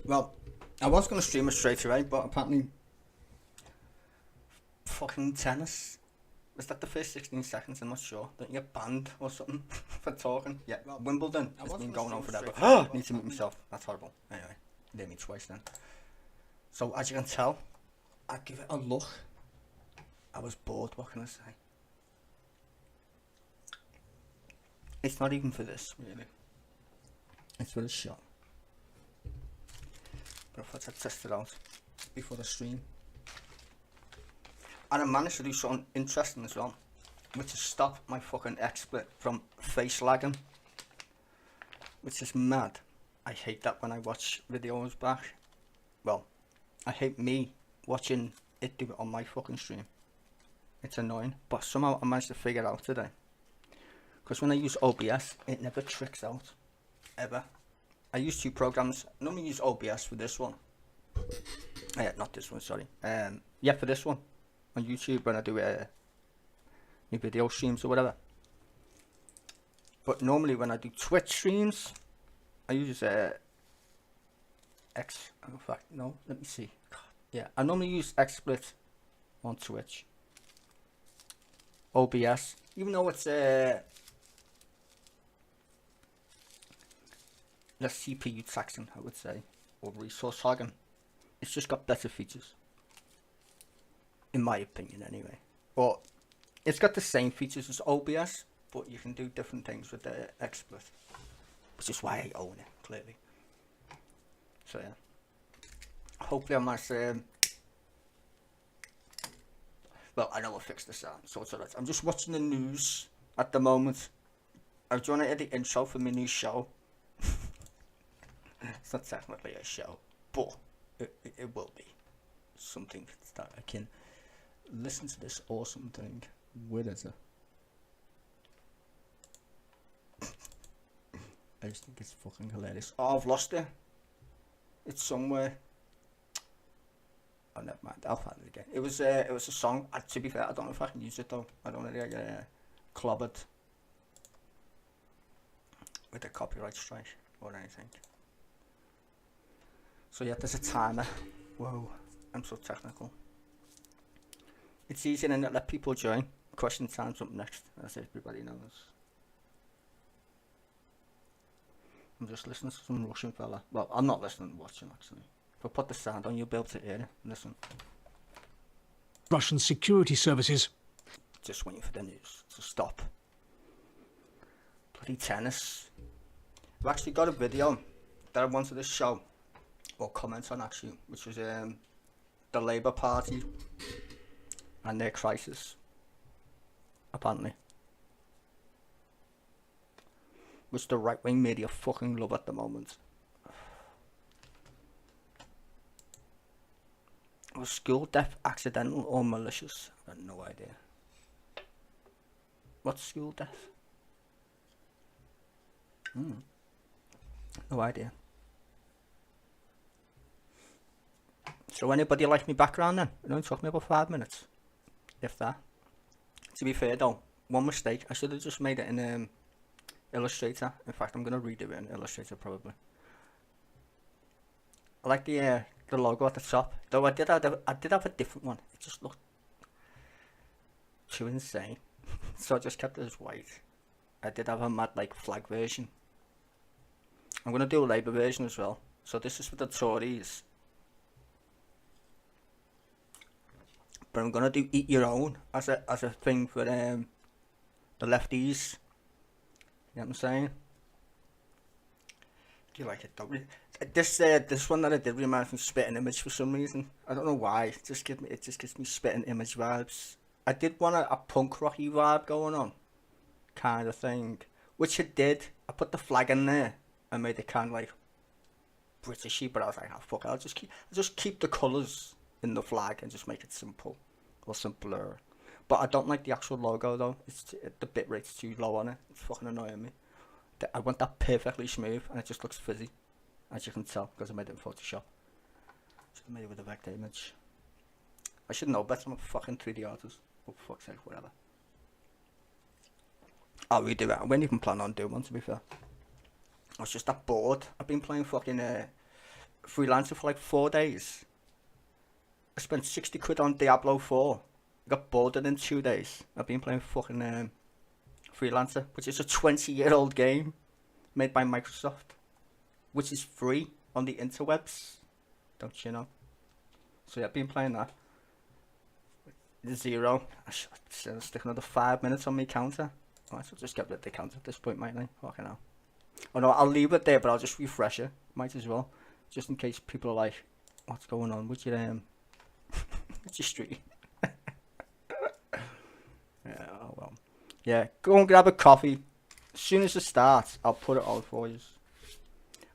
Well, I was going to stream it straight away, but apparently, fucking tennis. Was that the first 16 seconds? I'm not sure. Don't you get banned or something for talking? Yeah, well, Wimbledon. It's been going on forever. I need to mute myself. That's horrible. Anyway, did me twice then. So, as you can tell, I give it a look. I was bored, what can I say? It's not even for this, really. It's for the show. But I thought I'd test it out before the stream. And I managed to do something interesting as well, which is stop my fucking XSplit from face lagging, which is mad. I hate that when I watch videos back. Well, I hate me watching it do it on my fucking stream. It's annoying, but somehow I managed to figure it out today. Because when I use OBS, it never tricks out, ever. I use two programs. I normally use OBS for this one. Not this one, sorry. Yeah, for this one. On YouTube when I do new video streams or whatever. But normally when I do Twitch streams, I use in fact, no, let me see. Yeah, I normally use XSplit on Twitch. OBS, even though it's less CPU taxing, I would say, or resource hogging. It's just got better features, in my opinion, anyway. Or it's got the same features as OBS, but you can do different things with the XSplit, which is why I own it, clearly. So yeah, hopefully I might well, I know I fixed the sound, so it's alright. I'm just watching the news at the moment. I was trying to edit the intro for my new show. It's not technically a show, but it will be something that I can listen to this awesome thing. Where is it? I just think it's fucking hilarious. Oh, I've lost it. It's somewhere. Oh, never mind. I'll find it again. It was a song. To be fair, I don't know if I can use it though. I don't really get clobbered with a copyright strike or anything. So yeah, there's a timer. Whoa, I'm so technical. It's easy and let people join. Question time's up next, as everybody knows. I'm just listening to some Russian fella. Well, I'm not listening, watching actually. If I put the sound on, you'll be able to hear it. Listen. Russian security services. Just waiting for the news to stop. Bloody tennis. I've actually got a video that I wanted to show, or comment on actually, which was the Labour Party and their crisis, apparently. Which the right-wing media fucking love at the moment. Was school death accidental or malicious? I have no idea. What's school death? No idea. So anybody like me background then? It only took me about 5 minutes. If that. To be fair though, one mistake. I should have just made it in Illustrator. In fact, I'm going to redo it in Illustrator probably. I like the logo at the top. Though I did have a different one. It just looked too insane. So I just kept it as white. I did have a mad like flag version. I'm going to do a Labour version as well. So this is for the Tories. But I'm going to do eat your own as a thing for the lefties. You know what I'm saying? Do you like it though? This one that I did reminds me of Spitting Image for some reason. I don't know why. It just gives me Spitting Image vibes. I did want a punk rocky vibe going on, kind of thing, which it did. I put the flag in there and made it kind of like Britishy, but I was like, oh fuck it, I'll just keep the colours in the flag and just make it simple or simpler. But I don't like the actual logo though. The bit rate's too low on it. It's fucking annoying me. I want that perfectly smooth, and it just looks fizzy, as you can tell, because I made it in Photoshop. Should have made it with a vector image. I should know better. I'm a fucking 3D artist. Oh, for fuck's sake, whatever. I'll redo it. I wouldn't even plan on doing one, to be fair. I was just that bored. I've been playing fucking freelancer for like 4 days. I spent 60 quid on Diablo 4. I got bored in 2 days. I've been playing fucking Freelancer, which is a 20-year-old game made by Microsoft, which is free on the interwebs. Don't you know? So yeah, I've been playing that. Zero. I should stick another 5 minutes on my counter. Oh, I should just get rid of the counter at this point, mightn't I? Fucking hell. Oh no, I'll leave it there, but I'll just refresh it. Might as well. Just in case people are like, what's going on with your with your stream? Yeah, oh well. Yeah, go and grab a coffee. As soon as it starts, I'll put it on for you.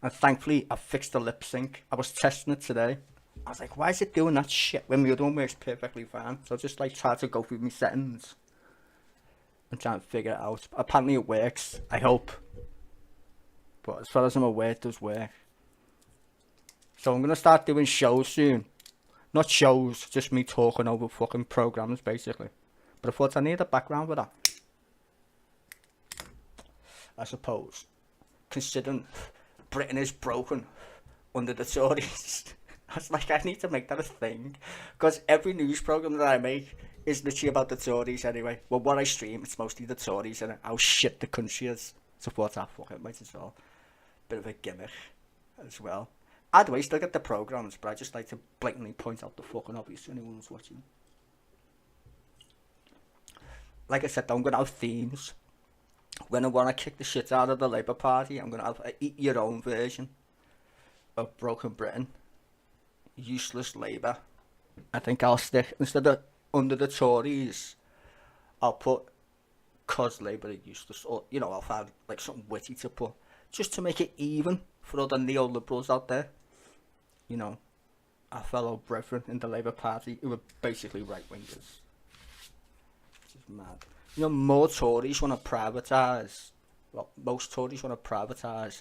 And thankfully, I fixed the lip sync. I was testing it today. I was like, why is it doing that shit when the other one works perfectly fine? So I just like try to go through my settings and try and figure it out. Apparently it works, I hope. But as far as I'm aware, it does work. So I'm going to start doing shows soon. Not shows, just me talking over fucking programs basically. But I thought I needed a background with that. I suppose. Considering Britain is broken under the Tories. I was like, I need to make that a thing. Because every news programme that I make is literally about the Tories anyway. Well, what I stream, it's mostly the Tories and how shit the country is. So what's that fucking might as well. Bit of a gimmick as well. Either way, still get the programmes, but I just like to blatantly point out the fucking obvious to anyone who's watching. Like I said, I'm going to have themes. When I want to kick the shit out of the Labour Party, I'm going to have an eat your own version of Broken Britain. Useless Labour. I think I'll stick, instead of under the Tories, I'll put cause Labour are useless, or you know, I'll find like something witty to put, just to make it even for all the neoliberals out there. You know, our fellow brethren in the Labour Party who are basically right wingers. This is mad. You know, more Tories want to privatise. Well, most Tories want to privatise.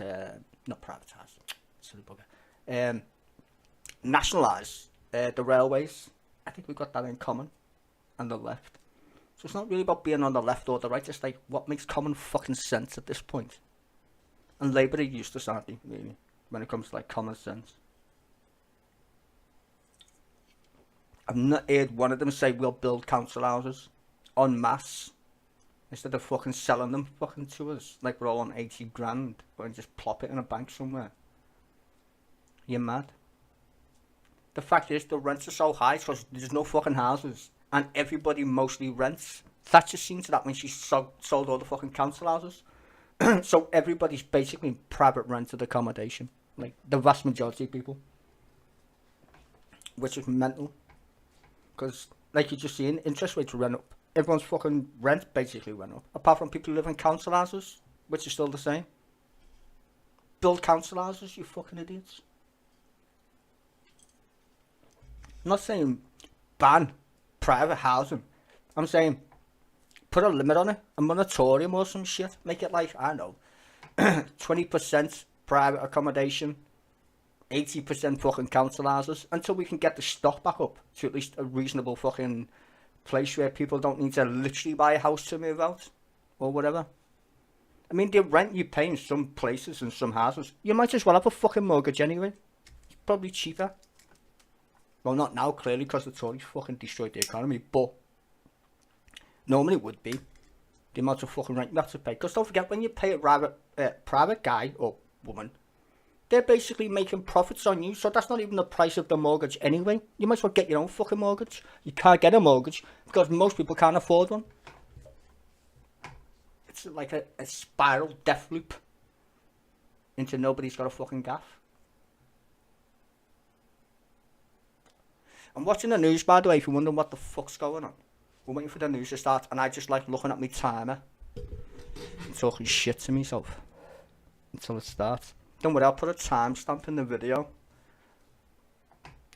Not privatise. Silly bugger. Nationalise the railways. I think we've got that in common. And the left. So it's not really about being on the left or the right. It's like what makes common fucking sense at this point. And Labour are useless, aren't they, really, when it comes to like common sense. I've not heard one of them say we'll build council houses en masse instead of fucking selling them fucking to us like we're all on 80 grand and just plop it in a bank somewhere. You're mad. The fact is the rents are so high because there's no fucking houses and everybody mostly rents. Thatcher seen to that when she sold all the fucking council houses. So everybody's basically in private rented accommodation, like the vast majority of people, which is mental. Because, like you just seen, interest rates went up. Everyone's fucking rent basically went up. Apart from people who live in council houses, which is still the same. Build council houses, you fucking idiots. I'm not saying ban private housing. I'm saying put a limit on it, a moratorium or some shit. Make it like, I don't know, 20% private accommodation, 80% fucking council houses, until we can get the stock back up to at least a reasonable fucking place where people don't need to literally buy a house to move out or whatever. I mean, the rent you pay in some places and some houses, you might as well have a fucking mortgage anyway. It's probably cheaper. Well, not now, clearly, because the Tories fucking destroyed the economy, but normally it would be the amount of fucking rent you have to pay. Because don't forget, when you pay a private guy or woman, they're basically making profits on you, so that's not even the price of the mortgage anyway. You might as well get your own fucking mortgage. You can't get a mortgage because most people can't afford one. It's like a spiral death loop into nobody's got a fucking gaff. I'm watching the news, by the way, if you're wondering what the fuck's going on. We're waiting for the news to start, and I just like looking at my timer and talking shit to myself until it starts. Don't worry, I'll put a timestamp in the video,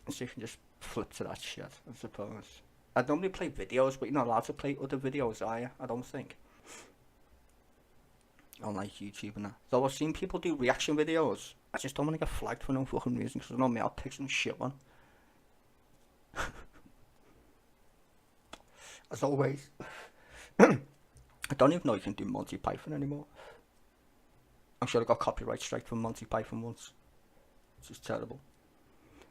so you can just flip to that shit, I suppose. I normally play videos, but you're not allowed to play other videos, are you? I don't think. On like YouTube and that. Though I've seen people do reaction videos. I just don't want to get flagged for no fucking reason, because normally I'll pick some shit one. As always. I don't even know you can do Monty Python anymore. I'm sure I got copyright strike from Monty Python once. Which is terrible.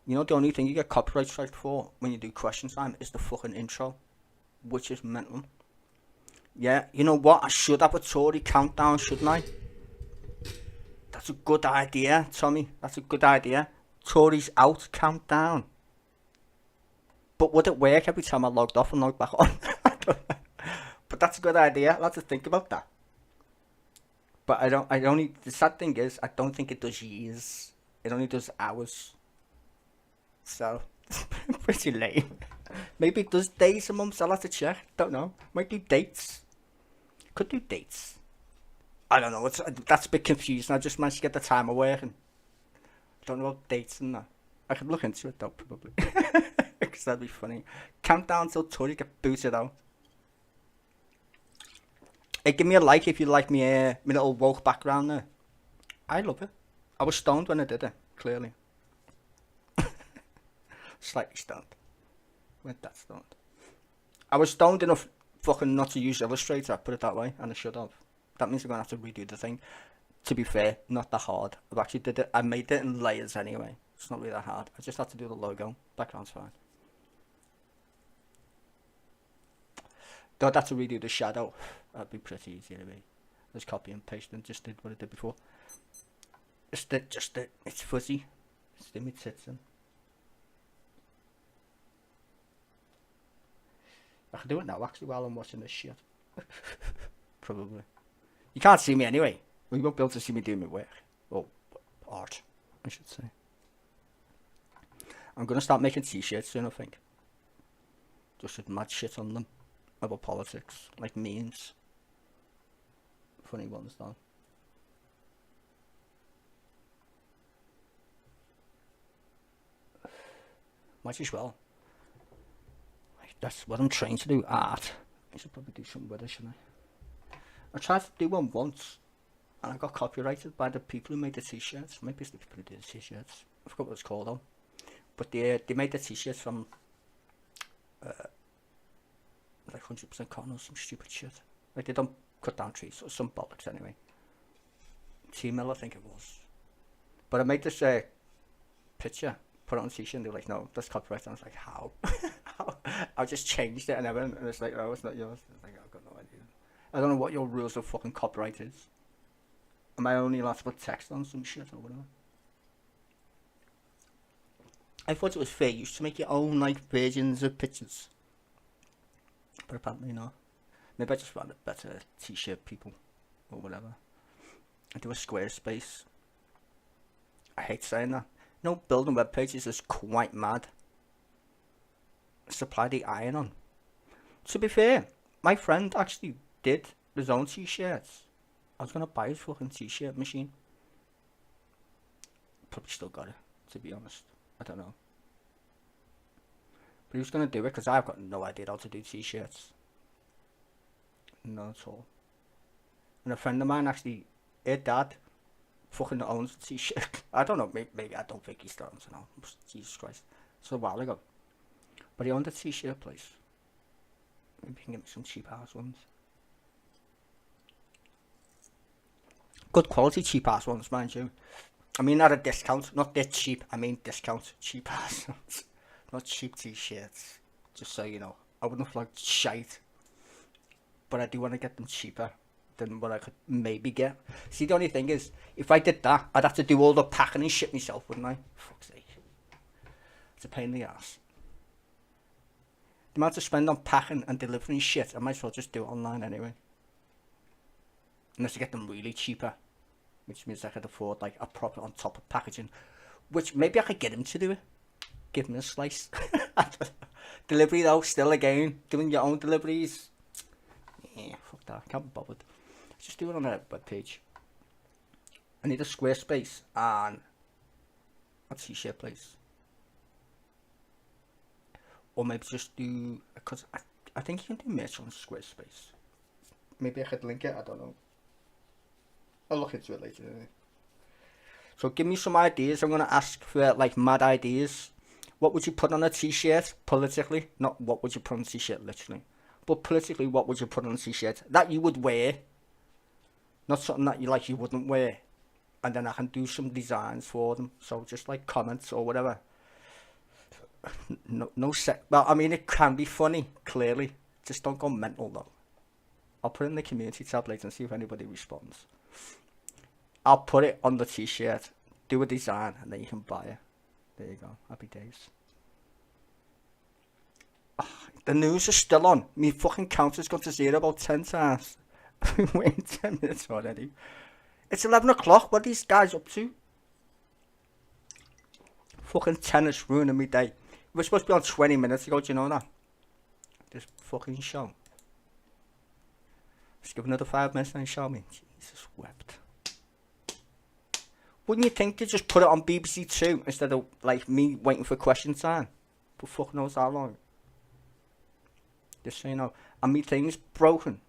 You know, the only thing you get copyright strike for when you do question time is the fucking intro, which is mental. Yeah, you know what? I should have a Tory countdown, shouldn't I? That's a good idea, Tommy. That's a good idea. Tories out countdown. But would it work every time I logged off and logged back on? I don't know. But that's a good idea. I'll have to think about that. But the sad thing is, I don't think it does years. It only does hours. So, pretty lame. Maybe it does days and months. I'll have to check. Don't know. Might do dates. Could do dates. I don't know. That's a bit confusing. I just managed to get the timer working. Don't know about dates and that. I could look into it though, probably. Because that'd be funny. Countdown till Tory get booted out. Hey, give me a like if you like me, my little woke background there. I love it. I was stoned when I did it, clearly. Slightly stoned. Went that stoned. I was stoned enough fucking not to use Illustrator, put it that way, and I should have. That means I'm going to have to redo the thing. To be fair, not that hard. I've actually did it. I made it in layers anyway. It's not really that hard. I just had to do the logo. Background's fine. Though I'd have to redo the shadow. That'd be pretty easy anyway. Just copy and paste and just did what I did before. It's fuzzy. Still it sits in. I can do it now actually while I'm watching this shit. Probably. You can't see me anyway. You won't be able to see me doing my work. Or art, I should say. I'm gonna start making t-shirts soon, I think. Just with mad shit on them. About politics. Like memes. Funny ones though. Might as well. That's what I'm trying to do, art. I should probably do something with it, shouldn't I? I tried to do one once, and I got copyrighted by the people who made the t-shirts. Maybe it's the people who did the t-shirts. I forgot what it's called though. But they made the t-shirts from like 100% cotton or some stupid shit. Like they don't cut down trees or some bollocks anyway. T-Mill I think it was. But I made this picture, put it on a t-shirt, and they were like, no, that's copyright. And I was like, how? How? I just changed it and everything, and it's like, oh, it's not yours. It's like, I've got no idea. I don't know what your rules of fucking copyright is. Am I only allowed to put text on some shit or whatever? I thought it was fair use to make your own like versions of pictures. But apparently not. Maybe I just found it better t-shirt people or whatever. I do a Squarespace. I hate saying that. You know, building web pages is quite mad. Supply the iron on. To be fair, my friend actually did his own t-shirts. I was gonna buy his fucking t-shirt machine. Probably still got it, to be honest. I don't know. But he was gonna do it because I've got no idea how to do t-shirts. Not at all. And a friend of mine actually, her dad, fucking owns a t-shirt. I don't know, maybe I don't think he still owns it now. Jesus Christ. It's a while ago. But he owned a t-shirt place. Maybe he can get me some cheap ass ones. Good quality cheap ass ones, mind you. I mean at a discount, not that cheap, I mean discount, cheap ass ones. Not cheap t-shirts. Just so you know. I wouldn't have liked shite. But I do want to get them cheaper than what I could maybe get. See, the only thing is, if I did that, I'd have to do all the packing and shit myself, wouldn't I? Fuck's sake. It's a pain in the ass. The amount to spend on packing and delivering shit, I might as well just do it online anyway. Unless I get them really cheaper. Which means I could afford like a proper on top of packaging. Which maybe I could get him to do it. Give him a slice. Delivery though, still again. Doing your own deliveries. Yeah, fuck that. Can't be bothered. Just do it on a web page. I need a Squarespace and a t-shirt place. Or maybe just do, because I think you can do merch on Squarespace. Maybe I could link it, I don't know. I'll look into it later anyway. So give me some ideas. I'm going to ask for like mad ideas. What would you put on a t-shirt politically? Not what would you put on a t-shirt literally. But politically, what would you put on a t-shirt that you would wear? Not something that you wouldn't wear. And then I can do some designs for them. So just like comments or whatever. No set. Well, I mean, it can be funny, clearly. Just don't go mental, though. I'll put it in the community tab later and see if anybody responds. I'll put it on the t-shirt, do a design, and then you can buy it. There you go. Happy days. The news is still on. Me fucking counter's gone to 0 about 10 times. I've been waiting 10 minutes already. It's 11 o'clock. What are these guys up to? Fucking tennis ruining me day. We're supposed to be on 20 minutes ago, do you know that? This fucking show. Just give another 5 minutes and show me. Jesus wept. Wouldn't you think they just put it on BBC Two instead of like me waiting for question time? But fuck knows how long. Just so you know. And me thing's broken.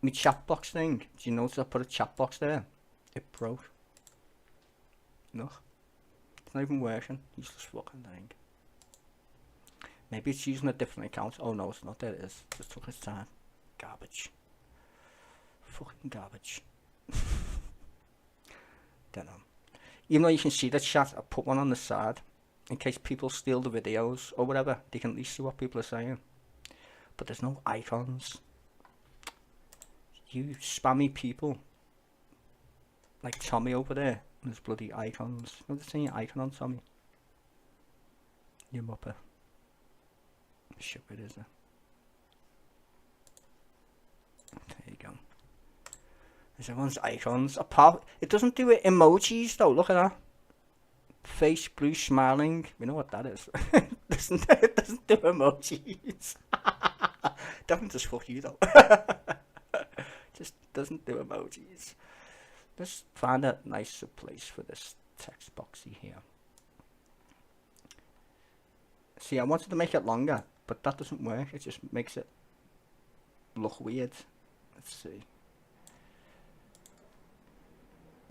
Me chat box thing. Do you notice I put a chat box there? It broke. Look. It's not even working. Useless fucking thing. Maybe it's using a different account. Oh no, it's not. There it is. Just took its time. Garbage. Fucking garbage. Don't know. Even though you can see the chat, I put one on the side. In case people steal the videos or whatever. They can at least see what people are saying. But there's no icons. You spammy people. Like Tommy over there. There's bloody icons. You know the same icon on Tommy? You muppet. Shit, where is it? There you go. There's everyone's icons. Apart, it doesn't do it emojis though. Look at that. Face blue smiling. We know what that is. It doesn't do emojis. Definitely just fuck you though. Just doesn't do emojis. Let's find a nicer place for this text boxy here. See, I wanted to make it longer, but that doesn't work. It just makes it look weird. Let's see.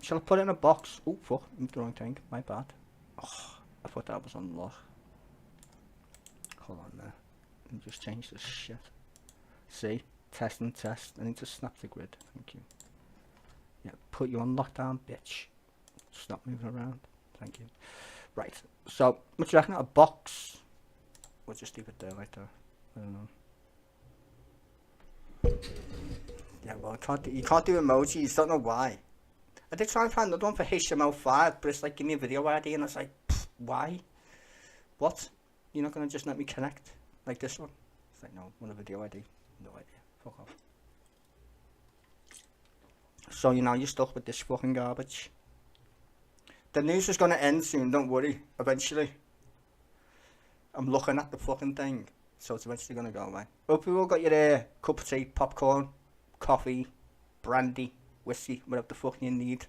Shall I put it in a box? Oh, fuck. I'm the wrong thing. My bad. Oh, I thought that was on lock. Hold on there. Let me just change this shit. See? Test and test. I need to snap the grid. Thank you. Yeah, put you on lockdown, bitch. Stop moving around. Thank you. Right. So, what do you reckon? A box? We'll just leave it there, right there. I don't know. Yeah, well, you can't do emojis. Don't know why. I did try and find another one for HTML5, but it's like, give me a video ID, and I was like, why? What? You're not going to just let me connect? Like this one? It's like, no, I want a video ID. No idea. Fuck off. So, you know, you're stuck with this fucking garbage. The news is going to end soon, don't worry. Eventually. I'm looking at the fucking thing. So it's eventually going to go away. Hope you all got your cup of tea, popcorn, coffee, brandy, whiskey, whatever the fuck you need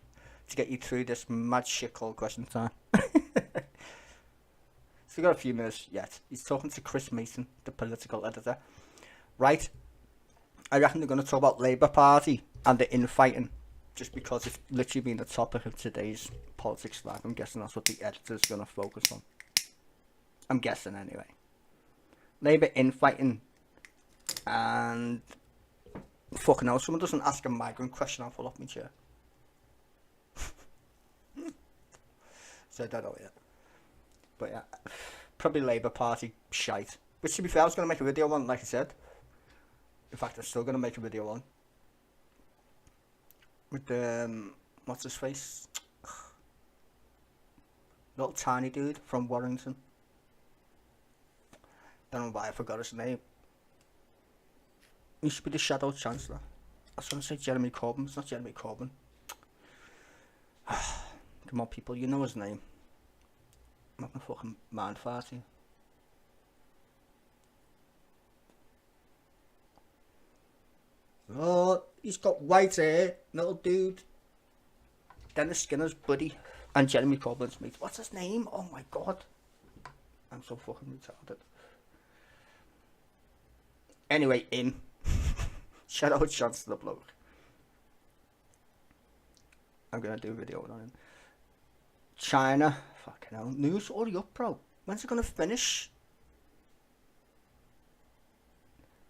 to get you through this mad shit called question time. So we got a few minutes yet. He's talking to Chris Mason, the political editor. Right. I reckon they're going to talk about Labour Party and the infighting. Just because it's literally been the topic of today's Politics Live. I'm guessing that's what the editor's going to focus on. I'm guessing anyway. Labour infighting. And fucking hell, someone doesn't ask a migrant question, I'll fall off my chair. So I don't know yet. But yeah, probably Labour Party shite. Which to be fair, I was going to make a video on, like I said. In fact, I'm still going to make a video on. With what's his face? Little tiny dude from Warrington. Don't know why I forgot his name. He used to be the Shadow Chancellor. I was going to say Jeremy Corbyn. It's not Jeremy Corbyn. Come on, people. You know his name. I'm not gonna fucking mind farting. Oh, he's got white hair. Little dude. Dennis Skinner's buddy. And Jeremy Corbyn's mate. What's his name? Oh my god. I'm so fucking retarded. Anyway, in. Shout out Chancellor bloke. I'm gonna do a video on him. China. Fucking hell. News already up, bro. When's it gonna finish?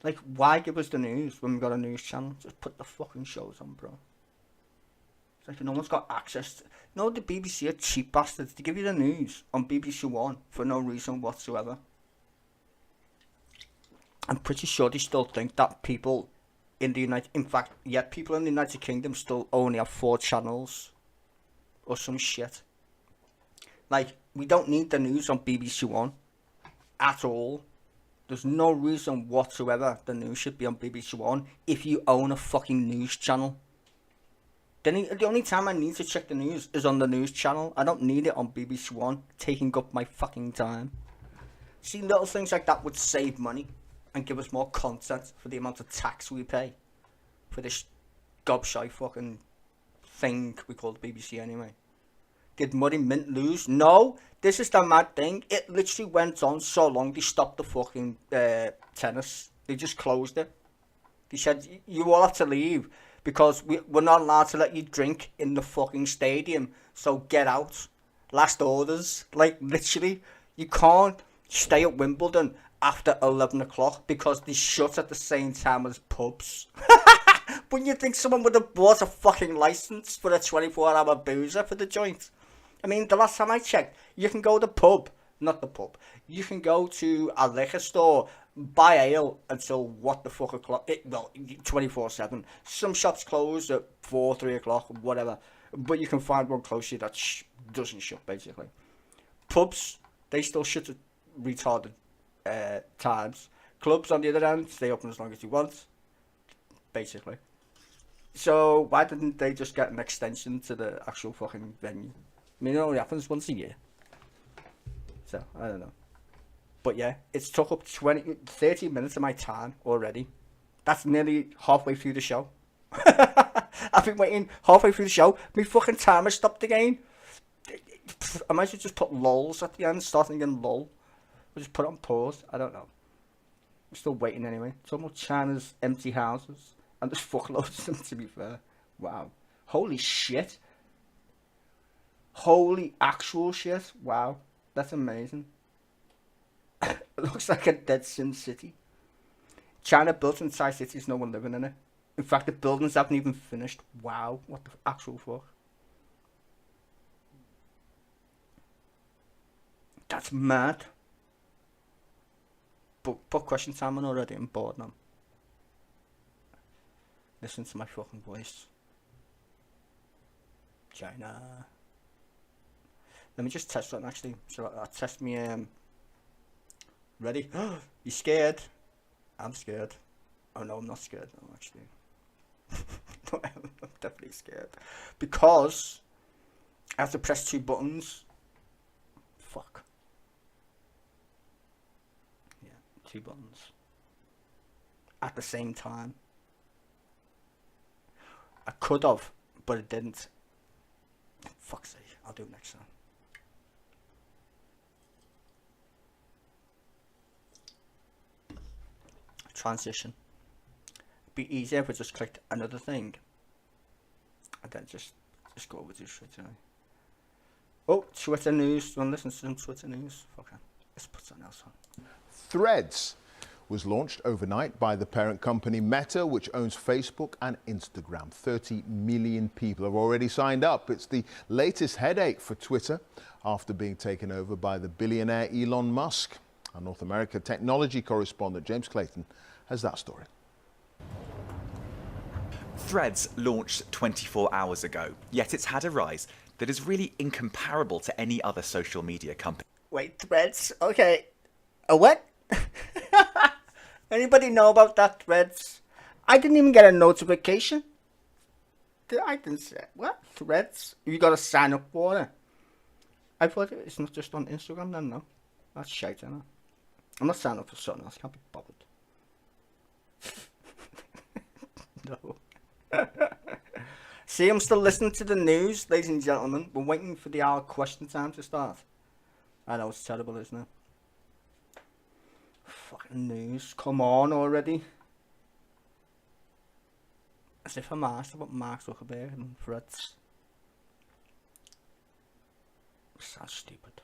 Like, why give us the news when we got a news channel? Just put the fucking shows on, bro. It's like no one's got access to... You know, the BBC are cheap bastards. They give you the news on BBC One for no reason whatsoever. I'm pretty sure they still think that people in the people in the United Kingdom still only have 4 channels or some shit. Like, we don't need the news on BBC One at all. There's no reason whatsoever the news should be on BBC One if you own a fucking news channel. The only time I need to check the news is on the news channel. I don't need it on BBC One, taking up my fucking time. See, little things like that would save money and give us more content for the amount of tax we pay for this gobshite fucking thing we call the BBC anyway. Did Muddy Mint lose? No, this is the mad thing. It literally went on so long they stopped the fucking tennis. They just closed it. They said, you all have to leave because we're not allowed to let you drink in the fucking stadium. So get out. Last orders. Like, literally, you can't stay at Wimbledon after 11 o'clock because they shut at the same time as pubs. Wouldn't you think someone would have bought a fucking license for a 24-hour boozer for the joint? I mean, the last time I checked, you can go to the pub, not the pub. You can go to a liquor store, buy ale until what the fuck o'clock? 24/7. Some shops close at 4, 3 o'clock, whatever. But you can find one close to you that doesn't shut, basically. Pubs, they still shut at retarded times. Clubs, on the other hand, stay open as long as you want, basically. So why didn't they just get an extension to the actual fucking venue? I mean, it only happens once a year. So, I don't know. But yeah, it's took up 30 minutes of my time already. That's nearly halfway through the show. I've been waiting halfway through the show. My fucking timer stopped again. I might as well just put lols at the end, starting again lol. Or just put it on pause. I don't know. I'm still waiting anyway. It's almost China's empty houses. And there's fuckloads of them, to be fair. Wow. Holy shit. Holy actual shit. Wow. That's amazing. It looks like a dead Sim City. China built entire cities, no one living in it. In fact, the buildings haven't even finished. Wow. What the actual fuck? That's mad. But put question time on already. I'm bored now. Listen to my fucking voice. China. Let me just test that actually. So I'll test me. Ready? You scared? I'm scared. Oh no, I'm not scared. No, actually. No, I'm definitely scared. Because I have to press 2 buttons. Fuck. Yeah, 2 buttons. At the same time. I could have, but it didn't. Fuck's sake, I'll do it next time. Transition. It'd be easier if I just clicked another thing. And then just go over to Twitter. Oh, Twitter news. Do you want to listen to some Twitter news? Okay, let's put something else on. Threads was launched overnight by the parent company Meta, which owns Facebook and Instagram. 30 million people have already signed up. It's the latest headache for Twitter after being taken over by the billionaire Elon Musk. Our North America technology correspondent James Clayton has that story. Threads launched 24 hours ago, yet it's had a rise that is really incomparable to any other social media company. Wait, Threads? Okay. A what? Anybody know about that, Threads? I didn't even get a notification. I didn't say what? Threads? You gotta sign up for it. I thought it's not just on Instagram then, no. That's shite, isn't it? I'm not signing up for something else, can't be bothered. No. See, I'm still listening to the news, ladies and gentlemen. We're waiting for the hour question time to start. I know it's terrible, isn't it? Fucking news, come on already. As if I'm asked about Mark Zuckerberg and Threads. That's stupid.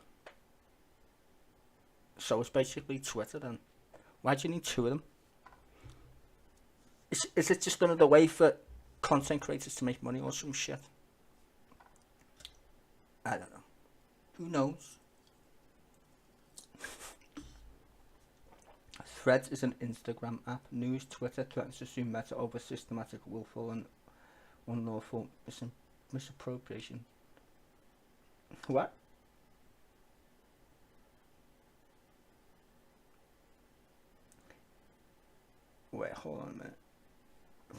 So it's basically Twitter then. Why do you need 2 of them? Is it just another way for content creators to make money or some shit? I don't know. Who knows? Threads is an Instagram app. News Twitter threatens to sue Meta over systematic, willful, and unlawful misappropriation. What? Wait, hold on a minute.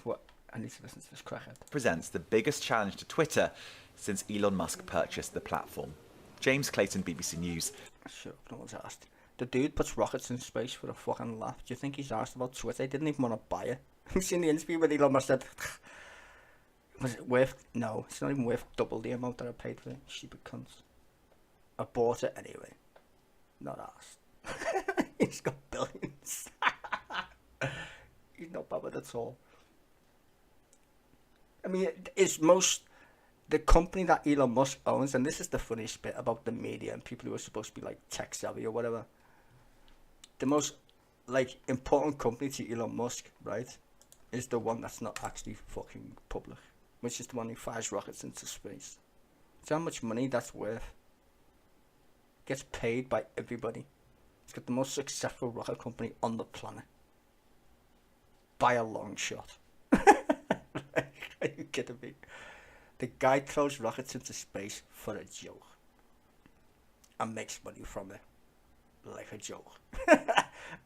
What? I need to listen to this crackhead. Presents the biggest challenge to Twitter since Elon Musk purchased the platform. James Clayton, BBC News. Shut up, no one's asked. The dude puts rockets in space for a fucking laugh. Do you think he's asked about Twitter? He didn't even want to buy it. You seen the interview with Elon Musk said, was it worth? No, it's not even worth double the amount that I paid for it. Stupid cunts. I bought it anyway. Not asked. He's got billions. He's not bothered at all. I mean, it's the company that Elon Musk owns, and this is the funniest bit about the media and people who are supposed to be like tech savvy or whatever. The most like important company to Elon Musk, right, is the one that's not actually fucking public, which is the one who fires rockets into space. See how much money that's worth? Gets paid by everybody. It's got the most successful rocket company on the planet. By a long shot. Are you kidding me? The guy throws rockets into space for a joke. And makes money from it. Like a joke.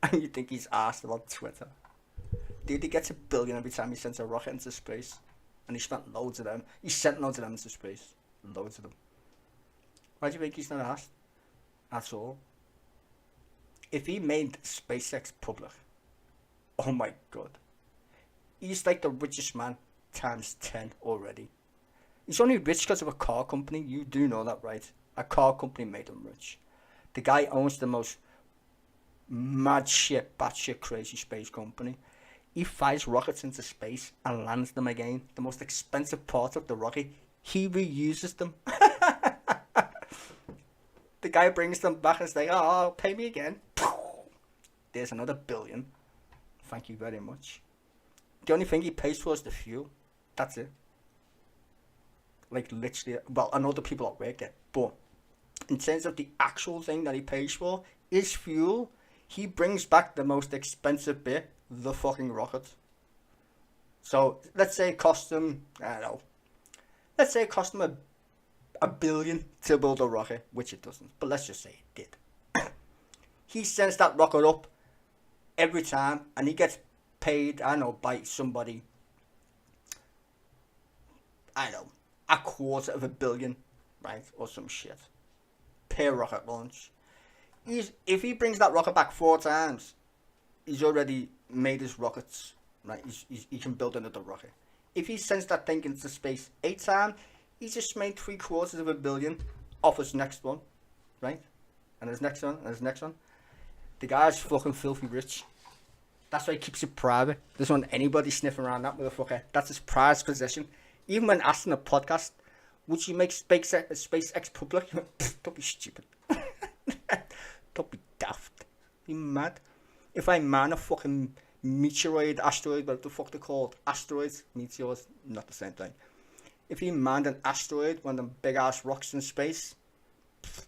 And you think he's asked about Twitter? Dude, he gets $1 billion every time he sends a rocket into space. And he spent loads of them. He sent loads of them into space. Loads of them. Why do you think he's not asked? At all. If he made SpaceX public, oh my god. He's like the richest man times 10 already. He's only rich because of a car company. You do know that, right? A car company made him rich. The guy owns the most mad shit, batshit crazy space company. He fires rockets into space and lands them again. The most expensive part of the rocket, he reuses them. The guy brings them back and is like, oh, pay me again. There's another $1 billion. Thank you very much. The only thing he pays for is the fuel. That's it. Like literally, well, I know the people at work there, but in terms of the actual thing that he pays for, is fuel. He brings back the most expensive bit, the fucking rocket. So let's say it cost him, I don't know. Let's say it cost him $1 billion to build a rocket, which it doesn't, but let's just say it did. He sends that rocket up every time, and he gets paid, I don't know, by somebody, I don't know, $250 million, right, or some shit, per rocket launch. If he brings that rocket back 4 times, he's already made his rockets, right, he can build another rocket. If he sends that thing into space 8 times, he's just made $750 million off his next one, right, and his next one, and his next one. The guy's fucking filthy rich. That's why he keeps it private. Doesn't want anybody sniffing around that motherfucker. That's his prized possession. Even when asked in a podcast, would you make SpaceX public? Don't be stupid. Don't be daft. You mad? If I man a fucking meteoroid, asteroid, what the fuck they're called? Asteroids, meteors, not the same thing. If he manned an asteroid, one of them big ass rocks in space,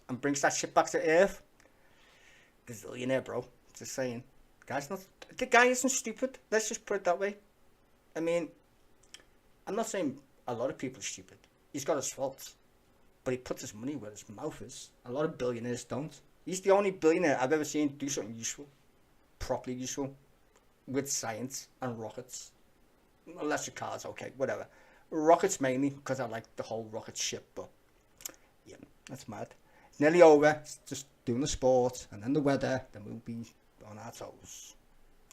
and brings that shit back to Earth, gazillionaire, bro. Just saying. The guy isn't stupid. Let's just put it that way. I mean, I'm not saying a lot of people are stupid. He's got his faults. But he puts his money where his mouth is. A lot of billionaires don't. He's the only billionaire I've ever seen do something useful. Properly useful. With science and rockets. Electric cars, okay, whatever. Rockets mainly, because I like the whole rocket ship, but yeah, that's mad. It's nearly over. It's just doing the sport, and then the weather, then we'll be on our toes.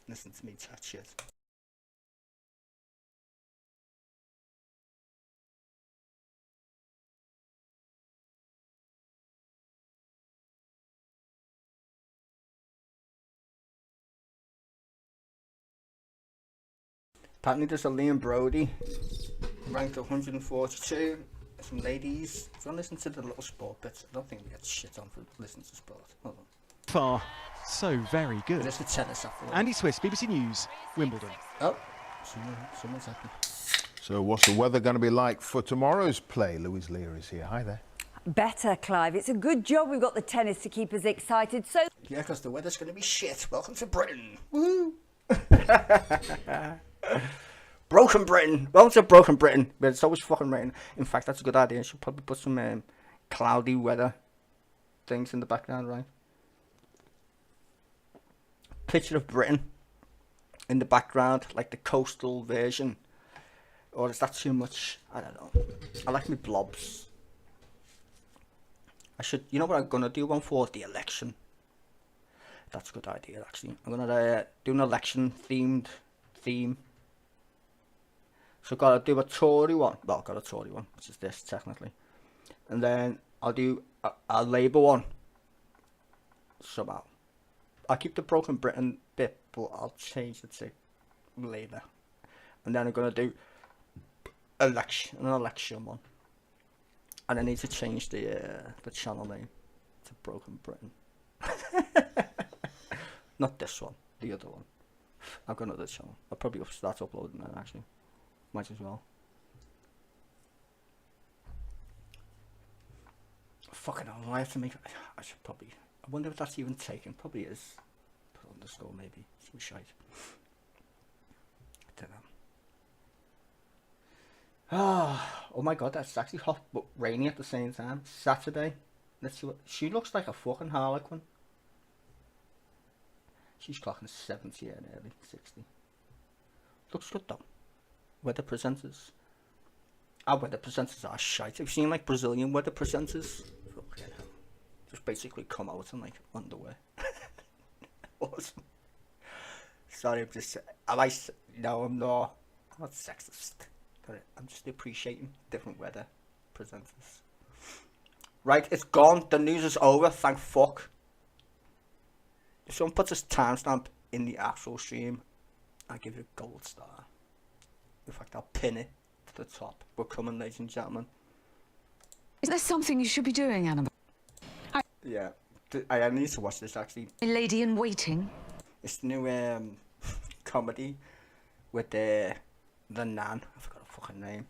Listen to me chat shit. Apparently there's a Liam Brody, ranked 142. Some ladies. If you want to listen to the little sport bits, I don't think we get shit on for listening to sport. Hold on. Far, so very good. There's the tennis after that. Andy Swiss, BBC News, Wimbledon. Oh, someone's happy. So what's the weather going to be like for tomorrow's play? Louise Lear is here. Hi there. Better, Clive. It's a good job we've got the tennis to keep us excited. So, Yeah, because the weather's going to be shit. Welcome to Britain. Woo! Broken Britain. Welcome to Broken Britain. But it's always fucking raining. In fact, that's a good idea. I should probably put some cloudy weather things in the background, right? Picture of Britain in the background, like the coastal version. Or is that too much? I don't know. I like my blobs. I should, you know what I'm gonna do one for? The election. That's a good idea, actually. I'm gonna do an election themed theme. So I've got to do a Tory one. Well, I've got a Tory one, which is this technically. And then I'll do a Labour one. Somehow. I'll keep the Broken Britain bit, but I'll change it to Labour. And then I'm gonna do an election one. And I need to change the channel name to Broken Britain. Not this one, the other one. I've got another channel. I'll probably start uploading that actually. Might as well. Fucking hell, I have to make. I should probably. I wonder if that's even taken. Probably is. Put underscore maybe. Some shite. I don't know. Oh my god, that's actually hot but rainy at the same time. Saturday. Let's see what. She looks like a fucking harlequin. She's clocking 70 and early 60. Looks good though. Weather presenters. Our weather presenters are shite. Have you seen like Brazilian weather presenters? Fucking hell. Just basically come out in like underwear. Awesome. Sorry, I'm just. No, I'm not. I'm not sexist. I'm just appreciating different weather presenters. Right, it's gone. The news is over. Thank fuck. If someone puts a timestamp in the actual stream, I'll give you a gold star. In fact, I'll pin it to the top. We're coming, ladies and gentlemen. Is there something you should be doing, Annabelle? Yeah, I need to watch this actually. A lady in waiting? It's the new comedy with the Nan. I forgot her fucking name.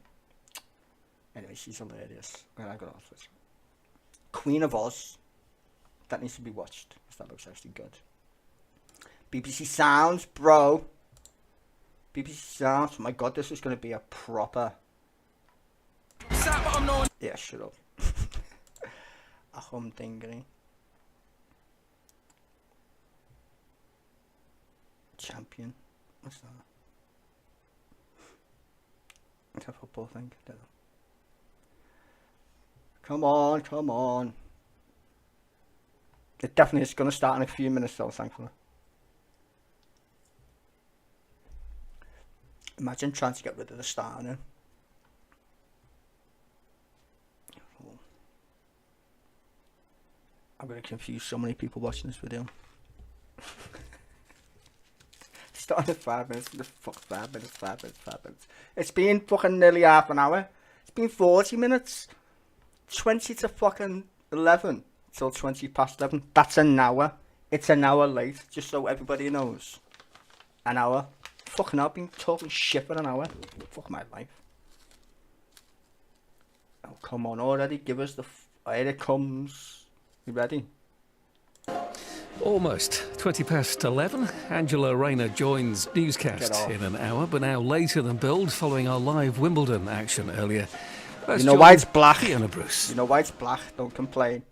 Anyway, she's hilarious. And I got off it. Queen of Oz. That needs to be watched. That looks actually good. BBC Sounds, bro. BBC Sounds. My god, this is going to be a proper. Yeah, shut up. A humdingly. Champion. What's that? It's a football thing. I don't know. Come on, come on. It definitely is going to start in a few minutes though, thankfully. Imagine trying to get rid of the star now. I'm going to confuse so many people watching this video. Starting at 5 minutes. Fuck 5 minutes, 5 minutes, 5 minutes. It's been fucking nearly half an hour. It's been 40 minutes. 20 to fucking 11. Till 20 past 11. That's an hour. It's an hour late, just so everybody knows. An hour. Fucking hell, I've been talking shit for an hour. Fuck my life. Oh, come on already. Give us the... Here it comes. You ready? Almost 20 past 11. Angela Rayner joins Newscast in an hour, but now later than billed following our live Wimbledon action earlier. You know why it's black? Fiona Bruce. You know why it's black? Don't complain.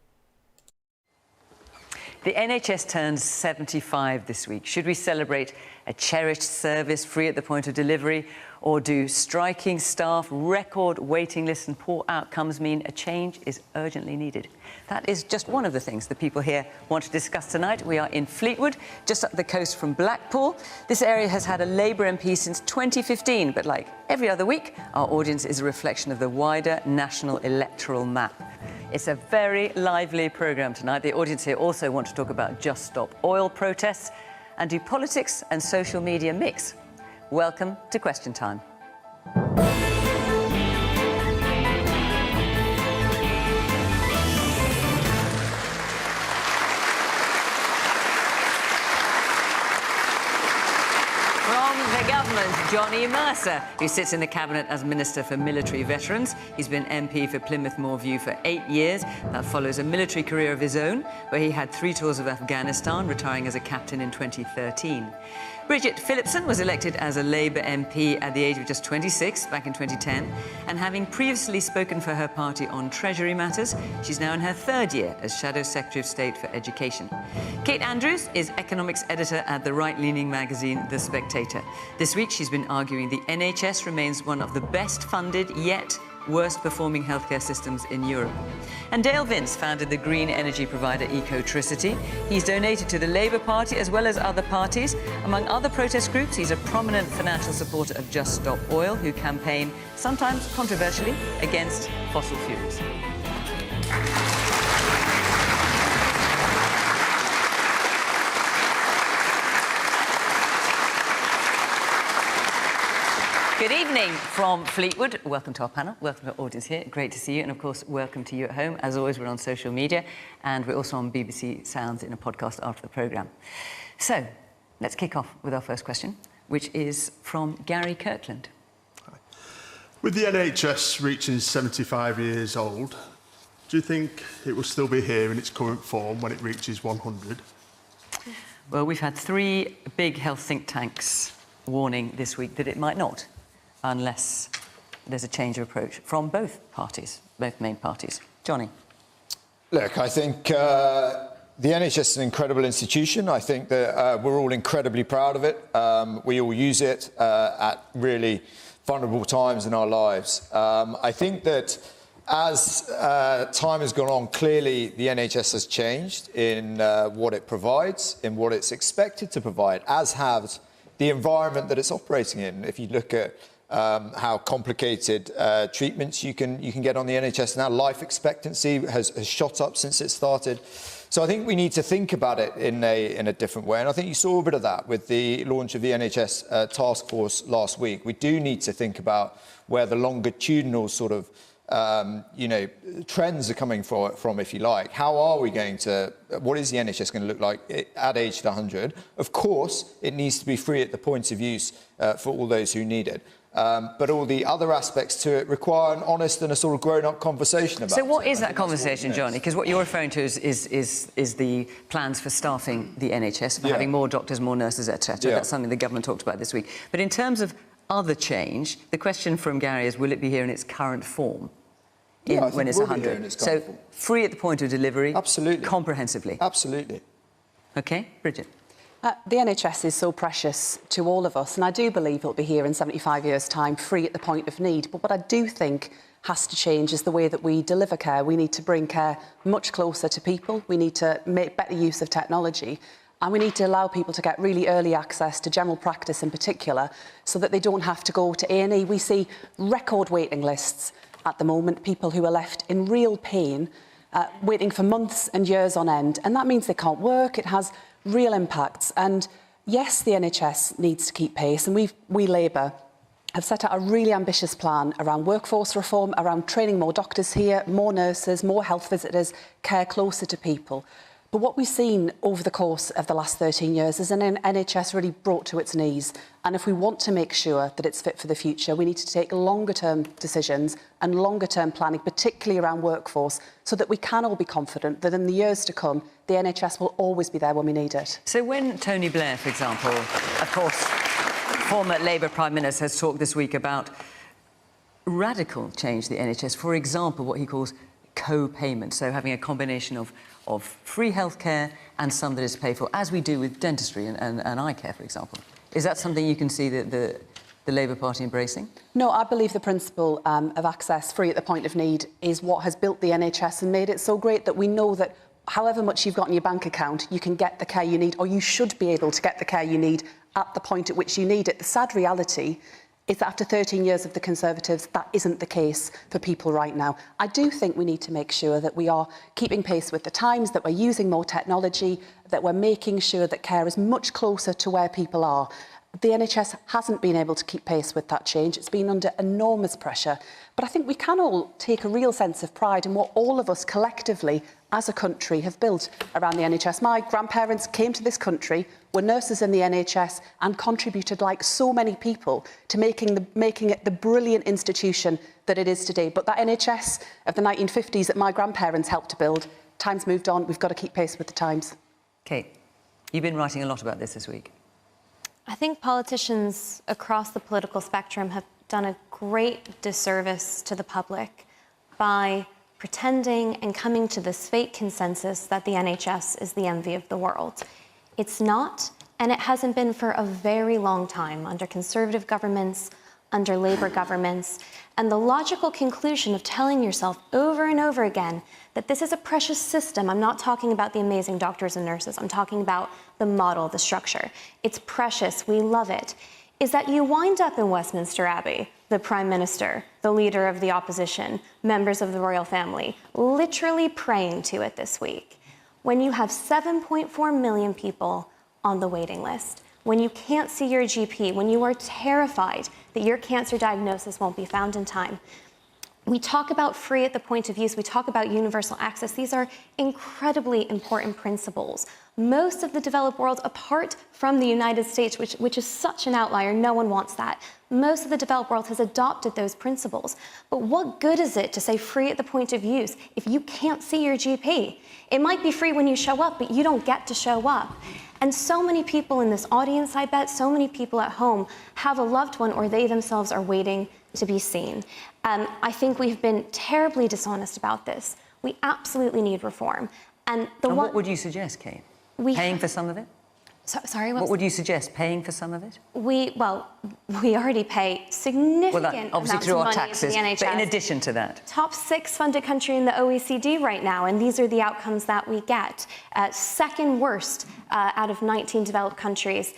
The NHS turns 75 this week. Should we celebrate a cherished service free at the point of delivery, or do striking staff, record waiting lists and poor outcomes mean a change is urgently needed? That is just one of the things the people here want to discuss tonight. We are in Fleetwood, just up the coast from Blackpool. This area has had a Labour MP since 2015, but like every other week, our audience is a reflection of the wider national electoral map. It's a very lively programme tonight. The audience here also want to talk about Just Stop Oil protests and do politics and social media mix. Welcome to Question Time. From the government, John Johnny Mercer, who sits in the Cabinet as Minister for Military Veterans. He's been MP for Plymouth Moorview for 8 years. That follows a military career of his own, where he had 3 tours of Afghanistan, retiring as a captain in 2013. Bridget Phillipson was elected as a Labour MP at the age of just 26 back in 2010, and having previously spoken for her party on Treasury matters, she's now in her 3rd year as Shadow Secretary of State for Education. Kate Andrews is economics editor at the right-leaning magazine The Spectator. This week she's been arguing the NHS remains one of the best funded yet worst performing healthcare systems in Europe. And Dale Vince founded the green energy provider Ecotricity. He's donated to the Labour Party as well as other parties. Among other protest groups, he's a prominent financial supporter of Just Stop Oil, who campaign, sometimes controversially, against fossil fuels. Good evening from Fleetwood. Welcome to our panel. Welcome to our audience here. Great to see you. And, of course, welcome to you at home. As always, we're on social media, and we're also on BBC Sounds in a podcast after the programme. So, let's kick off with our first question, which is from Gary Kirkland. Hi. With the NHS reaching 75 years old, do you think it will still be here in its current form when it reaches 100? Well, we've had 3 big health think tanks warning this week that it might not, unless there's a change of approach from both parties, both main parties. Johnny? Look, I think the NHS is an incredible institution. I think that we're all incredibly proud of it. We all use it at really vulnerable times in our lives. I think that as time has gone on, clearly the NHS has changed in what it provides, in what it's expected to provide, as has the environment that it's operating in. If you look at how complicated treatments you can get on the NHS now, life expectancy has shot up since it started. So I think we need to think about it in a different way. And I think you saw a bit of that with the launch of the NHS task force last week. We do need to think about where the longitudinal sort of trends are coming from, if you like. How are we going to, what is the NHS going to look like at age 100? Of course, it needs to be free at the point of use for all those who need it. But all the other aspects to it require an honest and a sort of grown-up conversation about it. So what is that conversation, Johnny? Because what you're referring to is the plans for staffing the NHS, for having more doctors, more nurses, etc. That's something the government talked about this week. But in terms of other change, the question from Gary is, will it be here in its current form? When it's 100. So free at the point of delivery. Absolutely. Comprehensively. Absolutely. OK, Bridget. The NHS is so precious to all of us, and I do believe it'll be here in 75 years' time, free at the point of need. But what I do think has to change is the way that we deliver care. We need to bring care much closer to people. We need to make better use of technology. And we need to allow people to get really early access to general practice in particular, so that they don't have to go to A&E. We see record waiting lists at the moment, people who are left in real pain, waiting for months and years on end. And that means they can't work. It has real impacts. And yes, the NHS needs to keep pace. And we Labour have set out a really ambitious plan around workforce reform, around training more doctors here, more nurses, more health visitors, care closer to people. But what we've seen over the course of the last 13 years is an NHS really brought to its knees. And if we want to make sure that it's fit for the future, we need to take longer-term decisions and longer-term planning, particularly around workforce, so that we can all be confident that in the years to come, the NHS will always be there when we need it. So when Tony Blair, for example, of course, former Labour Prime Minister, has talked this week about radical change to the NHS, for example, what he calls co-payment, so having a combination of free healthcare and some that is paid for, as we do with dentistry and eye care, for example. Is that something you can see the Labour Party embracing? No, I believe the principle of access free at the point of need is what has built the NHS and made it so great that we know that however much you've got in your bank account, you can get the care you need, or you should be able to get the care you need at the point at which you need it. The sad reality is that after 13 years of the Conservatives, that isn't the case for people right now. I do think we need to make sure that we are keeping pace with the times, that we're using more technology, that we're making sure that care is much closer to where people are. The NHS hasn't been able to keep pace with that change. It's been under enormous pressure. But I think we can all take a real sense of pride in what all of us collectively as a country have built around the NHS. My grandparents came to this country, were nurses in the NHS and contributed, like so many people, to making it the brilliant institution that it is today. But that NHS of the 1950s that my grandparents helped to build, time's moved on. We've got to keep pace with the times. Kate, you've been writing a lot about this week. I think politicians across the political spectrum have done a great disservice to the public by pretending and coming to this fake consensus that the NHS is the envy of the world. It's not, and it hasn't been for a very long time under Conservative governments, under Labour governments, and the logical conclusion of telling yourself over and over again that this is a precious system. I'm not talking about the amazing doctors and nurses. I'm talking about the model, the structure. It's precious. We love it. Is that you wind up in Westminster Abbey, the Prime Minister, the Leader of the Opposition, members of the royal family, literally praying to it this week. When you have 7.4 million people on the waiting list, when you can't see your GP, when you are terrified that your cancer diagnosis won't be found in time. We talk about free at the point of use, we talk about universal access. These are incredibly important principles. Most of the developed world, apart from the United States, which is such an outlier, no one wants that. Most of the developed world has adopted those principles. But what good is it to say free at the point of use if you can't see your GP? It might be free when you show up, but you don't get to show up. And so many people in this audience, I bet, so many people at home have a loved one or they themselves are waiting to be seen. I think we've been terribly dishonest about this. We absolutely need reform. And what would you suggest, Kate? Paying for some of it? Sorry, what would you suggest? Paying for some of it? We already pay significant obviously amounts through of our money taxes, to the NHS. but in addition to that, top 6 funded country in the OECD right now, and these are the outcomes that we get. Second worst out of 19 developed countries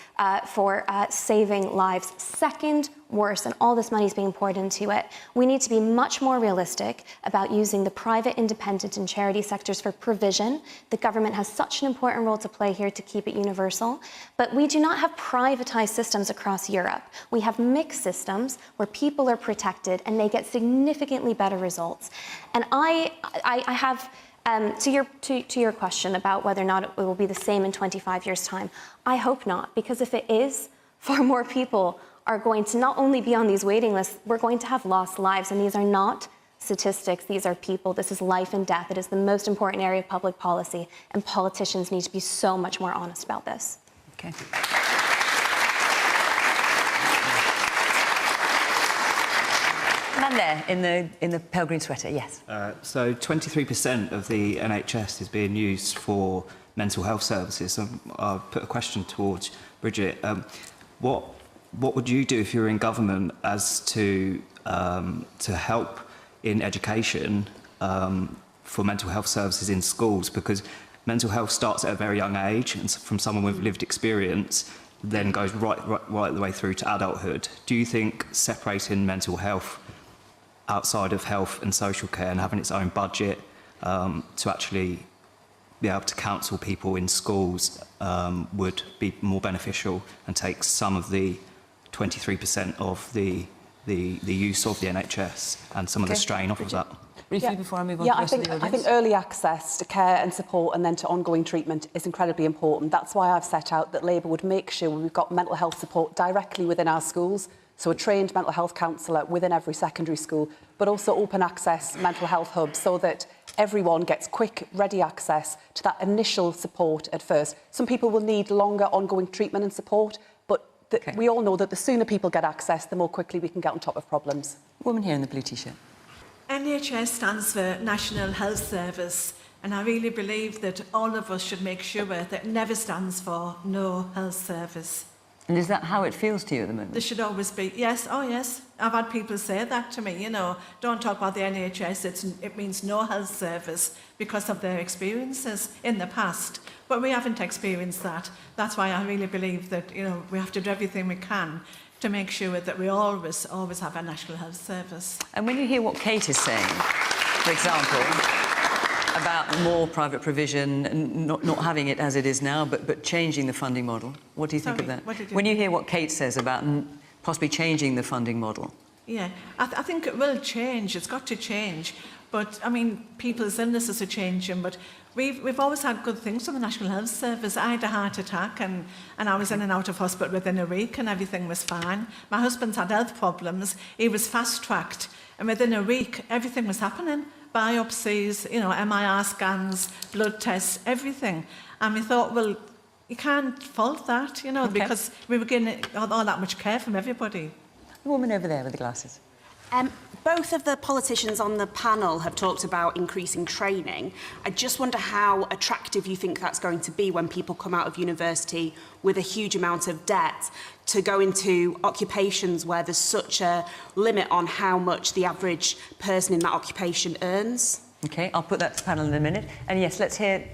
for saving lives. Second worst, and all this money is being poured into it. We need to be much more realistic about using the private, independent and charity sectors for provision. The government has such an important role to play here to keep it universal. But we do not have privatized systems across Europe. We have mixed systems where people are protected and they get significantly better results. And I have, to your question about whether or not it will be the same in 25 years' time, I hope not, because if it is, far more people are going to not only be on these waiting lists, we're going to have lost lives, and these are not statistics, these are people. This is life and death. It is the most important area of public policy, and politicians need to be so much more honest about this. Okay. Man there in the pale green sweater, yes. So 23% of the NHS is being used for mental health services. So I'll put a question towards Bridget. What would you do if you were in government as to help in education for mental health services in schools? Because mental health starts at a very young age, and from someone with lived experience, then goes right the way through to adulthood. Do you think separating mental health outside of health and social care and having its own budget to actually be able to counsel people in schools would be more beneficial and take some of the 23% of the use of the NHS and some of the strain off of that? Briefly, before I move on Yeah, to the rest of the audience. I think early access to care and support and then to ongoing treatment is incredibly important. That's why I've set out that Labour would make sure we've got mental health support directly within our schools, so a trained mental health counsellor within every secondary school, but also open access mental health hubs so that everyone gets quick, ready access to that initial support at first. Some people will need longer ongoing treatment and support, but we all know that the sooner people get access, the more quickly we can get on top of problems. Woman here in the blue T-shirt. NHS stands for National Health Service, and I really believe that all of us should make sure that it never stands for no health service. And is that how it feels to you at the moment? There should always be, yes, oh yes. I've had people say that to me, you know, don't talk about the NHS, it means no health service because of their experiences in the past. But we haven't experienced that. That's why I really believe that, you know, we have to do everything we can to make sure that we always have a National Health Service. And when you hear what Kate is saying, for example, about more private provision, and not having it as it is now, but changing the funding model. What do you think of that? When you hear what Kate says about possibly changing the funding model? Yeah, I think it will change. It's got to change. But, I mean, people's illnesses are changing, but we've always had good things from the National Health Service. I had a heart attack and I was in and out of hospital within a week and everything was fine. My husband's had health problems. He was fast-tracked and within a week everything was happening. Biopsies, you know, MRI scans, blood tests, everything. And we thought, well, you can't fault that, you know, because we were getting all that much care from everybody. The woman over there with the glasses. Both of the politicians on the panel have talked about increasing training. I just wonder how attractive you think that's going to be when people come out of university with a huge amount of debt to go into occupations where there's such a limit on how much the average person in that occupation earns. OK, I'll put that to the panel in a minute. And yes, let's hear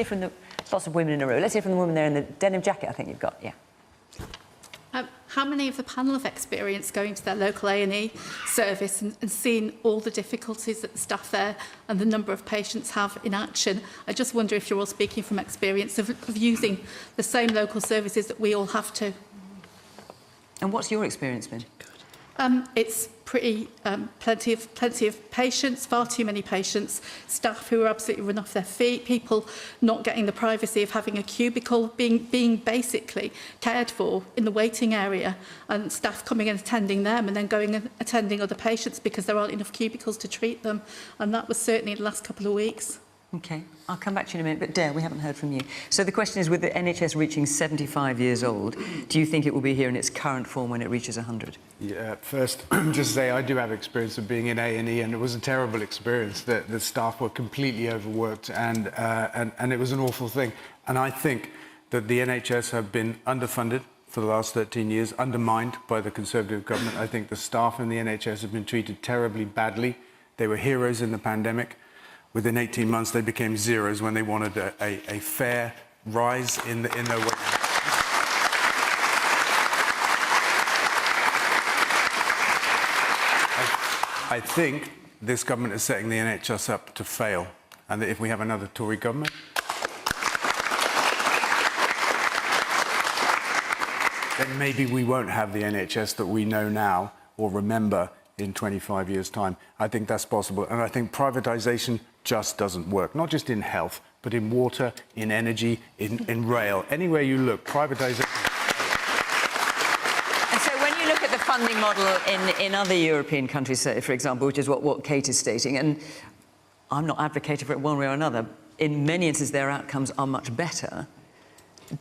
from the... Lots of women in a row. Let's hear from the woman there in the denim jacket, I think you've got, yeah. How many of the panel have experienced going to their local A&E service and seeing all the difficulties that the staff there and the number of patients have in action? I just wonder if you're all speaking from experience of using the same local services that we all have to. And what's your experience been? It's pretty plenty of patients, far too many patients, staff who are absolutely run off their feet, people not getting the privacy of having a cubicle, being basically cared for in the waiting area, and staff coming and attending them and then going and attending other patients because there aren't enough cubicles to treat them. And that was certainly the last couple of weeks. OK, I'll come back to you in a minute, but Dare, we haven't heard from you. So the question is, with the NHS reaching 75 years old, do you think it will be here in its current form when it reaches 100? Yeah, first, just say I do have experience of being in A&E, and it was a terrible experience. The staff were completely overworked, and it was an awful thing. And I think that the NHS have been underfunded for the last 13 years, undermined by the Conservative government. I think the staff in the NHS have been treated terribly badly. They were heroes in the pandemic. Within 18 months, they became zeros when they wanted a fair rise in their wages. I think this government is setting the NHS up to fail, and that if we have another Tory government, then maybe we won't have the NHS that we know now or remember in 25 years' time. I think that's possible. And I think privatisation just doesn't work, not just in health, but in water, in energy, in rail. Anywhere you look, privatisation. And so when you look at the funding model in other European countries, for example, which is what Kate is stating, and I'm not advocating for it one way or another, in many instances their outcomes are much better.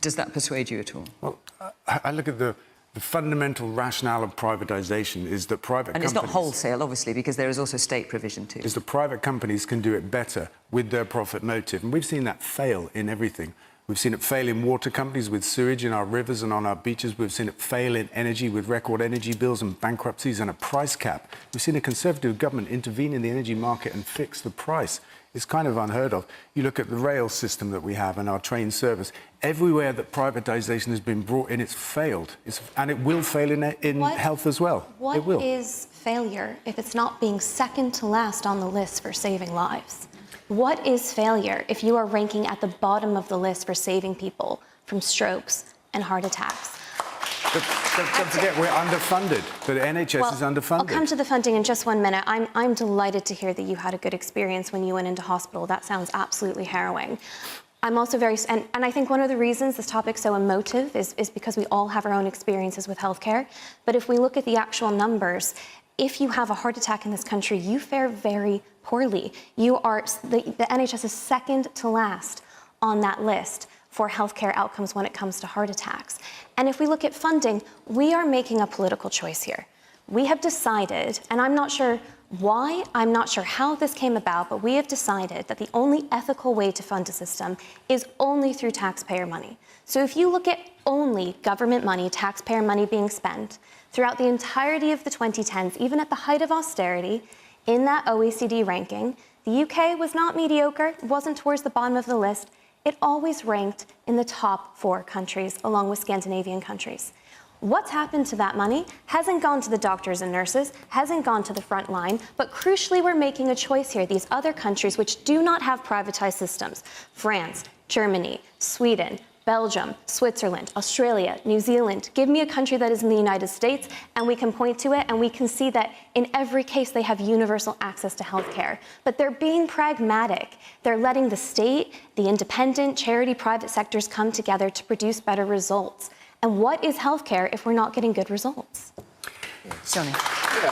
Does that persuade you at all? Well, I look at the fundamental rationale of privatisation is that private companies... And it's not wholesale, obviously, because there is also state provision too. Is that private companies can do it better with their profit motive. And we've seen that fail in everything. We've seen it fail in water companies with sewage in our rivers and on our beaches. We've seen it fail in energy with record energy bills and bankruptcies and a price cap. We've seen a Conservative government intervene in the energy market and fix the price. It's kind of unheard of. You look at the rail system that we have and our train service. Everywhere that privatisation has been brought in, it's failed. And it will fail in health as well. What is failure if it's not being second to last on the list for saving lives? What is failure if you are ranking at the bottom of the list for saving people from strokes and heart attacks? Don't forget, we're underfunded. The NHS is underfunded. I'll come to the funding in just 1 minute. I'm delighted to hear that you had a good experience when you went into hospital. That sounds absolutely harrowing. I'm also very... And I think one of the reasons this topic's so emotive is because we all have our own experiences with healthcare. But if we look at the actual numbers, if you have a heart attack in this country, you fare very poorly. You are... The NHS is second to last on that list for healthcare outcomes when it comes to heart attacks. And if we look at funding, we are making a political choice here. We have decided, and I'm not sure why, I'm not sure how this came about, but we have decided that the only ethical way to fund a system is only through taxpayer money. So if you look at only government money, taxpayer money being spent throughout the entirety of the 2010s, even at the height of austerity, in that OECD ranking, the UK was not mediocre, wasn't towards the bottom of the list. It always ranked in the top 4 countries, along with Scandinavian countries. What's happened to that money hasn't gone to the doctors and nurses, hasn't gone to the front line, but crucially we're making a choice here. These other countries which do not have privatized systems, France, Germany, Sweden, Belgium, Switzerland, Australia, New Zealand. Give me a country that is in the United States and we can point to it and we can see that in every case they have universal access to healthcare. But they're being pragmatic. They're letting the state, the independent, charity, private sectors come together to produce better results. And what is healthcare if we're not getting good results? Johnny. Yeah,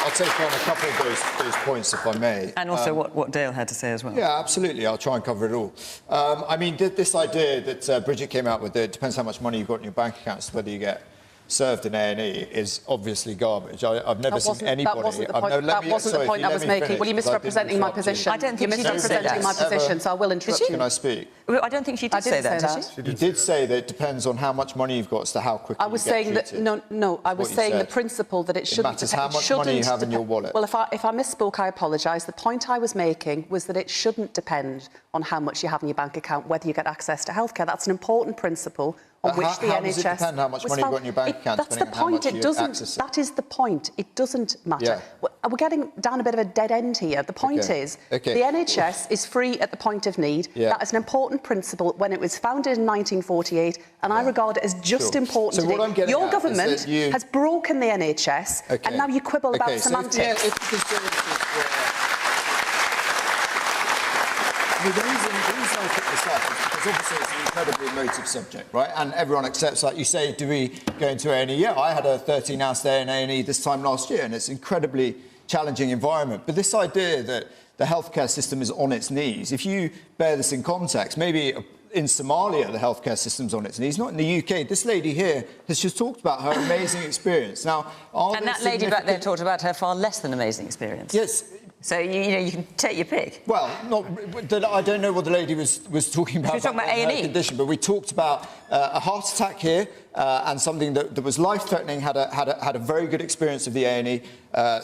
I'll take on a couple of those points, if I may. And also what Dale had to say as well. Yeah, absolutely. I'll try and cover it all. I mean, this idea that Bridget came out with, it depends how much money you've got in your bank accounts, whether you get served in A&E, is obviously garbage. I've never seen anybody... That wasn't the point I was making. Well, you're misrepresenting my position. I don't think you're misrepresenting my position, so I will interrupt you. Can I speak? I don't think she did say that. You did say that it depends on how much money you've got as to how quickly I was you get saying that treated. no. I was saying the principle that it shouldn't. It matters how much money you have in your wallet. Well, if I misspoke, I apologise. The point I was making was that it shouldn't depend on how much you have in your bank account, whether you get access to healthcare. That's an important principle on which the NHS. How does it depend how much money you've got in your bank account? That's the point. It doesn't. That is the point. It doesn't matter. We're getting down a bit of a dead end here. The point is the NHS is free at the point of need. That is an important principle when it was founded in 1948, and I regard it as just important So what I'm getting Your at government is that you... has broken the NHS, and now you quibble about semantics. The reason I put this up is because obviously it's an incredibly emotive subject, right? And everyone accepts, like you say, do we go into A&E? Yeah, I had a 13-hour stay in A&E this time last year, and it's an incredibly challenging environment. But this idea that the healthcare system is on its knees, if you bear this in context, maybe in Somalia the healthcare system's on its knees, not in the UK. This lady here has just talked about her amazing experience. Now, and that lady back there talked about her far less than amazing experience. Yes. So, you can take your pick. Well, I don't know what the lady was talking about. She was talking about A&E. Condition, but we talked about a heart attack here and something that was life-threatening, had a very good experience of the A&E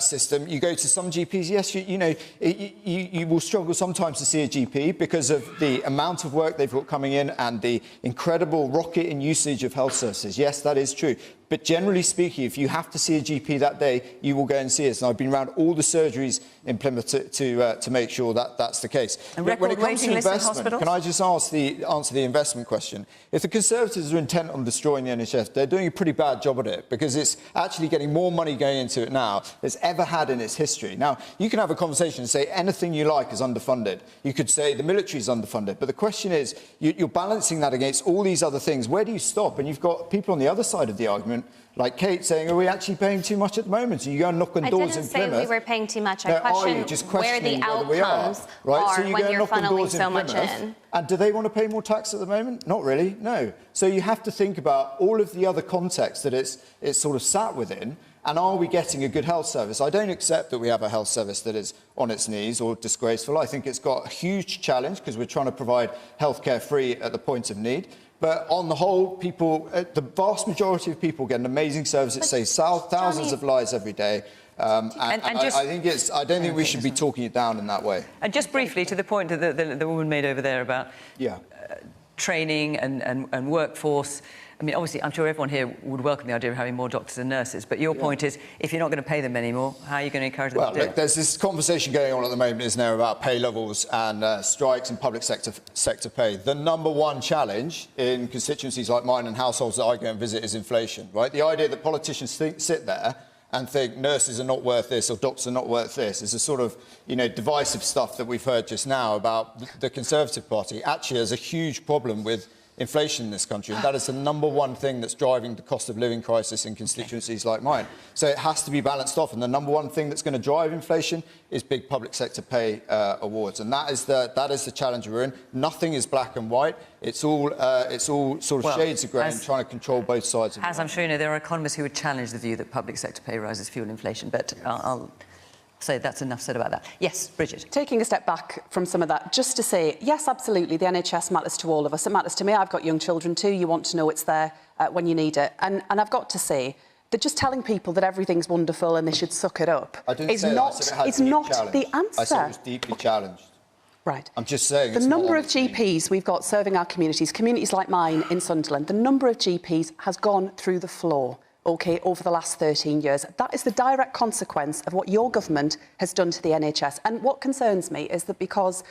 system. You go to some GPs, yes, you will struggle sometimes to see a GP because of the amount of work they've got coming in and the incredible rocket in usage of health services. Yes, that is true. But generally speaking, if you have to see a GP that day, you will go and see us. And I've been around all the surgeries in Plymouth to make sure that that's the case. And but when it comes to investment, in can I just answer the investment question? If the Conservatives are intent on destroying the NHS, they're doing a pretty bad job at it because it's actually getting more money going into it now than it's ever had in its history. Now, you can have a conversation and say anything you like is underfunded. You could say the military is underfunded. But the question is, you're balancing that against all these other things. Where do you stop? And you've got people on the other side of the argument, like Kate, saying, are we actually paying too much at the moment? So you go and knock on doors in Plymouth. I didn't say we were paying too much. I question where the outcomes are when you're funneling so much in. And do they want to pay more tax at the moment? Not really, no. So you have to think about all of the other contexts that it's sort of sat within. And are we getting a good health service? I don't accept that we have a health service that is on its knees or disgraceful. I think it's got a huge challenge because we're trying to provide healthcare free at the point of need. But on the whole, people, the vast majority of people get an amazing service that saves thousands of lives every day. I don't think we should be talking it down in that way. And just briefly, to the point that the woman made over there about training and workforce. I mean, obviously, I'm sure everyone here would welcome the idea of having more doctors and nurses, but your point is, if you're not going to pay them anymore, how are you going to encourage them to do it? There's this conversation going on at the moment, isn't there, about pay levels and strikes and public sector pay. The number one challenge in constituencies like mine and households that I go and visit is inflation, right? The idea that politicians sit there and think nurses are not worth this or doctors are not worth this is a sort of, divisive stuff that we've heard just now about the Conservative Party. Actually, there's a huge problem with inflation in this country, and that is the number one thing that's driving the cost of living crisis in constituencies like mine. So it has to be balanced off, and the number one thing that's going to drive inflation is big public sector pay awards, and that is the challenge we're in. Nothing is black and white. It's all sort of shades of grey and trying to control both sides of it. As I'm sure you know, there are economists who would challenge the view that public sector pay rises fuel inflation, but I'll say that's enough said about that. Yes, Bridget. Taking a step back from some of that, just to say, yes, absolutely, the NHS matters to all of us. It matters to me. I've got young children too. You want to know it's there when you need it. And I've got to say that just telling people that everything's wonderful and they should suck it up is not the answer. I said it was deeply challenged. Right. I'm just saying. The number of GPs we've got serving our communities, communities like mine in Sunderland, the number of GPs has gone through the floor, OK, over the last 13 years. That is the direct consequence of what your government has done to the NHS. And what concerns me is that because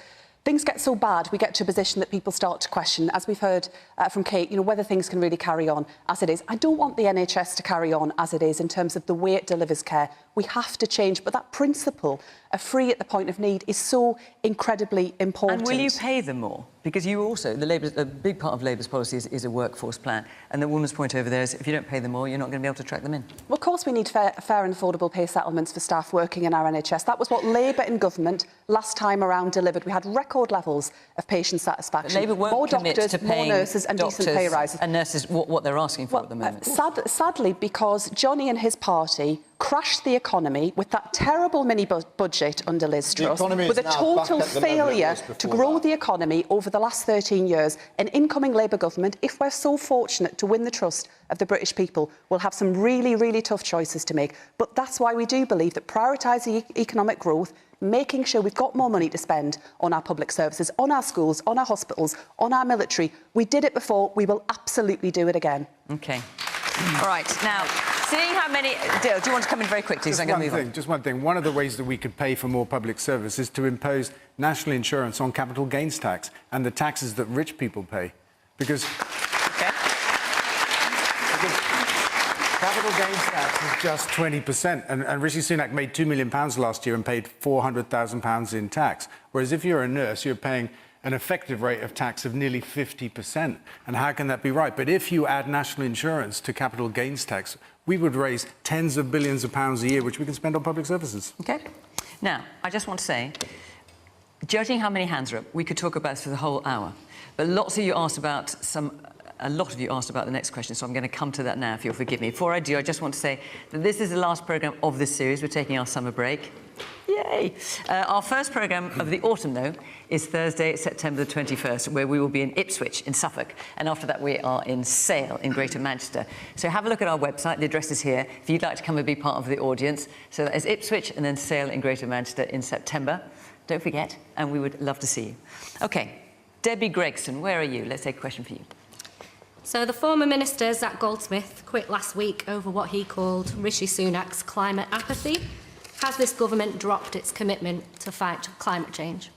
things get so bad, we get to a position that people start to question, as we've heard from Kate, whether things can really carry on as it is. I don't want the NHS to carry on as it is in terms of the way it delivers care. We have to change, but that principle of free at the point of need is so incredibly important. And will you pay them more? Because you also, a big part of Labour's policy is a workforce plan. And the woman's point over there is if you don't pay them more, you're not going to be able to track them in. Well, of course we need fair and affordable pay settlements for staff working in our NHS. That was what Labour in government last time around delivered. We had record levels of patient satisfaction. Labour won't more commit doctors, to paying more nurses and doctors decent pay rises. And nurses what they're asking for at the moment. Sadly, because Johnny and his party crashed the economy with that terrible mini-budget under Liz Truss, with a total failure to grow the economy over the last 13 years. An incoming Labour government, if we're so fortunate to win the trust of the British people, will have some really, really tough choices to make. But that's why we do believe that prioritising economic growth, making sure we've got more money to spend on our public services, on our schools, on our hospitals, on our military. We did it before, we will absolutely do it again. OK. All right, now, seeing how many... Dale, do you want to come in very quickly? Just one thing. One of the ways that we could pay for more public service is to impose national insurance on capital gains tax and the taxes that rich people pay. Because capital gains tax is just 20%. And Rishi Sunak made £2 million last year and paid £400,000 in tax. Whereas if you're a nurse, you're paying an effective rate of tax of nearly 50%. And how can that be right? But if you add national insurance to capital gains tax, we would raise tens of billions of pounds a year, which we can spend on public services. OK. Now, I just want to say, judging how many hands are up, we could talk about this for the whole hour. But a lot of you asked about the next question, so I'm going to come to that now, if you'll forgive me. Before I do, I just want to say that this is the last programme of this series. We're taking our summer break. Yay! Our first programme of the autumn, though, is Thursday, September the 21st, where we will be in Ipswich, in Suffolk. And after that, we are in Sale, in Greater Manchester. So have a look at our website. The address is here, if you'd like to come and be part of the audience. So that is Ipswich and then Sale in Greater Manchester in September. Don't forget, and we would love to see you. OK, Debbie Gregson, where are you? Let's take a question for you. So the former minister, Zac Goldsmith, quit last week over what he called Rishi Sunak's climate apathy. Has this government dropped its commitment to fight climate change?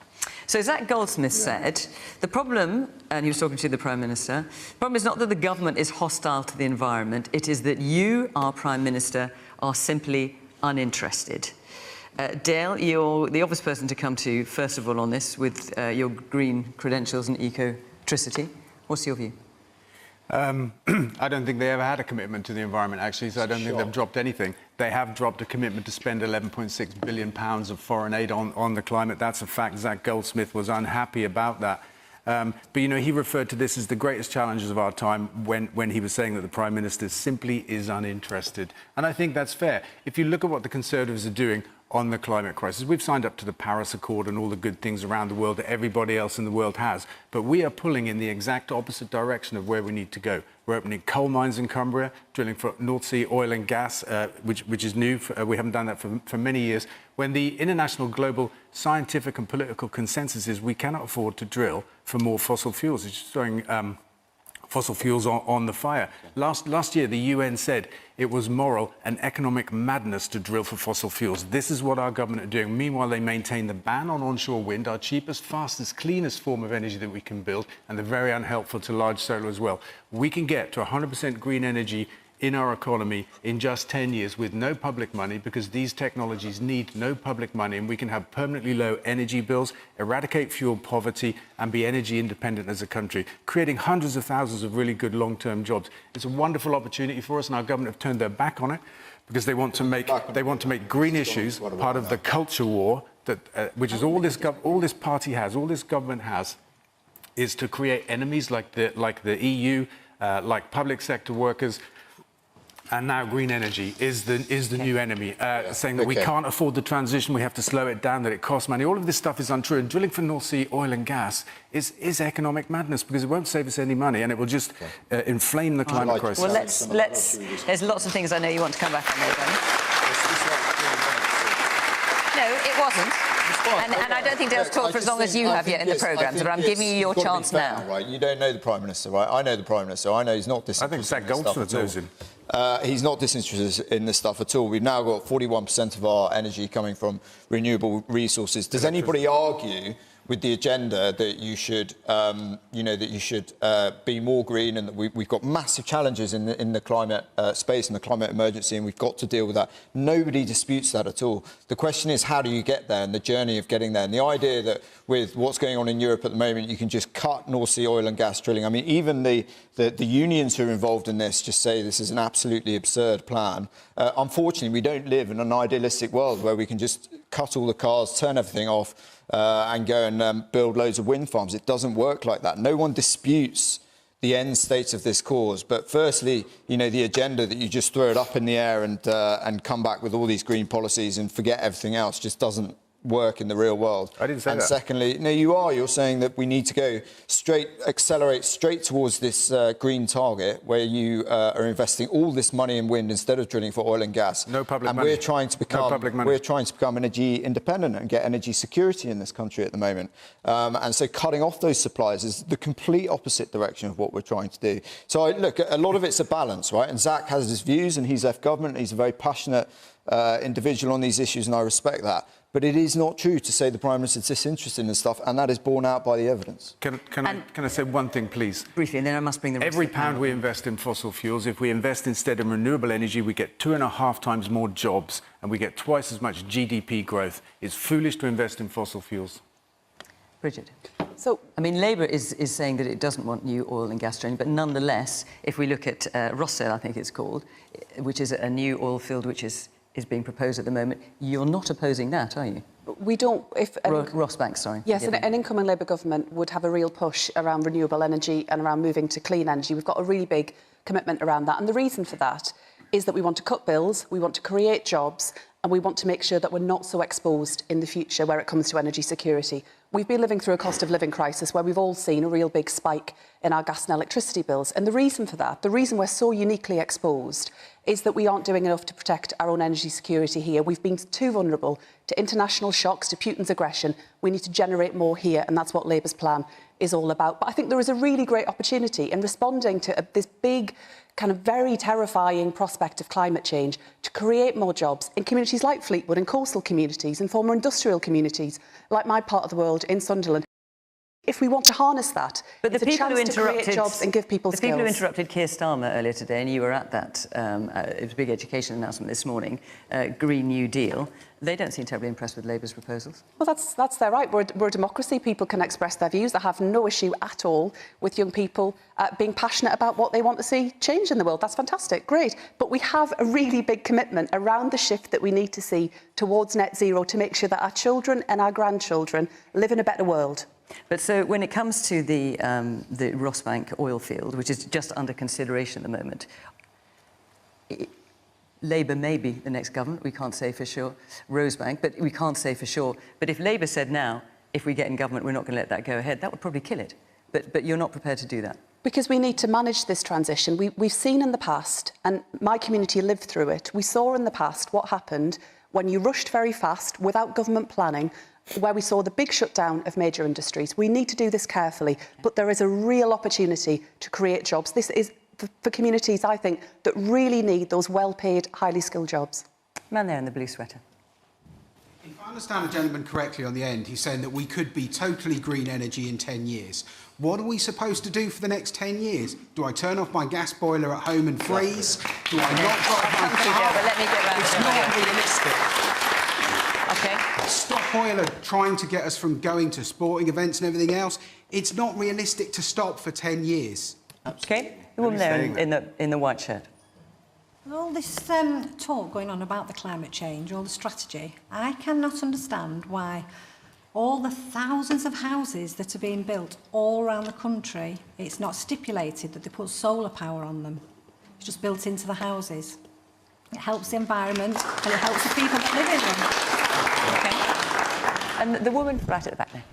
So Zac Goldsmith said, the problem, and he was talking to the Prime Minister, the problem is not that the government is hostile to the environment, it is that you, our Prime Minister, are simply uninterested. Dale, you're the obvious person to come to, first of all, on this, with your green credentials and ecotricity. What's your view? I don't think they ever had a commitment to the environment, actually, so I don't think they've dropped anything. They have dropped a commitment to spend £11.6 billion of foreign aid on the climate. That's a fact. Zac Goldsmith was unhappy about that. But, he referred to this as the greatest challenges of our time when he was saying that the Prime Minister simply is uninterested. And I think that's fair. If you look at what the Conservatives are doing on the climate crisis, we've signed up to the Paris Accord and all the good things around the world that everybody else in the world has. But we are pulling in the exact opposite direction of where we need to go. We're opening coal mines in Cumbria, drilling for North Sea oil and gas, which is new. We haven't done that for many years. When the international, global, scientific and political consensus is we cannot afford to drill for more fossil fuels. It's just throwing fossil fuels on the fire. Last year, the UN said it was moral and economic madness to drill for fossil fuels. This is what our government are doing. Meanwhile, they maintain the ban on onshore wind, our cheapest, fastest, cleanest form of energy that we can build, and they're very unhelpful to large solar as well. We can get to 100% green energy in our economy in just 10 years with no public money, because these technologies need no public money, and we can have permanently low energy bills, eradicate fuel poverty and be energy independent as a country, creating hundreds of thousands of really good long-term jobs. It's a wonderful opportunity for us, and our government have turned their back on it because they want to make green issues part of the culture war that which is all this party has, all this government has, is to create enemies like the EU, like public sector workers. And now green energy is the new enemy, saying that we can't afford the transition, we have to slow it down, that it costs money. All of this stuff is untrue. And drilling for North Sea oil and gas is economic madness, because it won't save us any money and it will just inflame the climate crisis. Well, there's lots of things I know you want to come back on there, Danny. No, it wasn't. And I don't think Dale's talked for as long as you have yet in the programme, but I'm giving you your chance now. Right? You don't know the Prime Minister, right? I know the Prime Minister. I know he's not disinterested. I think Zach Goldsmith knows him. He's not disinterested in this stuff at all. We've now got 41% of our energy coming from renewable resources. Does anybody argue with the agenda that you should, be more green, and that we've got massive challenges in the climate space and the climate emergency, and we've got to deal with that? Nobody disputes that at all. The question is, how do you get there, and the journey of getting there? And the idea that with what's going on in Europe at the moment, you can just cut North Sea oil and gas drilling. I mean, even the unions who are involved in this just say this is an absolutely absurd plan. Unfortunately, we don't live in an idealistic world where we can just cut all the cars, turn everything off, and go and build loads of wind farms. It doesn't work like that. No one disputes the end state of this cause. But firstly, the agenda that you just throw it up in the air and come back with all these green policies and forget everything else just doesn't work in the real world. I didn't say that. And secondly, no, you're saying that we need to accelerate straight towards this green target where you are investing all this money in wind instead of drilling for oil and gas. No public and money. we're trying to become energy independent and get energy security in this country at the moment. And so cutting off those supplies is the complete opposite direction of what we're trying to do. So look, a lot of it's a balance, right? And Zach has his views, and he's left government. He's a very passionate individual on these issues, and I respect that. But it is not true to say the Prime Minister is disinterested in this stuff, and that is borne out by the evidence. Can I say one thing, please? Briefly, and then I must bring the rest Every of the panel. pound we invest in fossil fuels, if we invest instead in renewable energy, we get 2.5 times more jobs, and we get twice as much GDP growth. It's foolish to invest in fossil fuels. Bridget. So, I mean, Labour is saying that it doesn't want new oil and gas drilling, but nonetheless, if we look at Rossell, I think it's called, which is a new oil field which is being proposed at the moment, you're not opposing that, are you? We don't. Rossbank, sorry. Yes, an incoming Labour government would have a real push around renewable energy and around moving to clean energy. We've got a really big commitment around that. And the reason for that is that we want to cut bills, we want to create jobs, and we want to make sure that we're not so exposed in the future where it comes to energy security. We've been living through a cost of living crisis where we've all seen a real big spike in our gas and electricity bills. And the reason for that, the reason we're so uniquely exposed, is that we aren't doing enough to protect our own energy security here. We've been too vulnerable to international shocks, to Putin's aggression. We need to generate more here, and that's what Labour's plan is all about. But I think there is a really great opportunity in responding to this big, kind of very terrifying prospect of climate change to create more jobs in communities like Fleetwood, in coastal communities, in former industrial communities, like my part of the world in Sunderland. If we want to harness that, but it's a chance to create jobs and give people skills. The people who interrupted Keir Starmer earlier today, and you were at that, it was a big education announcement this morning, Green New Deal, they don't seem terribly impressed with Labour's proposals. Well, that's their right. We're a democracy. People can express their views. I have no issue at all with young people being passionate about what they want to see change in the world. That's fantastic, great. But we have a really big commitment around the shift that we need to see towards net zero to make sure that our children and our grandchildren live in a better world. But so when it comes to the Rossbank oil field, which is just under consideration at the moment, Labour may be the next government, we can't say for sure, Rosebank, but we can't say for sure. But if Labour said now, if we get in government, we're not going to let that go ahead, that would probably kill it. But you're not prepared to do that. Because we need to manage this transition. We've seen in the past, and my community lived through it, we saw in the past what happened when you rushed very fast without government planning, where we saw the big shutdown of major industries. We need to do this carefully, but there is a real opportunity to create jobs. This is for communities, I think, that really need those well-paid, highly skilled jobs. Man there in the blue sweater. If I understand the gentleman correctly on the end, he's saying that we could be totally green energy in 10 years. What are we supposed to do for the next 10 years? Do I turn off my gas boiler at home and freeze? Do I not drive my car? But let me get round it's to not realistic. Okay. Stop Oil are trying to get us from going to sporting events and everything else. It's not realistic to stop for 10 years. Okay. The woman there in the white shirt. All this talk going on about the climate change, all the strategy, I cannot understand why all the thousands of houses that are being built all around the country, it's not stipulated that they put solar power on them. It's just built into the houses. It helps the environment and it helps the people that live in them. Okay. And the woman right at the back there.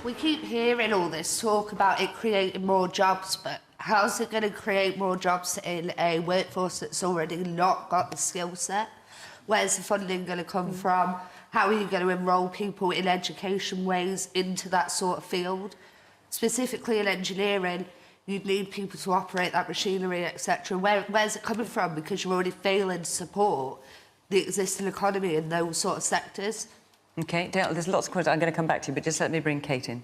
We keep hearing all this talk about it creating more jobs, but how's it going to create more jobs in a workforce that's already not got the skill set? Where's the funding going to come from? how are you going to enrol people in education ways into that sort of field? Specifically in engineering, you'd need people to operate that machinery, etc. Where's it coming from? Because you're already failing to support the existing economy in those sort of sectors. OK, Dale, there's lots of questions. I'm going to come back to you, but just let me bring Kate in.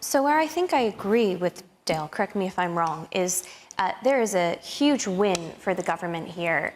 So where I think I agree with Dale, correct me if I'm wrong, is there is a huge win for the government here.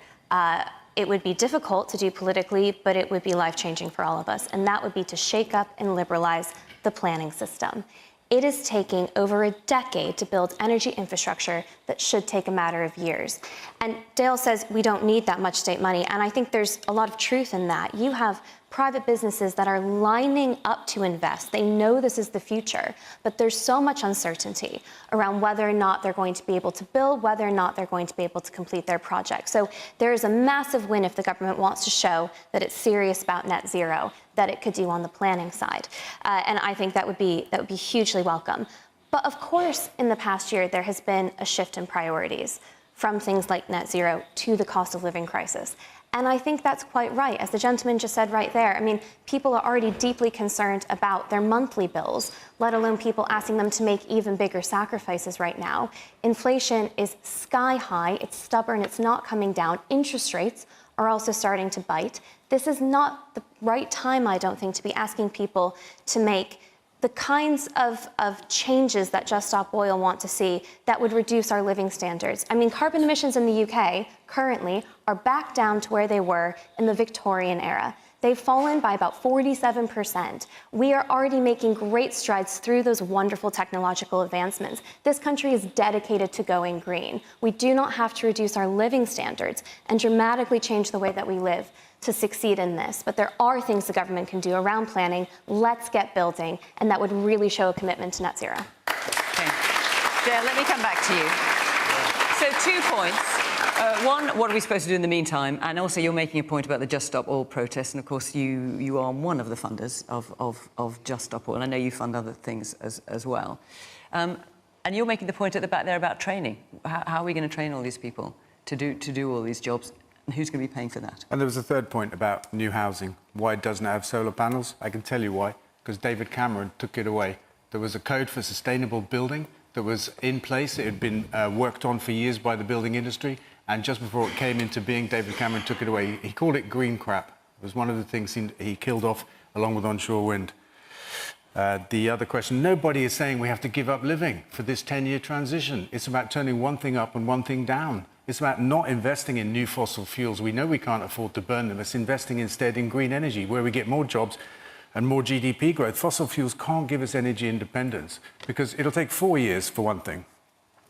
It would be difficult to do politically, but it would be life-changing for all of us, and that would be to shake up and liberalise the planning system. It is taking over a decade to build energy infrastructure that should take a matter of years. And Dale says we don't need that much state money, and I think there's a lot of truth in that. You have private businesses that are lining up to invest. They know this is the future, but there's so much uncertainty around whether or not they're going to be able to build, whether or not they're going to be able to complete their project. So there is a massive win if the government wants to show that it's serious about net zero, that it could do on the planning side. And I think that would be hugely welcome. But of course, in the past year, there has been a shift in priorities from things like net zero to the cost of living crisis. And I think that's quite right, as the gentleman just said right there. I mean, people are already deeply concerned about their monthly bills, let alone people asking them to make even bigger sacrifices right now. Inflation is sky high, it's stubborn, it's not coming down. Interest rates are also starting to bite. This is not the right time, I don't think, to be asking people to make the kinds of changes that Just Stop Oil want to see that would reduce our living standards. I mean, carbon emissions in the UK currently are back down to where they were in the Victorian era. They've fallen by about 47%. We are already making great strides through those wonderful technological advancements. This country is dedicated to going green. We do not have to reduce our living standards and dramatically change the way that we live to succeed in this. But there are things the government can do around planning. Let's get building, and that would really show a commitment to net zero. Okay. Dale, let me come back to you. So 2 points. One, what are we supposed to do in the meantime? And also, you're making a point about the Just Stop Oil protests, and of course, you are one of the funders of Just Stop Oil. And I know you fund other things as well. And you're making the point at the back there about training. How are we going to train all these people to do all these jobs? And who's going to be paying for that? And there was a third point about new housing. Why it doesn't have solar panels? I can tell you why. Because David Cameron took it away. There was a code for sustainable building that was in place. It had been worked on for years by the building industry. And just before it came into being, David Cameron took it away. He called it green crap. It was one of the things he killed off along with onshore wind. The other question, nobody is saying we have to give up living for this 10-year transition. It's about turning one thing up and one thing down. It's about not investing in new fossil fuels. We know we can't afford to burn them. It's investing instead in green energy, where we get more jobs and more GDP growth. Fossil fuels can't give us energy independence because it'll take 4 years, for one thing,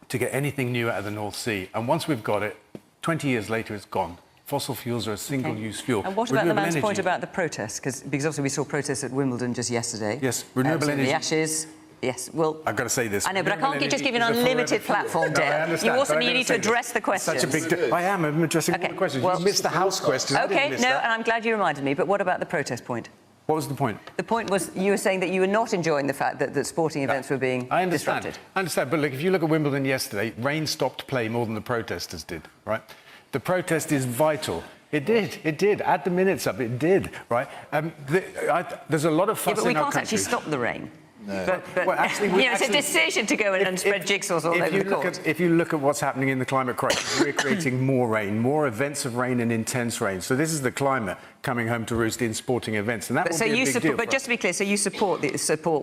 to get anything new out of the North Sea. And once we've got it, 20 years later, it's gone. Fossil fuels are a single-use fuel. And what about the man's point about the protests? Because obviously we saw protests at Wimbledon just yesterday. Yes, renewable energy. The Ashes. Yes, well... I've got to say this. I know, but I can't just give you an unlimited platform, Dale. You also need to address the questions. Such a big... I'm addressing all the questions. Well, you missed the House question. OK, no, and I'm glad you reminded me. But what about the protest point? What was the point? The point was you were saying that you were not enjoying the fact that sporting events were being disrupted. I understand, but look, if you look at Wimbledon yesterday, rain stopped play more than the protesters did, right? The protest is vital. It did. Add the minutes up, it did, right? There's a lot of fuss in our country. Yeah, but we can't actually stop the rain. No. But well, actually, it's a decision to go and spread jigsaws all over the court. If you look at what's happening in the climate crisis, we're creating more rain, more events of rain and intense rain. So this is the climate coming home to roost in sporting events, and that will be a big deal. But just to be clear, so you support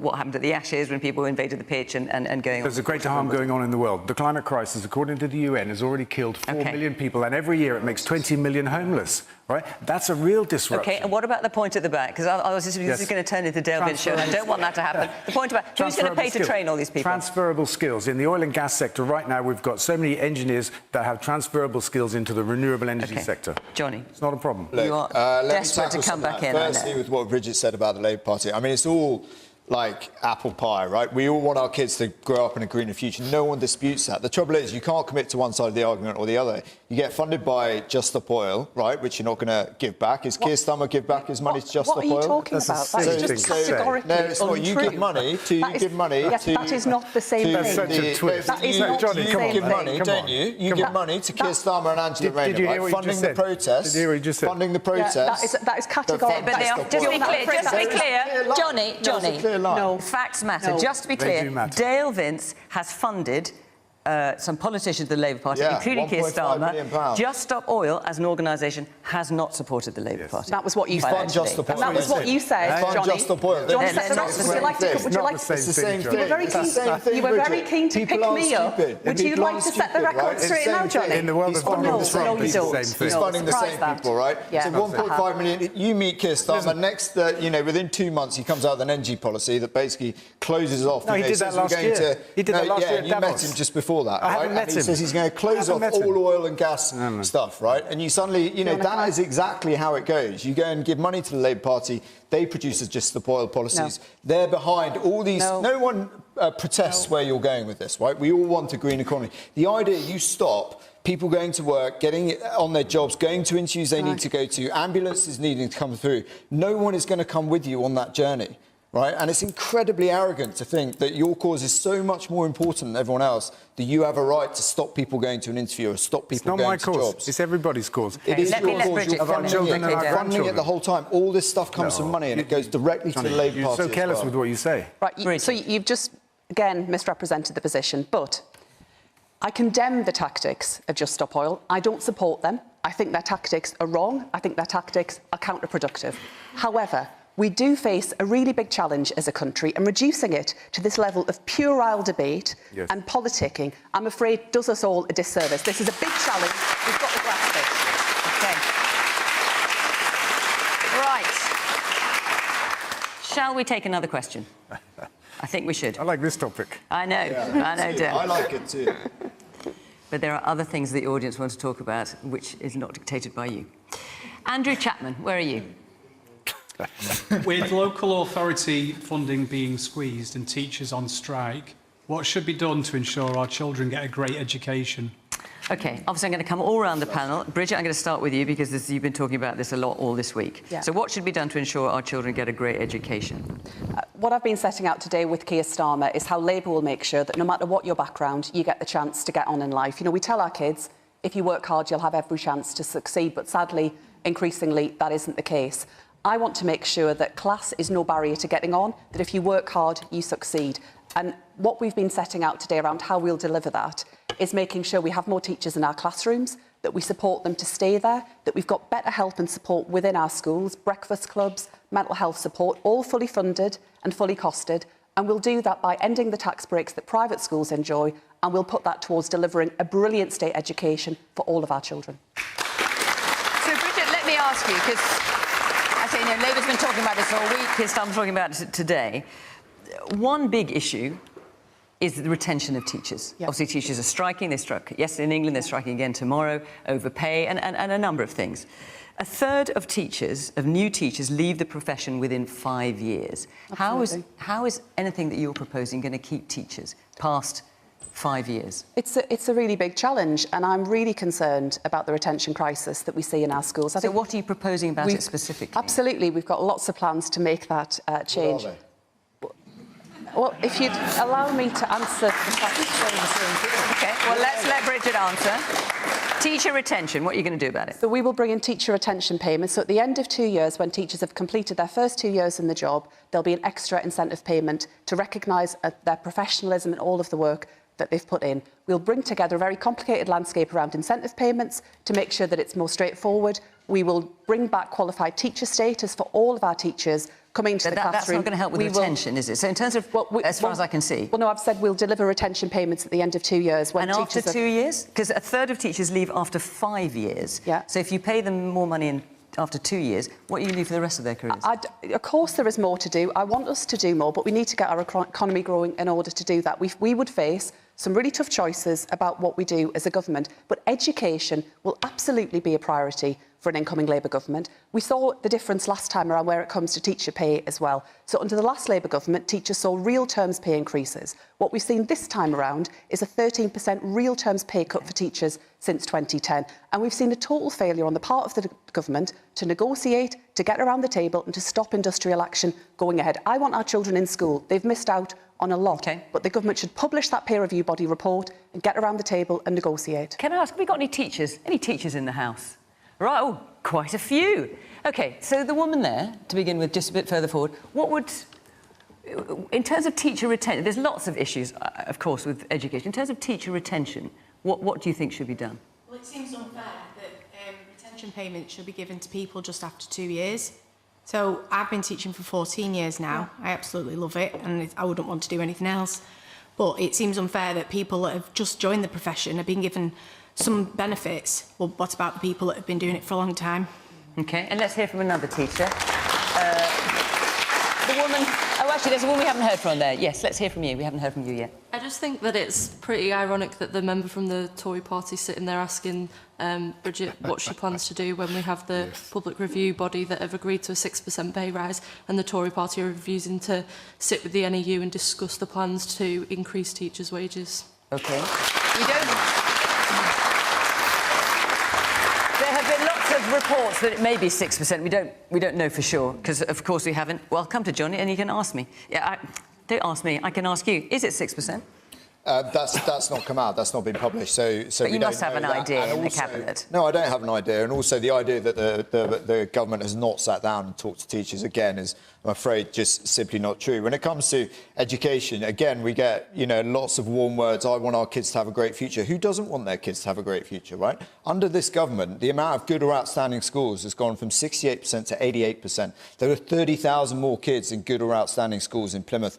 what happened at the Ashes when people invaded the pitch and going on? There's a great harm going on in the world. The climate crisis, according to the UN, has already killed 4 million people, and every year it makes 20 million homeless. Right? That's a real disruption. OK, and what about the point at the back? Because this is going to turn into Dale Vince show, and I don't want that to happen. The point about who's going to pay to train all these people? Transferable skills. In the oil and gas sector right now, we've got so many engineers that have transferable skills into the renewable energy sector. Johnny. It's not a problem. Look, you are desperate to come back in. Firstly, with what Bridget said about the Labour Party, I mean, it's all like apple pie, right? We all want our kids to grow up in a greener future. No one disputes that. The trouble is you can't commit to one side of the argument or the other. You get funded by Just Stop Oil, right, which you're not going to give back. Is Keir Starmer give back his money to Just Stop Oil? What are you talking about? That is just categorically no, it's not. You give money to... Yes, that is not the same thing. That's such a twist. That is not Johnny, the you same give thing. money, don't you? You give money to Keir Starmer and Angela Rayner, right? Funding the protests. Did you hear what you just said? Funding the protests. That is categorical. But just to be clear, Johnny, no. facts matter. Just to be clear, Dale Vince has funded some politicians of the Labour Party, including Keir Starmer. Just Stop Oil, as an organisation, has not supported the Labour Party. That was what you said. Just Stop Oil. That was what you said, Johnny. Just Stop Oil. Johnny, would you like to... It's the same thing. You were very keen to pick me up. Would you like to set the record straight now, Johnny? In the world of Donald Trump, it's the same thing. He's funding the same people, right? So 1.5 million. You meet Keir Starmer. Next, within 2 months, he comes out with an energy policy that basically closes off. No, he did that last year. He did that last year at Davos. You met him just before that, right? I haven't met him. He says he's going to close off all oil and gas stuff, right? And you suddenly, that is exactly how it goes. You go and give money to the Labour Party. They produce Just Stop Oil policies. They're behind all these... No one protests where you're going with this, right? We all want a green economy. The idea you stop people going to work, getting on their jobs, going to interviews they need to go to, ambulances needing to come through. No one is going to come with you on that journey. Right? And it's incredibly arrogant to think that your cause is so much more important than everyone else that you have a right to stop people going to an interview or stop people going to jobs. It's not my cause. It's everybody's cause. It is your cause. You're funding it the whole time. All this stuff comes from money and it goes directly to the Labour Party. You're so careless with what you say. Right, so you've just, again, misrepresented the position. But I condemn the tactics of Just Stop Oil. I don't support them. I think their tactics are wrong. I think their tactics are counterproductive. However, we do face a really big challenge as a country, and reducing it to this level of puerile debate and politicking, I'm afraid, does us all a disservice. This is a big challenge. We've got to grasp it. OK. Right. Shall we take another question? I think we should. I like this topic. I know. I know, Dale. I like it too. But there are other things the audience want to talk about, which is not dictated by you. Andrew Chapman, where are you? With local authority funding being squeezed and teachers on strike, what should be done to ensure our children get a great education? OK, obviously I'm going to come all around the panel. Bridget, I'm going to start with you because you've been talking about this a lot all this week. So what should be done to ensure our children get a great education? What I've been setting out today with Keir Starmer is how Labour will make sure that no matter what your background, you get the chance to get on in life. We tell our kids, if you work hard, you'll have every chance to succeed. But sadly, increasingly, that isn't the case. I want to make sure that class is no barrier to getting on, that if you work hard, you succeed. And what we've been setting out today around how we'll deliver that is making sure we have more teachers in our classrooms, that we support them to stay there, that we've got better help and support within our schools, breakfast clubs, mental health support, all fully funded and fully costed. And we'll do that by ending the tax breaks that private schools enjoy, and we'll put that towards delivering a brilliant state education for all of our children. So, Bridget, let me ask you, because I say, Labour's been talking about this all week, Keir Starmer's talking about it today. One big issue is the retention of teachers. Obviously, teachers are striking. They struck yesterday in England. They're striking again tomorrow over pay and a number of things. A third of teachers, of new teachers, leave the profession within 5 years. How is anything that you're proposing going to keep teachers past 5 years? It's a really big challenge, and I'm really concerned about the retention crisis that we see in our schools. So what are you proposing about it specifically? Absolutely. We've got lots of plans to make that change. What are they? Well, if you'd allow me to answer the question. OK, well, let's let Bridget answer. Teacher retention, what are you going to do about it? So we will bring in teacher retention payments. So at the end of 2 years, when teachers have completed their first 2 years in the job, there'll be an extra incentive payment to recognise their professionalism and all of the work that they've put in. We'll bring together a very complicated landscape around incentive payments to make sure that it's more straightforward. We will bring back qualified teacher status for all of our teachers coming to the classroom. That's not going to help with retention, is it? So in terms of, as far as I can see... Well, no, I've said we'll deliver retention payments at the end of 2 years. When and after 2 years? Because a third of teachers leave after 5 years. So if you pay them more money after 2 years, what are you going to do for the rest of their careers? Of course there is more to do. I want us to do more, but we need to get our economy growing in order to do that. We would face some really tough choices about what we do as a government, but education will absolutely be a priority for an incoming Labour government. We saw the difference last time around where it comes to teacher pay as well. So under the last Labour government, teachers saw real terms pay increases. What we've seen this time around is a 13% real terms pay cut for teachers since 2010. And we've seen a total failure on the part of the government to negotiate, to get around the table and to stop industrial action going ahead. I want our children in school. They've missed out on a lot. But the government should publish that peer review body report and get around the table and negotiate. Can I ask, have we got any teachers? Any teachers in the House? Right, oh, quite a few. OK, so the woman there, to begin with, just a bit further forward, what would... In terms of teacher retention, there's lots of issues, of course, with education. In terms of teacher retention, what do you think should be done? Well, it seems unfair that retention payments should be given to people just after 2 years. So I've been teaching for 14 years now. I absolutely love it, and I wouldn't want to do anything else. But it seems unfair that people that have just joined the profession are being given some benefits. Well, what about the people that have been doing it for a long time? OK, and let's hear from another teacher. The woman... Oh, actually, there's a woman we haven't heard from there. Yes, let's hear from you. We haven't heard from you yet. I just think that it's pretty ironic that the member from the Tory party sitting there asking Bridget what she plans to do when we have the public review body that have agreed to a 6% pay rise, and the Tory party are refusing to sit with the NEU and discuss the plans to increase teachers' wages. OK. We don't... There have been lots of reports that it may be 6%. We don't know for sure, because, of course, we haven't. Well, I'll come to Johnny and you can ask me. Yeah, don't ask me. I can ask you. Is it 6%? That's not come out. That's not been published. But you must have an idea in the Cabinet. No, I don't have an idea. And also the idea that the government has not sat down and talked to teachers again is, I'm afraid, just simply not true. When it comes to education, again, we get, lots of warm words. I want our kids to have a great future. Who doesn't want their kids to have a great future, right? Under this government, the amount of good or outstanding schools has gone from 68% to 88%. There are 30,000 more kids in good or outstanding schools in Plymouth,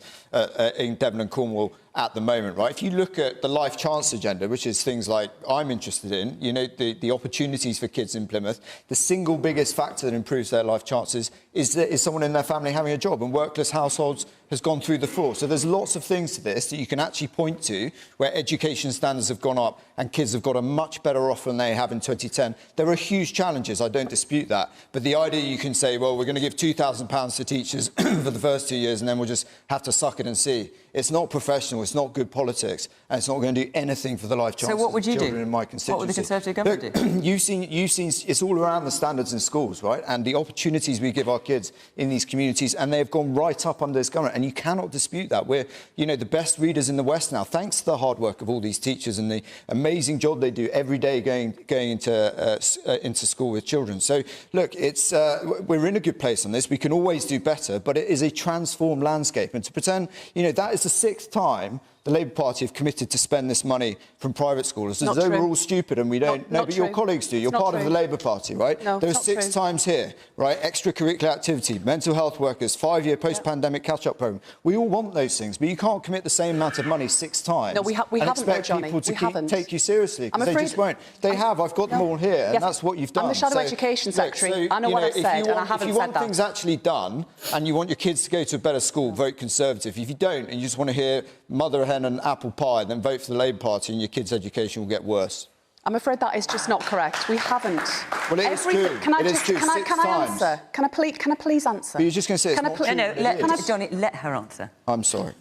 in Devon and Cornwall at the moment, right? If you look at the life chance agenda, which is things like I'm interested in, the opportunities for kids in Plymouth, the single biggest factor that improves their life chances is someone in their family having a job, and workless households has gone through the floor. So there's lots of things to this that you can actually point to where education standards have gone up and kids have got a much better offer than they have in 2010. There are huge challenges, I don't dispute that. But the idea you can say, well, we're going to give £2,000 to teachers for the first 2 years and then we'll just have to suck it and see. It's not professional, it's not good politics, and it's not going to do anything for the life chances of children in my constituency. What would the Conservative government do? You've seen it's all around the standards in schools, right? And the opportunities we give our kids in these communities, and they've gone right up under this government, and you cannot dispute that. We're, the best readers in the West now, thanks to the hard work of all these teachers and the amazing job they do every day going into school with children. So, look, we're in a good place on this. We can always do better, but it is a transformed landscape. And to pretend, that is the 6th time the Labour Party have committed to spend this money from private schools. As though we're all stupid and we don't... No, but your colleagues do. You're part of the Labour Party, right? No, there are 6 times here, right? Extracurricular activity, mental health workers, 5-year post-pandemic catch-up programme. We all want those things, but you can't commit the same amount of money 6 times. No, we haven't, expect Johnny. people to take you seriously, because they just won't. They have. I've got them all here, and that's what you've done. I'm the Shadow Education Secretary. I know what I've said, and I haven't said that. If you want things actually done, and you want your kids to go to a better school, vote Conservative. If you don't, and you just want to hear mother hen and apple pie, then vote for the Labour Party and your kids' education will get worse. I'm afraid that is just not correct. We haven't. Well, it is true. Can I answer? Can I please answer? But you're just going to say it's not Johnny, let her answer. I'm sorry.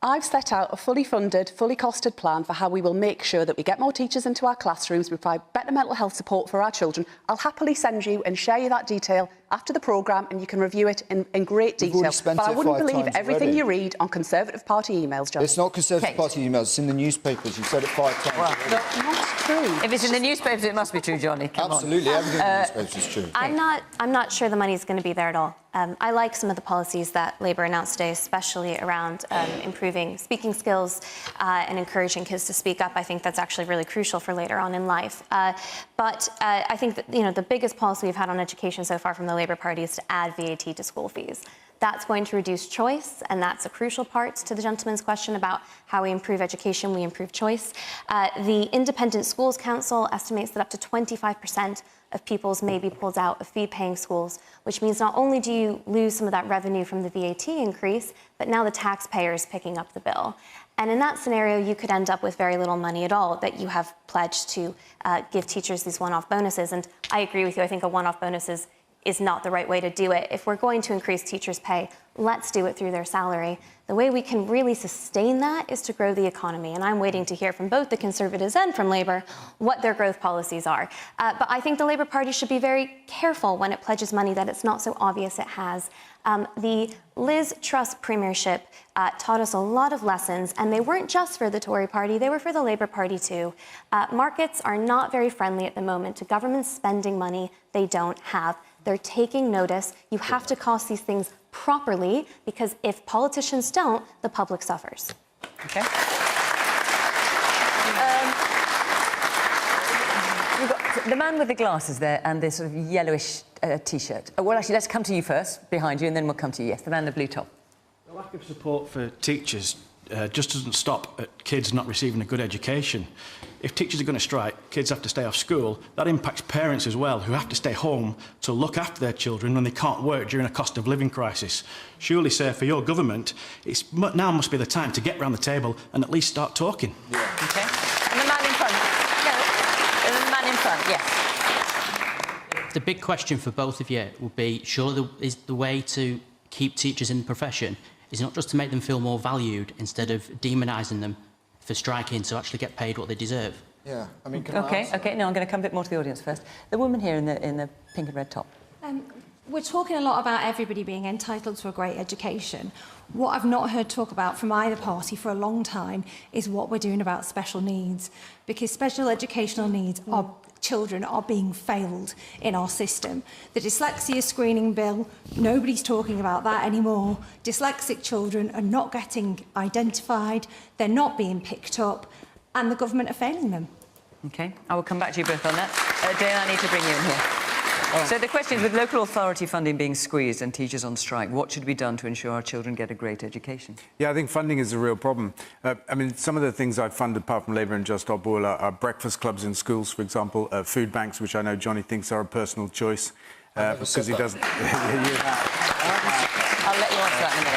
I've set out a fully funded, fully costed plan for how we will make sure that we get more teachers into our classrooms, we provide better mental health support for our children. I'll happily send you and share you that detail after the programme, and you can review it in great detail. But I wouldn't believe everything you read on Conservative Party emails, Johnny. It's not Conservative Party emails, it's in the newspapers. You said it 5 times. Well, not true. If it's in the newspapers, it must be true, Johnny. Come Absolutely, on. everything in the newspapers is true. I'm not sure the money's going to be there at all. I like some of the policies that Labour announced today, especially around improving speaking skills and encouraging kids to speak up. I think that's actually really crucial for later on in life. But I think that the biggest policy we've had on education so far from the Labour Party is to add VAT to school fees. That's going to reduce choice, and that's a crucial part to the gentleman's question about how we improve education, we improve choice. The Independent Schools Council estimates that up to 25% of pupils may be pulled out of fee-paying schools, which means not only do you lose some of that revenue from the VAT increase, but now the taxpayer is picking up the bill. And in that scenario, you could end up with very little money at all that you have pledged to give teachers these one-off bonuses. And I agree with you, I think a one-off bonus is not the right way to do it. If we're going to increase teachers' pay, let's do it through their salary. The way we can really sustain that is to grow the economy. And I'm waiting to hear from both the Conservatives and from Labour what their growth policies are. But I think the Labour Party should be very careful when it pledges money that it's not so obvious it has. The Liz Truss premiership taught us a lot of lessons, and they weren't just for the Tory party, they were for the Labour Party too. Markets are not very friendly at the moment to governments spending money they don't have. They're taking notice. You have to cost these things properly, because if politicians don't, the public suffers. Okay. We've got the man with the glasses there and the sort of yellowish T-shirt. Well, actually, let's come to you first, behind you, and then we'll come to you. Yes, the man in the blue top. The lack of support for teachers just doesn't stop at kids not receiving a good education. If teachers are going to strike, kids have to stay off school. That impacts parents as well, who have to stay home to look after their children when they can't work during a cost of living crisis. Surely, sir, for your government, now must be the time to get round the table and at least start talking. Yeah. Okay. And the man in front. No. And the man in front, yes. The big question for both of you would be, surely the way to keep teachers in the profession is not just to make them feel more valued instead of demonising them for striking, to actually get paid what they deserve. Yeah, I mean, Okay, no, I'm going to come a bit more to the audience first. The woman here in the pink and red top. We're talking a lot about everybody being entitled to a great education. What I've not heard talk about from either party for a long time is what we're doing about special needs, because special educational needs are children are being failed in our system. The dyslexia screening bill, nobody's talking about that anymore. Dyslexic children are not getting identified, they're not being picked up, and the government are failing them. Okay, I will come back to you both on that. Dan, I need to bring you in here. So the question is, with local authority funding being squeezed and teachers on strike, what should be done to ensure our children get a great education? Yeah, I think funding is a real problem. I mean, some of the things I've funded, apart from Labour and Just Stop Oil, are breakfast clubs in schools, for example, food banks, which I know Johnny thinks are a personal choice, because he doesn't... I'll let you answer that in a minute.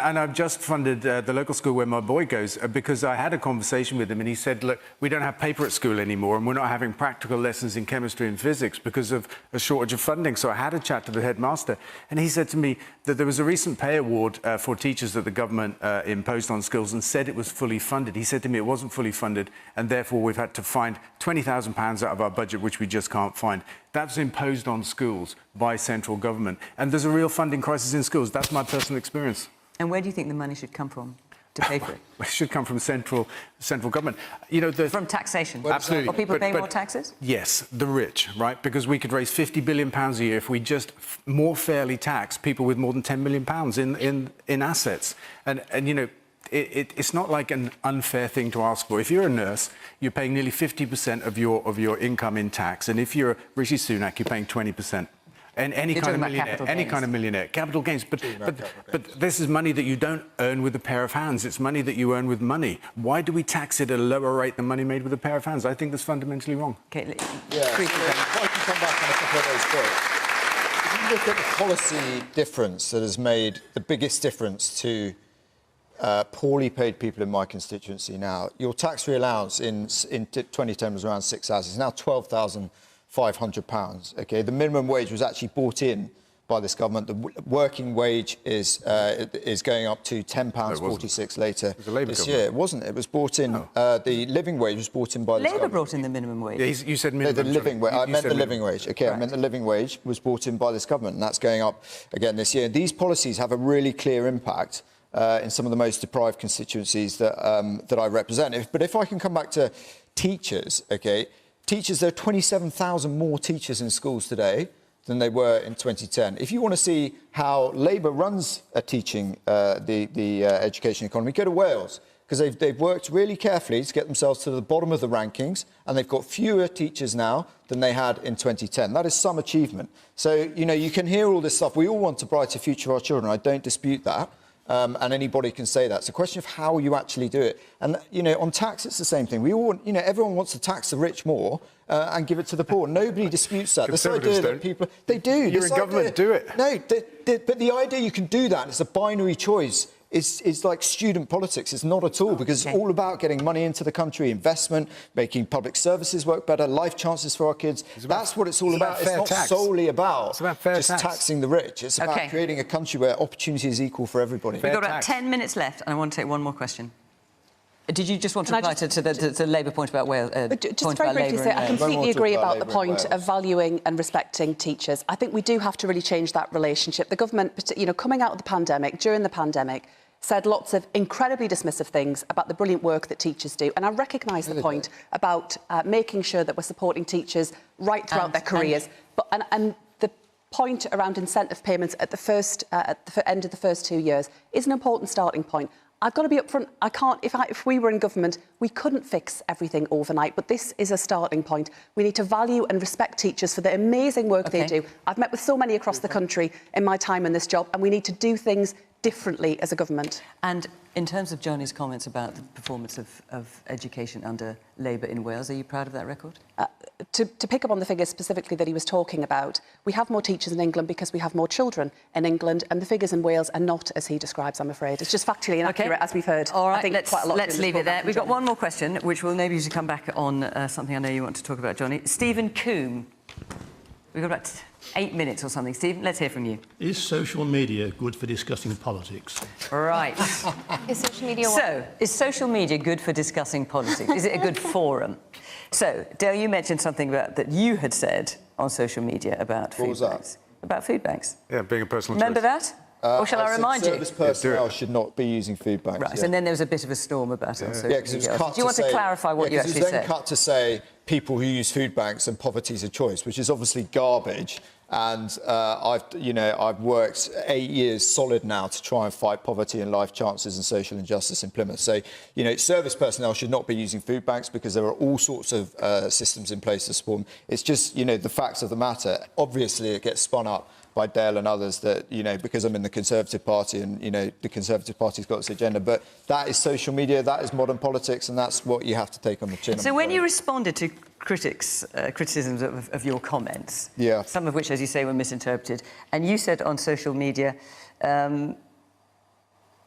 And I've just funded the local school where my boy goes, because I had a conversation with him and he said, look, we don't have paper at school anymore and we're not having practical lessons in chemistry and physics because of a shortage of funding. So I had a chat to the headmaster and he said to me that there was a recent pay award for teachers that the government imposed on schools and said it was fully funded. He said to me it wasn't fully funded and therefore we've had to find £20,000 out of our budget, which we just can't find. That's imposed on schools by central government. And there's a real funding crisis in schools. That's my personal experience. And where do you think the money should come from to pay for it? It should come from central government. You know, from taxation? Absolutely. Or people pay more taxes? Yes, the rich, right? Because we could raise £50 billion a year if we just more fairly tax people with more than £10 million in assets. And you know, it's not like an unfair thing to ask for. If you're a nurse, you're paying nearly 50% of your income in tax, and if you're Rishi Sunak, you're paying 20%. And any kind of millionaire, capital gains. But this is money that you don't earn with a pair of hands. It's money that you earn with money. Why do we tax it at a lower rate than money made with a pair of hands? I think that's fundamentally wrong. Okay, if I can come back on a couple of those points. If you look at the policy difference that has made the biggest difference to poorly paid people in my constituency now, your tax-free allowance in 2010 was around 6,000. It's now £12,500. Okay, the minimum wage was actually brought in by this government. The working wage is going up to £10.46 later this year. It wasn't. It was brought in. The living wage was brought in by the Labour brought in the minimum wage. Yeah, you said minimum. The living wage. I meant the living wage. Okay, I meant the living wage was brought in by this government, and that's going up again this year. These policies have a really clear impact in some of the most deprived constituencies that I represent. But if I can come back to teachers, okay, teachers, there are 27,000 more teachers in schools today than they were in 2010. If you want to see how Labour runs a teaching, the education economy, go to Wales. because they've worked really carefully to get themselves to the bottom of the rankings, and they've got fewer teachers now than they had in 2010. That is some achievement. So, you know, you can hear all this stuff. We all want a brighter future for our children. I don't dispute that. And anybody can say that. It's a question of how you actually do it. And, you know, on tax, it's the same thing. We all want, you know, everyone wants to tax the rich more and give it to the poor. Nobody disputes that. This idea that people... They do. You're in government, do it. No, but the idea you can do that, it's a binary choice, is like student politics. It's not at all, because it's all about getting money into the country, investment, making public services work better, life chances for our kids. That's what it's all about. It's not solely about just taxing the rich. It's about creating a country where opportunity is equal for everybody. We've got about 10 minutes left, and I want to take one more question. Did you just want to reply to the Labour point about Wales? Just very briefly say, I completely agree about the point of valuing and respecting teachers. I think we do have to really change that relationship. The government, you know, coming out of the pandemic, during the pandemic, said lots of incredibly dismissive things about the brilliant work that teachers do. And I recognise the point about making sure that we're supporting teachers right throughout their careers. And the point around incentive payments at the end of the first 2 years is an important starting point. I've got to be upfront. I can't. If we were in government, we couldn't fix everything overnight. But this is a starting point. We need to value and respect teachers for the amazing work they do. I've met with so many across the country in my time in this job, and we need to do things differently as a government. And in terms of Johnny's comments about the performance of education under Labour in Wales, are you proud of that record? To pick up on the figures specifically that he was talking about, we have more teachers in England because we have more children in England, and the figures in Wales are not as he describes, I'm afraid. It's just factually inaccurate, as we've heard. All right, I think let's leave it there. We've got one more question, which will maybe come back on something I know you want to talk about, Johnny. Stephen Coombe. We've got about 8 minutes or something. Stephen, let's hear from you. Is social media good for discussing politics? Right. Is social media what? So, is social media good for discussing politics? Is it a good forum? So, Dale, you mentioned something about that you had said on social media about food banks. About food banks. Yeah, being a personal Remember choice. that? Or shall I remind you? Service personnel should not be using food banks. Right, and then there was a bit of a storm about it on social media. It was cut Do you want to clarify what you actually said? It was said? then cut to say people who use food banks and poverty is a choice, which is obviously garbage. And I've worked 8 years solid now to try and fight poverty and life chances and social injustice in Plymouth. So, you know, service personnel should not be using food banks because there are all sorts of systems in place to support them. It's just, you know, the facts of the matter. Obviously, it gets spun up by Dale and others that, you know, because I'm in the Conservative Party and, you know, the Conservative Party's got its agenda. But that is social media, that is modern politics, and that's what you have to take on the chin. So when you responded to criticisms of your comments, some of which, as you say, were misinterpreted, and you said on social media, in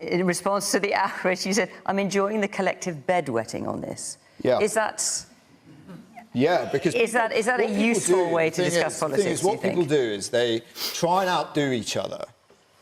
response to the outrage, you said, I'm enjoying the collective bedwetting on this. Yeah. Is that... Yeah, because... Is that a useful way to discuss politics, what people do is they try and outdo each other,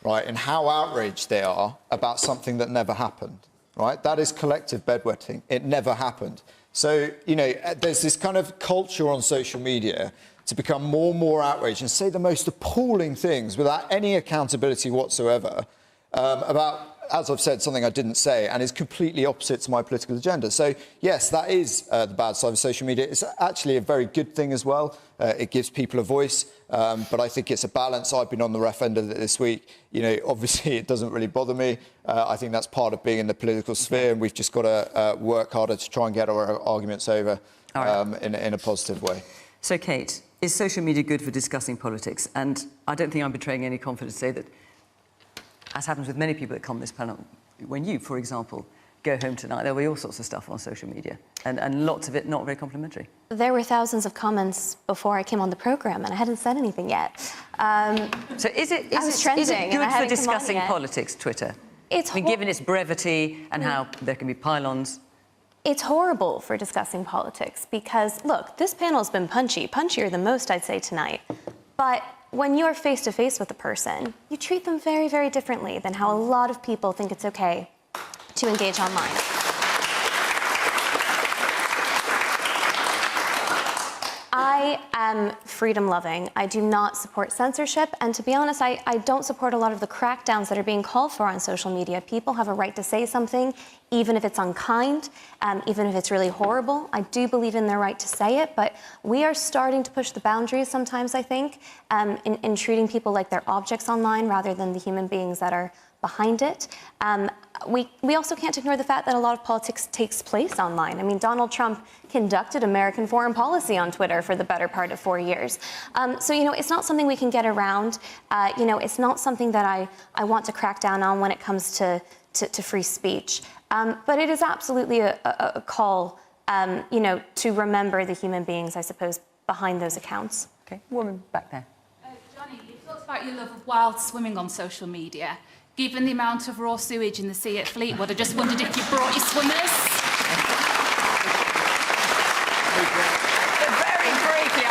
right, in how outraged they are about something that never happened, right? That is collective bedwetting. It never happened. So, you know, there's this kind of culture on social media to become more and more outraged and say the most appalling things without any accountability whatsoever about, as I've said, something I didn't say and is completely opposite to my political agenda. So, yes, that is the bad side of social media. It's actually a very good thing as well. It gives people a voice, but I think it's a balance. I've been on the rough end of it this week. You know, obviously it doesn't really bother me. I think that's part of being in the political sphere, and we've just got to work harder to try and get our arguments over in a positive way. So, Kate, is social media good for discussing politics? And I don't think I'm betraying any confidence to say that, as happens with many people that come on this panel, when you, for example, go home tonight, there'll be all sorts of stuff on social media, and lots of it not very complimentary. There were thousands of comments before I came on the programme, and I hadn't said anything yet. So is it good for discussing politics, Twitter? It's given its brevity and how there can be pylons. It's horrible for discussing politics because, look, this panel's been punchy, punchier than most, I'd say, tonight. But when you're face-to-face with a person, you treat them very, very differently than how a lot of people think it's okay to engage online. I am freedom-loving. I do not support censorship, and to be honest, I don't support a lot of the crackdowns that are being called for on social media. People have a right to say something, even if it's unkind, even if it's really horrible. I do believe in their right to say it, but we are starting to push the boundaries sometimes, I think, in treating people like they're objects online rather than the human beings that are behind it. We also can't ignore the fact that a lot of politics takes place online. I mean, Donald Trump conducted American foreign policy on Twitter for the better part of 4 years. So, you know, it's not something we can get around. You know, it's not something that I want to crack down on when it comes to free speech. But it is absolutely a call, you know, to remember the human beings, I suppose, behind those accounts. Okay, woman back there. Johnny, you've talked about your love of wild swimming on social media. Given the amount of raw sewage in the sea at Fleetwood, I just wondered if you brought your swimmers. Very briefly,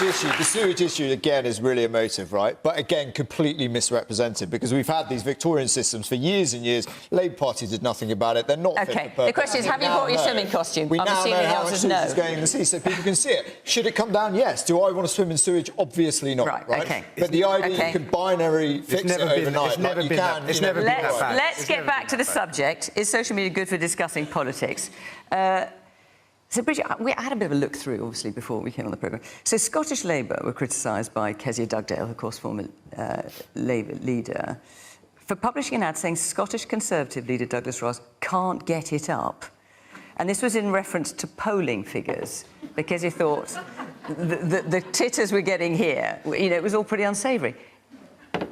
The sewage issue, again, is really emotive, right? But again, completely misrepresented, because we've had these Victorian systems for years and years. Labour Party did nothing about it. They're not fit for purpose. The question is, have you brought your swimming costume? We I'm now assuming know the how answer much is sewage no. is going in the sea, so people can see it. Should it come down? Yes. Do I want to swim in sewage? Obviously not, right? okay. But the idea you can binary fix it overnight, like you can... Let's get back to the subject. Is social media good for discussing politics? So, Bridget, I had a bit of a look through, obviously, before we came on the programme. So, Scottish Labour were criticised by Kezia Dugdale, of course, former Labour leader, for publishing an ad saying Scottish Conservative leader Douglas Ross can't get it up. And this was in reference to polling figures, because he thought the titters we're getting here, you know, it was all pretty unsavoury.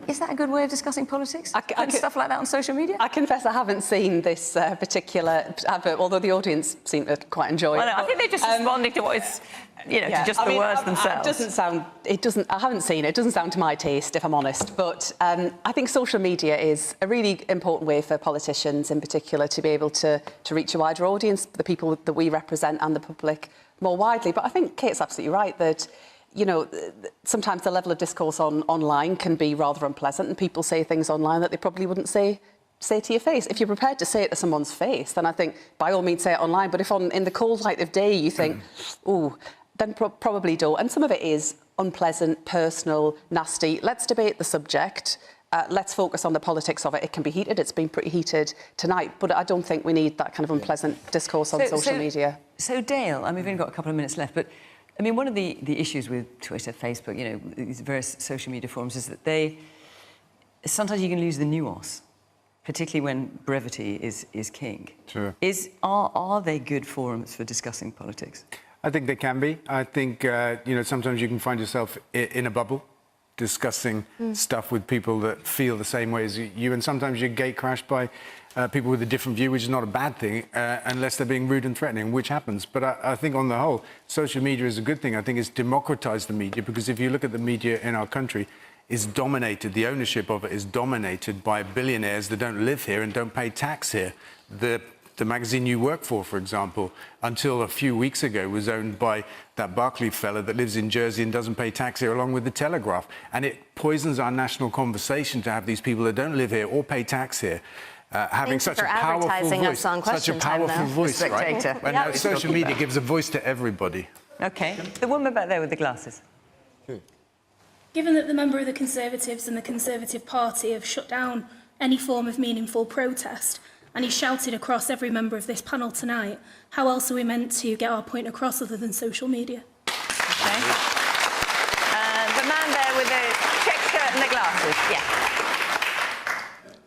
Is that a good way of discussing politics? Stuff like that on social media? I confess I haven't seen this particular advert, although the audience seem to quite enjoy it. No, I think they're just responding to what is, you know, to just the words themselves. I haven't seen it. It doesn't sound to my taste, if I'm honest. But I think social media is a really important way for politicians in particular to be able to reach a wider audience, the people that we represent and the public more widely. But I think Kate's absolutely right that, you know, sometimes the level of discourse online can be rather unpleasant, and people say things online that they probably wouldn't say to your face. If you're prepared to say it to someone's face, then I think by all means say it online. But if in the cold light of day you think, ooh, then probably don't. And some of it is unpleasant, personal, nasty. Let's debate the subject. Let's focus on the politics of it. It can be heated. It's been pretty heated tonight, but I don't think we need that kind of unpleasant discourse on social media. So, Dale, I mean, we've only got a couple of minutes left, but I mean, one of the issues with Twitter, Facebook, you know, these various social media forums is that sometimes you can lose the nuance, particularly when brevity is king. Sure. Are they good forums for discussing politics? I think they can be. I think, you know, sometimes you can find yourself in a bubble discussing stuff with people that feel the same way as you, and sometimes you're gate crashed by people with a different view, which is not a bad thing, unless they're being rude and threatening, which happens. But I think on the whole, social media is a good thing. I think it's democratised the media, because if you look at the media in our country, it's dominated, the ownership of it is dominated by billionaires that don't live here and don't pay tax here. The magazine you work for example, until a few weeks ago was owned by that Barclay fella that lives in Jersey and doesn't pay tax here, along with the Telegraph. And it poisons our national conversation to have these people that don't live here or pay tax here having such a powerful voice. Such a powerful voice, right? And social media gives a voice to everybody. OK. The woman back there with the glasses. Given that the member of the Conservatives and the Conservative Party have shut down any form of meaningful protest, and he shouted across every member of this panel tonight, how else are we meant to get our point across other than social media? OK. The man there with the check shirt and the glasses. Yeah.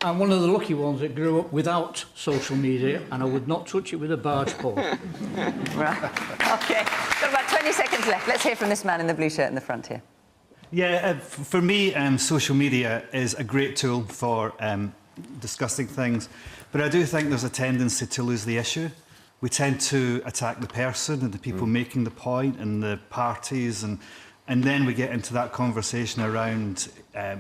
I'm one of the lucky ones that grew up without social media, and I would not touch it with a barge pole. Right. OK. Got about 20 seconds left. Let's hear from this man in the blue shirt in the front here. Yeah, for me, social media is a great tool for discussing things, but I do think there's a tendency to lose the issue. We tend to attack the person and the people making the point and the parties, and then we get into that conversation around,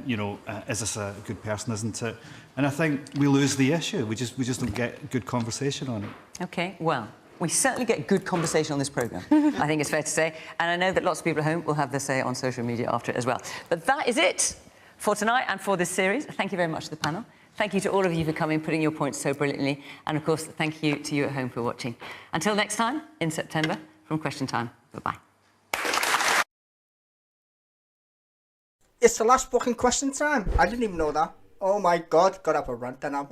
you know, is this a good person, isn't it? And I think we lose the issue. We just don't get good conversation on it. OK, well, we certainly get good conversation on this programme, I think it's fair to say. And I know that lots of people at home will have their say on social media after it as well. But that is it for tonight and for this series. Thank you very much to the panel. Thank you to all of you for coming, putting your points so brilliantly. And, of course, thank you to you at home for watching. Until next time, in September, from Question Time. Bye-bye. It's the last fucking question time. I didn't even know that. Oh my God, got up a rant now.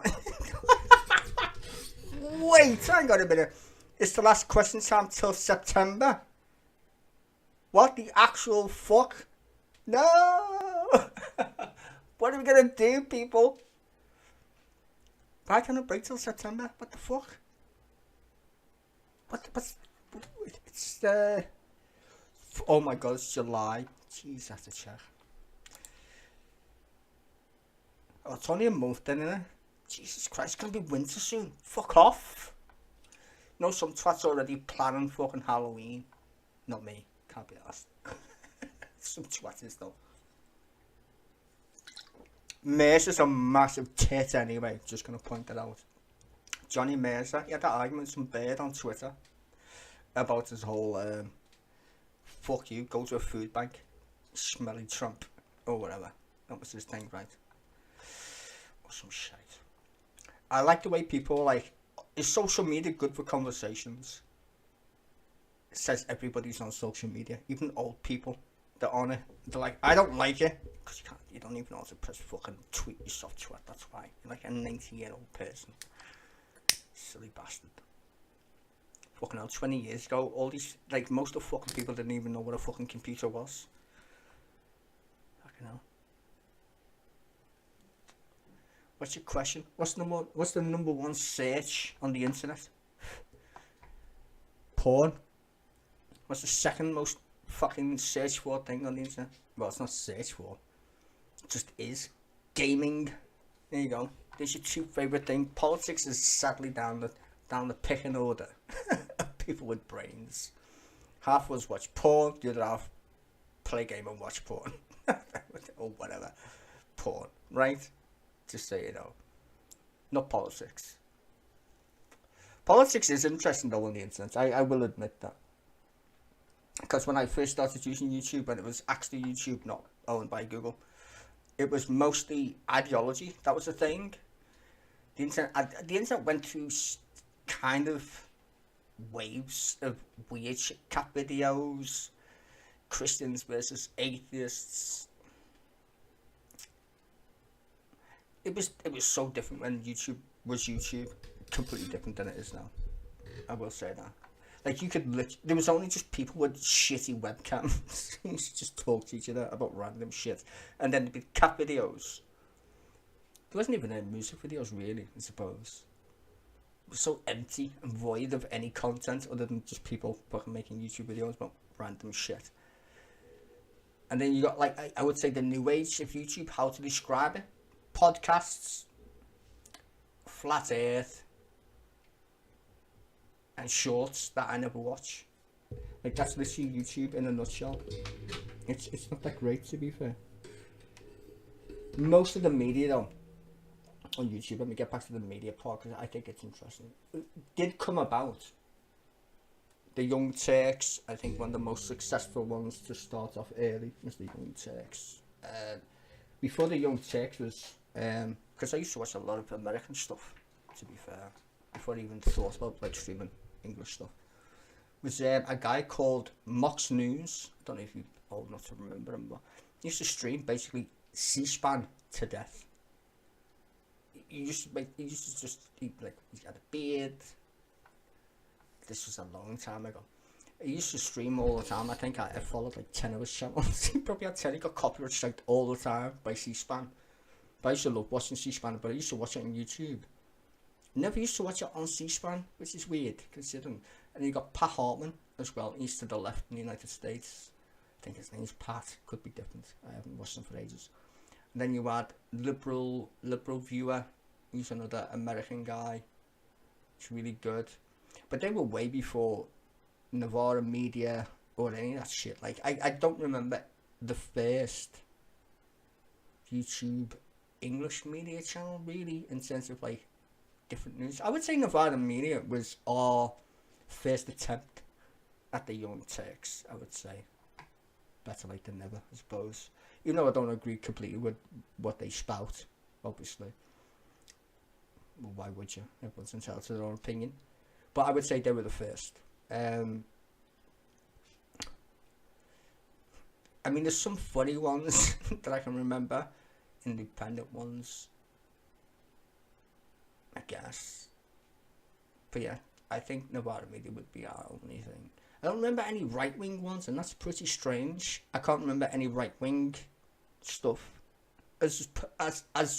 Wait, hang on a minute. It's the last question time till September. What the actual fuck? No! What are we gonna do, people? Why can't I break till September? What the fuck? What's... It's, oh my God, it's July. Jeez, I have to check. Oh, it's only a month then, isn't it? Jesus Christ, it's gonna be winter soon. Fuck off. You know, some twats already planning fucking Halloween. Not me. Can't be asked. Some twats is though. Mercer's a massive tit anyway. Just gonna point that out. Johnny Mercer, he had that argument with some bird on Twitter about his whole fuck you, go to a food bank, smelly Trump, or whatever. That was his thing, right? Or some shite. I like the way people are like, is social media good for conversations? It says everybody's on social media, even old people. They're on it. They're like, I don't like it, because you don't even know how to press fucking tweet yourself to it. That's why you're like a 90-year-old person. Silly bastard. Fucking hell, 20 years ago, all these, like, most of the fucking people didn't even know what a fucking computer was. Fucking hell. What's your question? What's the number one search on the internet? Porn. What's the second most fucking search for thing on the internet? Well, it's not search for. It just is. Gaming. There you go. There's your two favourite things. Politics is sadly down the picking order. People with brains. Half of us watch porn, the other half play game and watch porn. Or whatever. Porn, right? Just so you know. Not politics. Politics is interesting though on the internet. I will admit that. Because when I first started using YouTube, and it was actually YouTube, not owned by Google, it was mostly ideology. That was the thing. The internet went through kind of waves of weird cat videos, Christians versus atheists. It was so different when YouTube was YouTube, completely different than it is now. I will say that. Like, you could there was only just people with shitty webcams who used to just talk to each other about random shit. And then there'd be cat videos. There wasn't even any music videos, really, I suppose. It was so empty and void of any content other than just people fucking making YouTube videos about random shit. And then you got, like, I would say the new age of YouTube, how to describe it. Podcasts, Flat Earth, and shorts that I never watch. Like, that's literally YouTube in a nutshell. It's not that great, to be fair. Most of the media though on YouTube, let me get back to the media part because I think it's interesting, it did come about. The Young Turks, I think one of the most successful ones to start off early was the Young Turks. Before the Young Turks was, because I used to watch a lot of American stuff, to be fair, before I even thought about like streaming English stuff, was a guy called Mox News. I don't know if you're old enough to remember him, but he used to stream basically C-SPAN to death. He used to just, he had a beard. This was a long time ago. He used to stream all the time. I think I followed like 10 of his channels. He probably had 10. He got copyright striked all the time by C-SPAN. But I used to love watching C-SPAN, but I used to watch it on YouTube. Never used to watch it on C-SPAN, which is weird considering. And you got Pat Hartman as well, east to the left in the United States. I think his name's Pat, could be different. I haven't watched him for ages. And then you had Liberal Viewer, who's another American guy. It's really good. But they were way before Navarra Media or any of that shit. Like, I don't remember the first YouTube English media channel, really, in sense of, like, different news. I would say Navarra Media was our first attempt at the Young Turks, I would say. Better late than never, I suppose. Even though I don't agree completely with what they spout, obviously. Well, why would you? Everyone's entitled to their own opinion. But I would say they were the first. I mean, there's some funny ones that I can remember. Independent ones. I guess. But yeah, I think Nevada Media would be our only thing. I don't remember any right-wing ones, and that's pretty strange. I can't remember any right-wing stuff as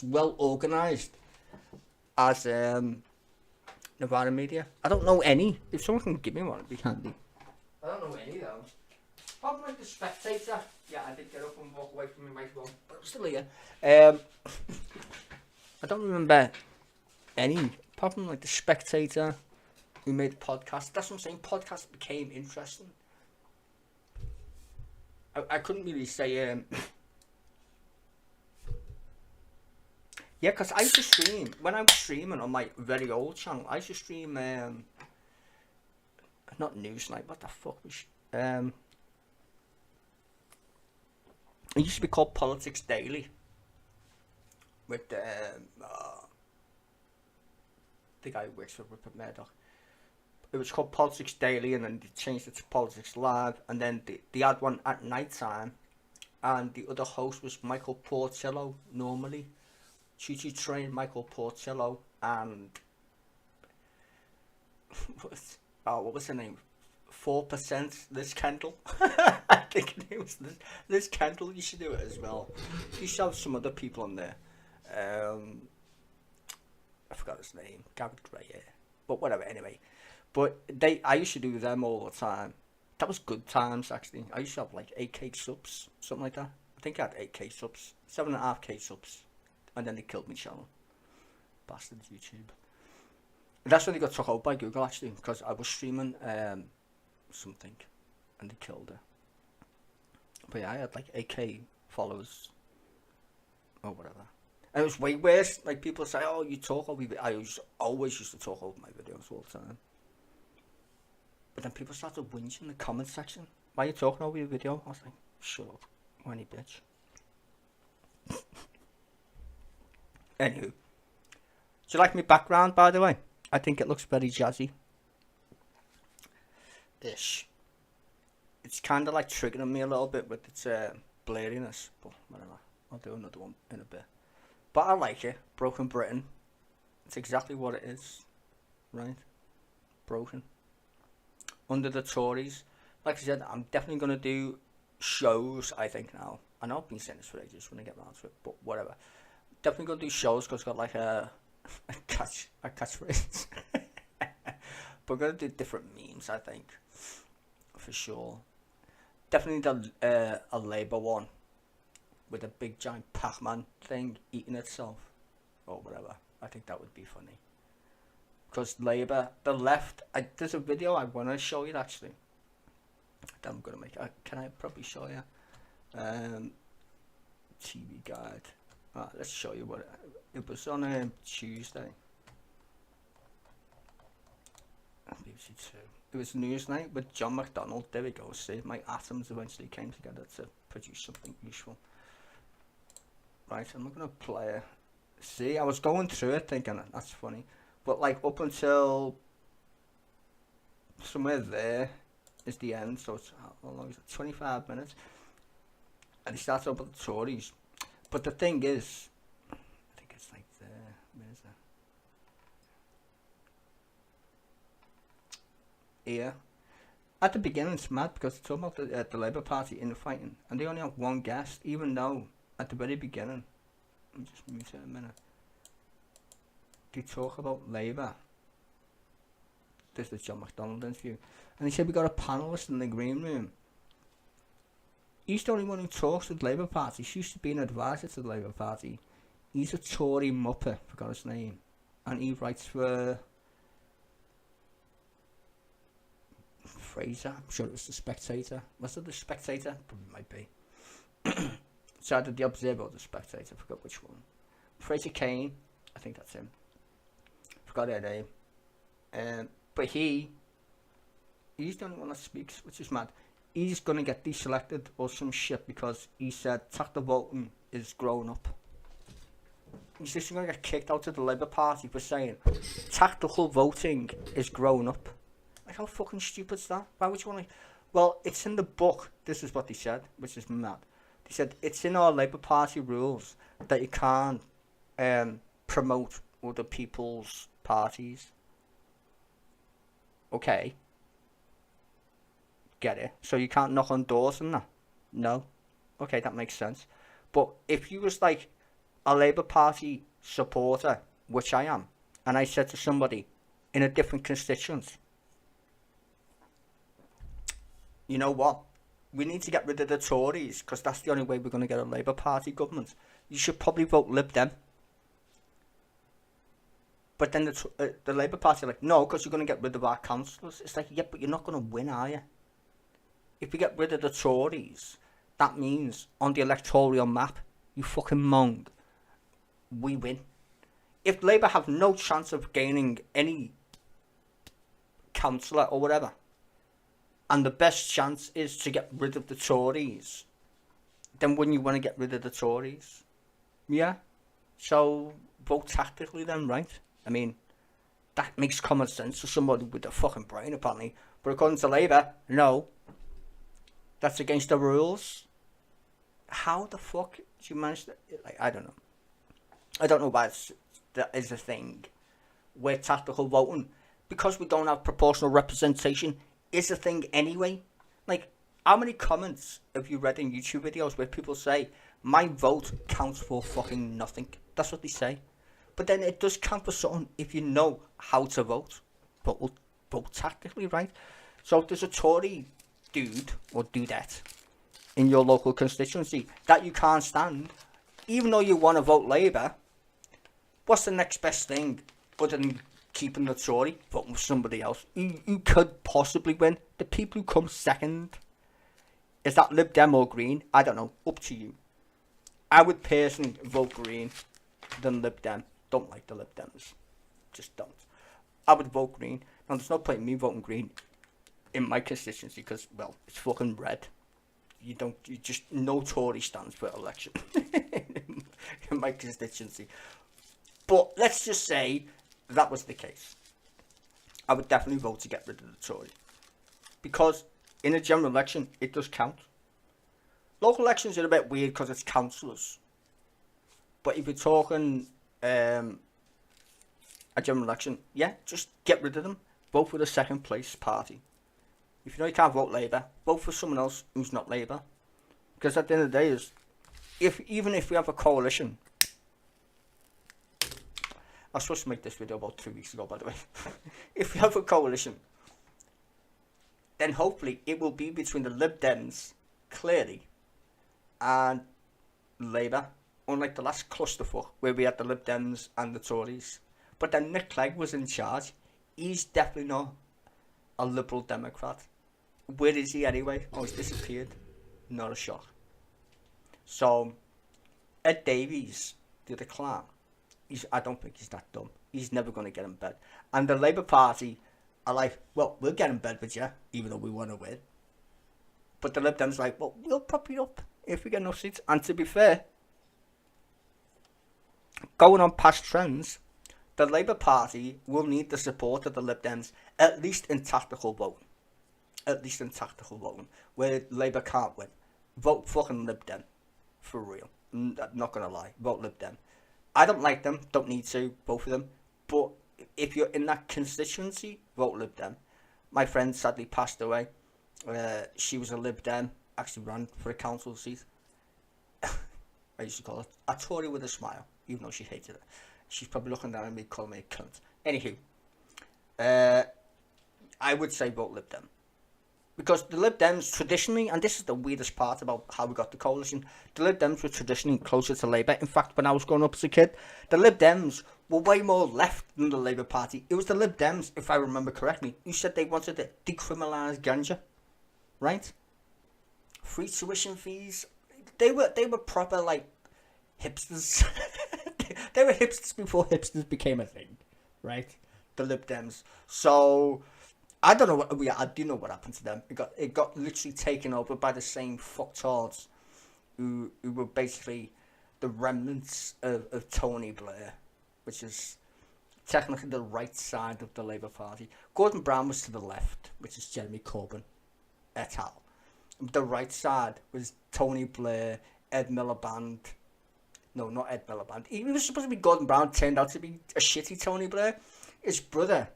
well organised as Nevada Media. I don't know any. If someone can give me one, it'd be handy. I don't know any though. Apart from like the Spectator. Yeah, I did get up and walk away from my microphone, but I'm still here. I don't remember any. Apart from like the Spectator, who made a podcast. That's what I'm saying. Podcast became interesting. I couldn't really say. Yeah, because I used to stream when I was streaming on my very old channel. I used to stream not Newsnight. What the fuck was it used to be called Politics Daily with the guy who works for Rupert Murdoch. It was called Politics Daily, and then they changed it to Politics Live, and then they had one at night time, and the other host was Michael Portillo normally. Choo-choo train Michael Portillo and what was her name? 4% Liz Kendall. I think her name was Liz Kendall. You should do it as well. You should have some other people on there. I forgot his name. Gavin Gray, yeah. But whatever, anyway. But I used to do them all the time. That was good times, actually. I used to have like 8k subs, something like that. I think I had 8k subs, 7.5k subs. And then they killed my channel. Bastards, YouTube. And that's when they got took out by Google, actually, because I was streaming something, and they killed her. But yeah, I had like 8k followers, or whatever. And it was way worse. Like, people say, oh, you talk over your I always used to talk over my videos all the time. But then people started whinging in the comment section. Why are you talking over your video? I was like, shut up, whiny bitch. Anywho, do you like my background, by the way? I think it looks very jazzy. Ish. It's kind of like triggering me a little bit with its blariness, but whatever. I'll do another one in a bit. But I like it. Broken Britain. It's exactly what it is, right? Broken. Under the Tories. Like I said, I'm definitely going to do shows, I think, now. I know I've been saying this for ages when I get around to it, but whatever. Definitely going to do shows because I've got like a catchphrase. But I'm going to do different memes, I think. For sure. Definitely a Labour one. With a big giant Pac-Man thing eating itself. Or whatever. I think that would be funny. Because Labour, the left, there's a video I want to show you actually. That I'm going to make. Can I probably show you? TV guide. Right, let's show you what it was on Tuesday. BBC Two. It was Newsnight with John McDonnell. There we go. See, my atoms eventually came together to produce something useful. Right, I'm not gonna play it. See, I was going through it thinking that's funny, but like up until somewhere there is the end. So it's how long is it? 25 minutes. And he starts up with the Tories. But the thing is, I think it's like there. Where is it? Here. At the beginning, it's mad because it's talking about the Labour Party infighting, and they only have one guest, even though at the very beginning, let me just mute it a minute. They talk about Labour. This is John McDonnell interview, and he said we got a panellist in the green room. He's the only one who talks to the Labour Party. He used to be an advisor to the Labour Party. He's a Tory muppet, forgot his name. And he writes for Fraser. I'm sure it was The Spectator. Was it The Spectator? Probably might be. So either The Observer or The Spectator, I forgot which one. Fraser Kane, I think that's him. Forgot her name. But he's the only one that speaks, which is mad. He's going to get deselected or some shit because he said tactical voting is grown up. He's just going to get kicked out of the Labour Party for saying tactical voting is grown up. Like, how fucking stupid is that? Why would you want to... Well, it's in the book. This is what they said, which is mad. They said it's in our Labour Party rules that you can't promote other people's parties. Okay. Get it? So you can't knock on doors and that? No. Okay, that makes sense. But if you was like a Labour Party supporter, which I am, and I said to somebody in a different constituency, you know what? We need to get rid of the Tories because that's the only way we're going to get a Labour Party government. You should probably vote Lib Dem. But then the Labour Party are like, no, because you're going to get rid of our councillors. It's like, yeah, but you're not going to win, are you? If we get rid of the Tories, that means on the electoral map, you fucking mong, we win. If Labour have no chance of gaining any councillor or whatever, and the best chance is to get rid of the Tories, then wouldn't you want to get rid of the Tories? Yeah? So vote tactically then, right? I mean, that makes common sense to somebody with a fucking brain apparently. But according to Labour, no. That's against the rules. How the fuck do you manage to... Like, I don't know. I don't know why that is a thing. Where tactical voting, because we don't have proportional representation, is a thing anyway. Like, how many comments have you read in YouTube videos where people say, my vote counts for fucking nothing? That's what they say. But then it does count for something if you know how to vote. But we'll vote tactically, right? So if there's a Tory dude or dudette in your local constituency that you can't stand, even though you want to vote Labour, what's the next best thing other than keeping the Tory? Voting with somebody else. You could possibly win. The people who come second, is that Lib Dem or Green? I don't know. Up to you. I would personally vote Green than Lib Dem. Don't like the Lib Dems. Just don't. I would vote Green. Now, there's no point in me voting Green in my constituency because, well, it's fucking red. You just, no Tory stands for election in my constituency. But let's just say that was the case. I would definitely vote to get rid of the Tory. Because in a general election, it does count. Local elections are a bit weird because it's councillors. But if you're talking a general election, yeah, just get rid of them. Vote for the second place party. If you know you can't vote Labour, vote for someone else who's not Labour. Because at the end of the day, even if we have a coalition, I was supposed to make this video about 2 weeks ago, by the way. If we have a coalition, then hopefully it will be between the Lib Dems, clearly, and Labour. Unlike the last clusterfuck, where we had the Lib Dems and the Tories. But then Nick Clegg was in charge. He's definitely not a Liberal Democrat. Where is he anyway? Oh, he's disappeared. Not a shock. So, Ed Davies, the other clown, I don't think he's that dumb. He's never going to get in bed. And the Labour Party are like, well, we'll get in bed with you, even though we want to win. But the Lib Dems are like, well, we'll prop you up if we get enough seats. And to be fair, going on past trends, the Labour Party will need the support of the Lib Dems, at least in tactical voting. At least in tactical voting, where Labour can't win. Vote fucking Lib Dem. For real. I'm not going to lie. Vote Lib Dem. I don't like them. Don't need to. Both of them. But if you're in that constituency, vote Lib Dem. My friend sadly passed away. She was a Lib Dem. Actually ran for a council seat. I used to call her a Tory with a smile, even though she hated it. She's probably looking down at me, calling me a cunt. Anywho, I would say vote Lib Dem. Because the Lib Dems traditionally, and this is the weirdest part about how we got the coalition, the Lib Dems were traditionally closer to Labour. In fact, when I was growing up as a kid, the Lib Dems were way more left than the Labour Party. It was the Lib Dems, if I remember correctly, who said they wanted to decriminalise ganja. Right? Free tuition fees. They were proper, like, hipsters. They were hipsters before hipsters became a thing. Right? The Lib Dems. So I don't know I do know what happened to them. It got literally taken over by the same fucktards who were basically the remnants of Tony Blair, which is technically the right side of the Labour Party. Gordon Brown was to the left, which is Jeremy Corbyn et al. The right side was Tony Blair, Ed Miliband, No, not Ed Miliband. He was supposed to be Gordon Brown, turned out to be a shitty Tony Blair. His brother,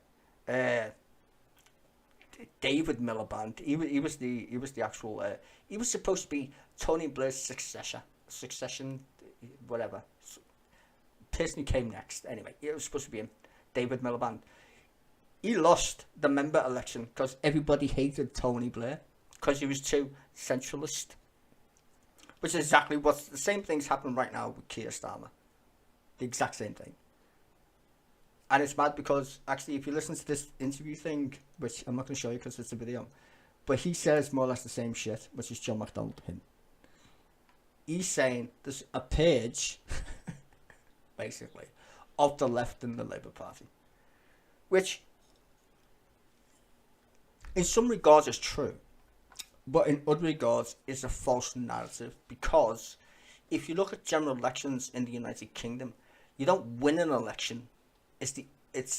David Miliband, he was the actual. He was supposed to be Tony Blair's succession, whatever. Person who came next. Anyway, it was supposed to be him, David Miliband. He lost the member election because everybody hated Tony Blair because he was too centralist. Which is exactly what's the same thing's happening right now with Keir Starmer. The exact same thing. And it's mad because actually if you listen to this interview thing, which I'm not going to show you because it's a video, but he says more or less the same shit, which is John McDonnell him. He's saying there's a purge, basically, of the left in the Labour Party. Which, in some regards, is true. But in other regards, is a false narrative. Because if you look at general elections in the United Kingdom, you don't win an election. It's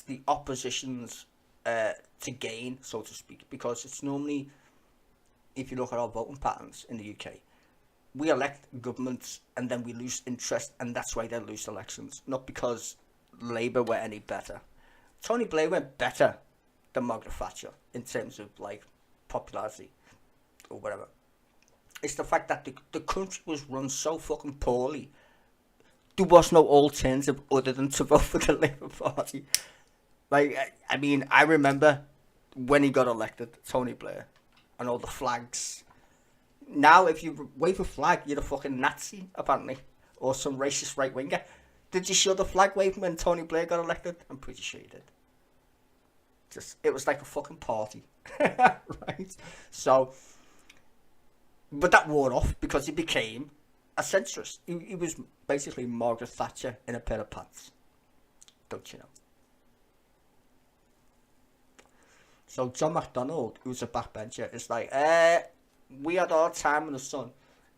the opposition's to gain, so to speak. Because it's normally, if you look at our voting patterns in the UK, we elect governments and then we lose interest, and that's why they lose elections. Not because Labour were any better. Tony Blair went better than Margaret Thatcher in terms of like popularity or whatever. It's the fact that the country was run so fucking poorly. There was no alternative other than to vote for the Labour Party. Like, I mean, I remember when he got elected, Tony Blair, and all the flags. Now, if you wave a flag, you're a fucking Nazi, apparently, or some racist right-winger. Did you show the flag waving when Tony Blair got elected? I'm pretty sure you did. It was like a fucking party, right? So, but that wore off because he became a centrist. He was basically Margaret Thatcher in a pair of pants. Don't you know? So John McDonnell, who's a backbencher, is like, we had our time in the sun,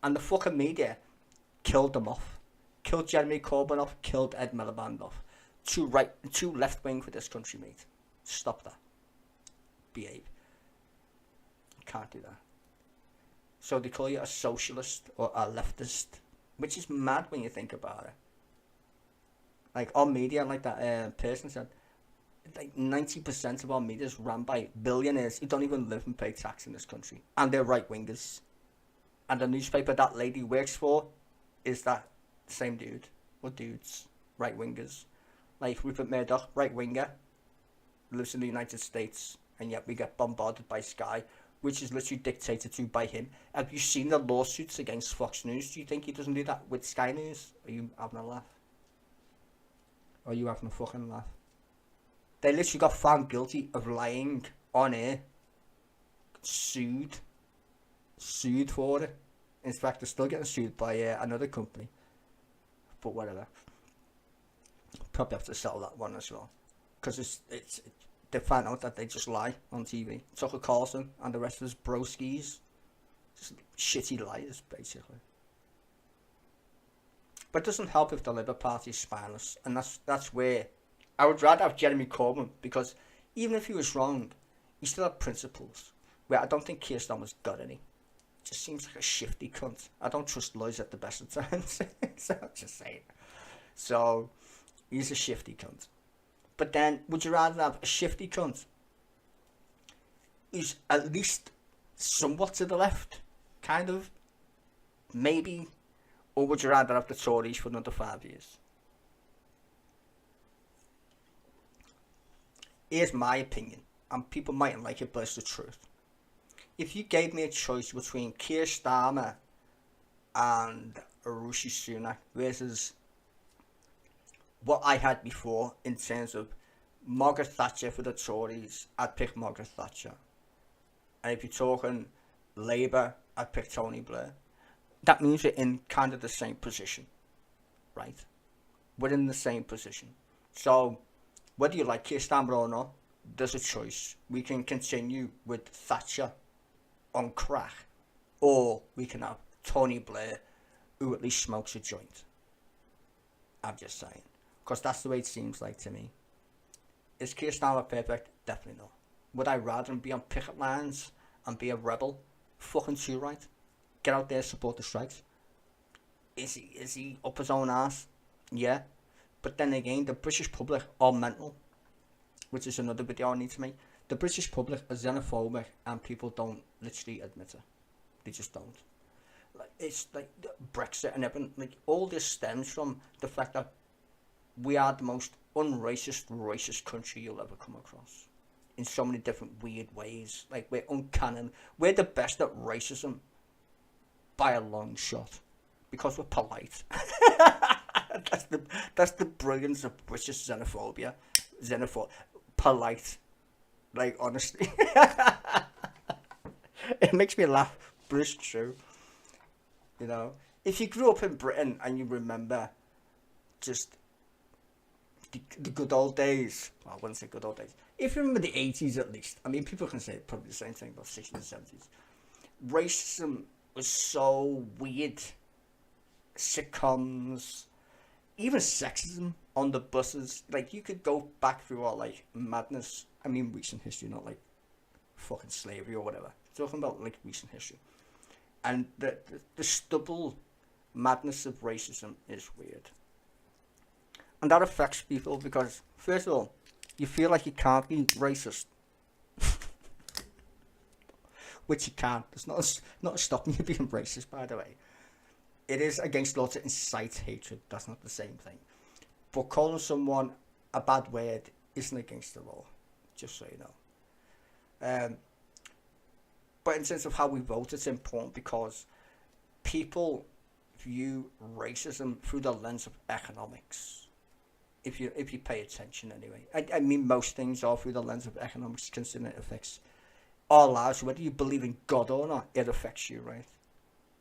and the fucking media killed them off. Killed Jeremy Corbyn off, killed Ed Miliband off. Too left wing for this country, mate. Stop that. Behave. You can't do that. So they call you a socialist or a leftist, which is mad when you think about it. Like on media, like that person said, like 90% of our media is run by billionaires who don't even live and pay tax in this country, and they're right wingers. And the newspaper that lady works for is that same dude or dudes, right wingers. Like Rupert Murdoch, right winger, lives in the United States, and yet we get bombarded by Sky, which is literally dictated to by him. Have you seen the lawsuits against Fox News? Do you think he doesn't do that with Sky News? Are you having a laugh? Are you having a fucking laugh? They literally got found guilty of lying on air. Sued for it. In fact, they're still getting sued by another company. But whatever. Probably have to settle that one as well. Because they found out that they just lie on TV. Tucker Carlson and the rest of his broskies. Just shitty liars, basically. But it doesn't help if the Labour Party is spineless. And that's where I would rather have Jeremy Corbyn, because even if he was wrong, he still had principles. Where I don't think Keir Starmer's got any. Just seems like a shifty cunt. I don't trust lawyers at the best of times. So I'm just saying. So he's a shifty cunt. But then, would you rather have a shifty cunt who's at least somewhat to the left, kind of, maybe, or would you rather have the Tories for another 5 years? Here's my opinion, and people mightn't like it, but it's the truth. If you gave me a choice between Keir Starmer and Rishi Sunak versus what I had before in terms of Margaret Thatcher for the Tories, I'd pick Margaret Thatcher. And if you're talking Labour, I'd pick Tony Blair. That means we're in kind of the same position, right? We're in the same position. So, whether you like Keir Starmer or not, there's a choice. We can continue with Thatcher on crack, or we can have Tony Blair, who at least smokes a joint. I'm just saying. Because that's the way it seems like to me. Is Keir Starmer perfect? Definitely not. Would I rather be on picket lines and be a rebel? Fucking too right. Get out there, support the strikes. Is he up his own ass? Yeah. But then again, the British public are mental, which is another video I need to make. The British public are xenophobic and people don't literally admit it. They just don't. Like, it's like Brexit and everything. Like, all this stems from the fact that we are the most racist country you'll ever come across. In so many different weird ways. Like, we're uncanny. We're the best at racism by a long shot. Because we're polite. That's the brilliance of British xenophobia. Polite. Like, honestly. It makes me laugh, but it's true. You know? If you grew up in Britain and you remember just the good old days. Well, I wouldn't say good old days. If you remember the 80s at least. I mean, people can say probably the same thing about 60s and 70s. Racism was so weird. Sitcoms, even sexism on the buses. Like, you could go back through all, like, madness. I mean, recent history, not, like, fucking slavery or whatever. Talking about, like, recent history. And the stubble madness of racism is weird. And that affects people because, first of all, you feel like you can't be racist. Which you can't. It's not stopping you being racist, by the way. It is against law to incite hatred. That's not the same thing. But calling someone a bad word isn't against the law. Just so you know. But in terms of how we vote, it's important because people view racism through the lens of economics. If you pay attention anyway. I mean, most things are through the lens of economics, considering it affects our lives. Whether you believe in God or not, it affects you, right?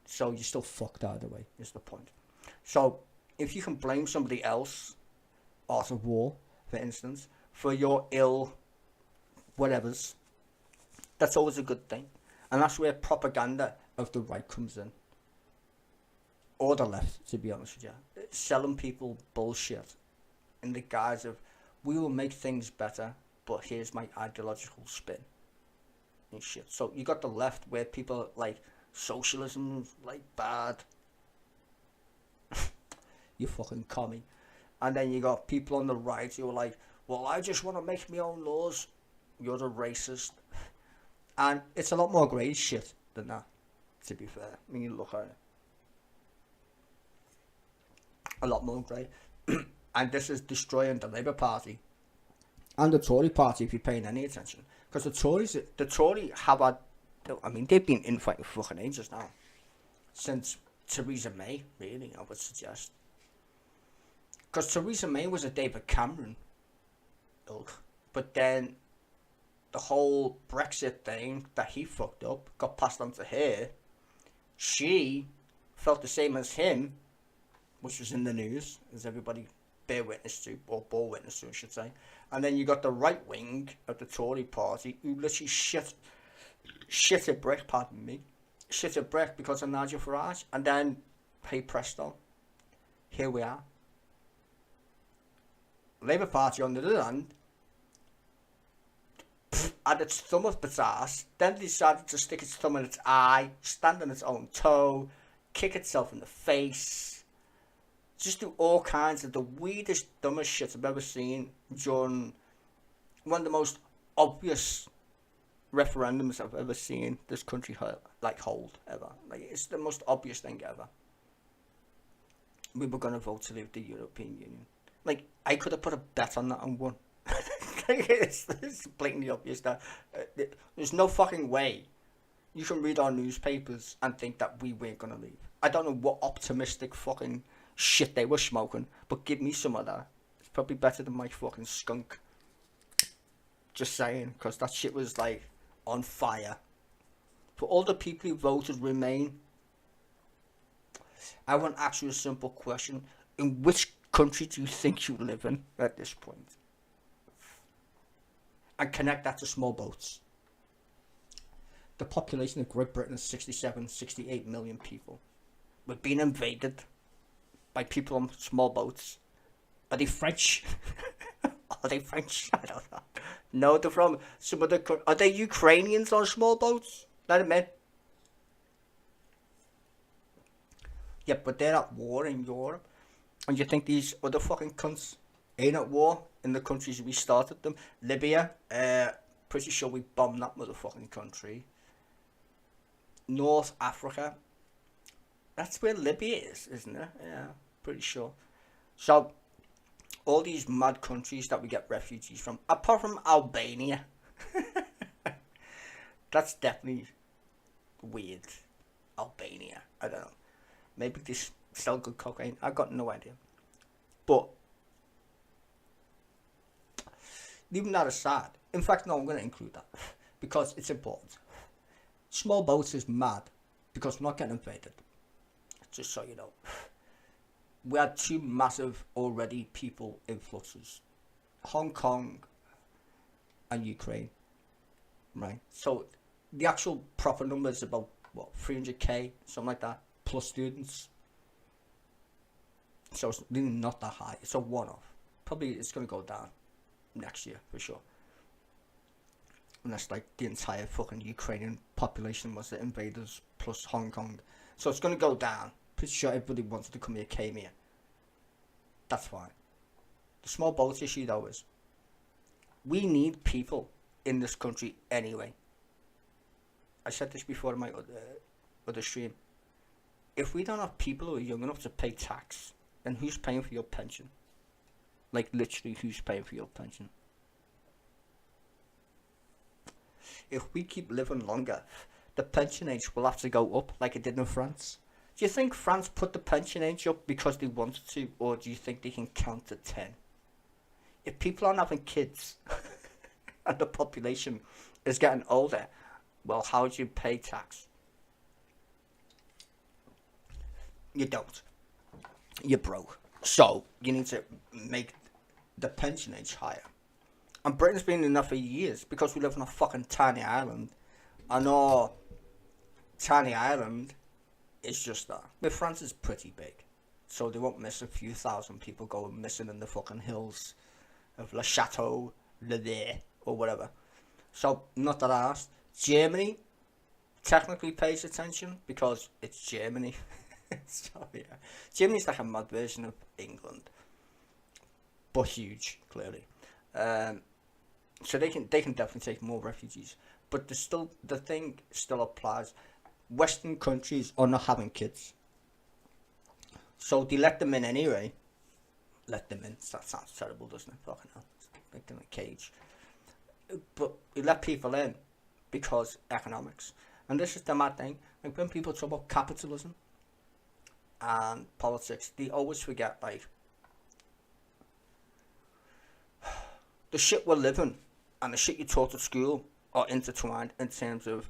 So you're still fucked either way, is the point. So if you can blame somebody else, art of war, for instance, for your ill whatevers, that's always a good thing. And that's where propaganda of the right comes in. Or the left, to be honest with you. Selling people bullshit in the guise of, we will make things better, but here's my ideological spin. And shit. So you got the left where people are like, socialism's like bad. You fucking commie. And then you got people on the right who are like, well, I just want to make my own laws. You're the racist. And it's a lot more grey shit than that, to be fair. I mean, you look at it. A lot more grey. And this is destroying the Labour Party. And the Tory Party, if you're paying any attention. Because the Tory have had, I mean, they've been infighting for fucking ages now. Since Theresa May, really, I would suggest. Because Theresa May was a David Cameron ilk. But then the whole Brexit thing that he fucked up got passed on to her. She felt the same as him, which was in the news, as everybody bear witness to, or bore witness to, I should say. And then you got the right wing of the Tory party who literally shit a brick, pardon me, shit a brick because of Nigel Farage. And then, hey presto, here we are. Labour Party, on the other hand, had its thumb up its ass, then decided to stick its thumb in its eye, stand on its own toe, kick itself in the face, just do all kinds of the weirdest, dumbest shit I've ever seen during one of the most obvious referendums I've ever seen this country hold ever. Like, it's the most obvious thing ever. We were going to vote to leave the European Union. Like, I could have put a bet on that and won. It's blatantly obvious that there's no fucking way you can read our newspapers and think that we weren't going to leave. I don't know what optimistic fucking shit they were smoking, but give me some of that. It's probably better than my fucking skunk. Just saying, because that shit was like on fire. For all the people who voted Remain, I want to ask you a simple question. In which country do you think you live in at this point? And connect that to small boats. The population of Great Britain is 68 million people. We're being invaded by people on small boats. Are they French? Are they French? I don't know. No, they're from some other country. Are they Ukrainians on small boats? Let them in. Yeah, but they're at war in Europe. And you think these other fucking cunts ain't at war in the countries we started them? Libya, pretty sure we bombed that motherfucking country. North Africa, that's where Libya is, isn't it? Yeah, pretty sure. So, all these mad countries that we get refugees from, apart from Albania, that's definitely weird. Albania, I don't know. Maybe they sell good cocaine. I got no idea. But leaving that aside, in fact, no, I'm going to include that because it's important. Small boats is mad because we're not getting invaded. Just so you know, we had two massive already people influxes, Hong Kong and Ukraine, right? So the actual proper number is about what, 300k, something like that, plus students. So it's really not that high. It's a one-off. Probably it's going to go down next year for sure. Unless like the entire fucking Ukrainian population was the invaders plus Hong Kong. So it's going to go down. Pretty sure everybody wanted to come here came here. That's fine. The small boat issue though is we need people in this country anyway. I said this before in my other stream. If we don't have people who are young enough to pay tax, then who's paying for your pension? Like literally, who's paying for your pension? If we keep living longer, the pension age will have to go up like it did in France. Do you think France put the pension age up because they wanted to, or do you think they can count to 10? If people aren't having kids and the population is getting older, well, how do you pay tax? You don't. You're broke. So, you need to make the pension age higher. And Britain's been doing that for years because we live on a fucking tiny island. And our tiny island is just that. But France is pretty big. So they won't miss a few thousand people going missing in the fucking hills of Le Chateau, Le Day, or whatever. So, not that I asked. Germany technically pays attention because it's Germany. So, yeah. Germany's like a mad version of England. But huge, clearly. So they can definitely take more refugees. But the thing still applies. Western countries are not having kids. So they let them in anyway. Let them in. That sounds terrible, doesn't it? Fucking hell. It's like in a cage. But you let people in because economics. And this is the mad thing. Like when people talk about capitalism and politics, they always forget like the shit we're living and the shit you taught at school are intertwined in terms of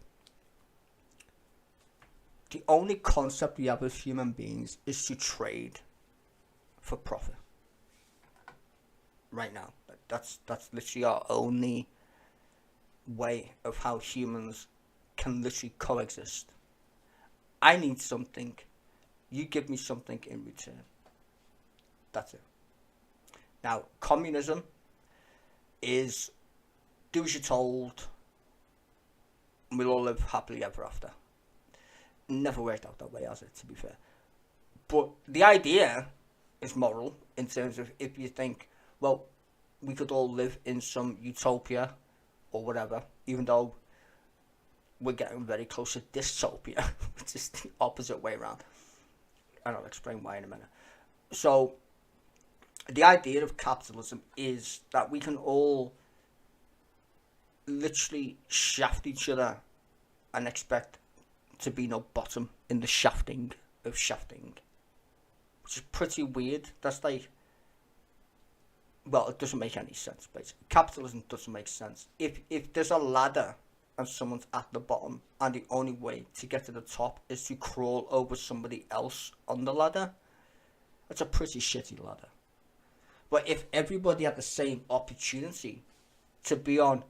the only concept we have as human beings is to trade for profit. Right now, that's literally our only way of how humans can literally coexist. I need something, you give me something in return. That's it. Now, communism is do as you're told, and we'll all live happily ever after. Never worked out that way, has it, to be fair? But the idea is moral in terms of if you think, well, we could all live in some utopia or whatever, even though we're getting very close to dystopia, which is the opposite way around. And I'll explain why in a minute. So, the idea of capitalism is that we can all literally shaft each other and expect to be no bottom in the shafting of shafting, which is pretty weird. That's like, well, it doesn't make any sense, basically. Capitalism doesn't make sense. If there's a ladder and someone's at the bottom and the only way to get to the top is to crawl over somebody else on the ladder, that's a pretty shitty ladder. But if everybody had the same opportunity to be on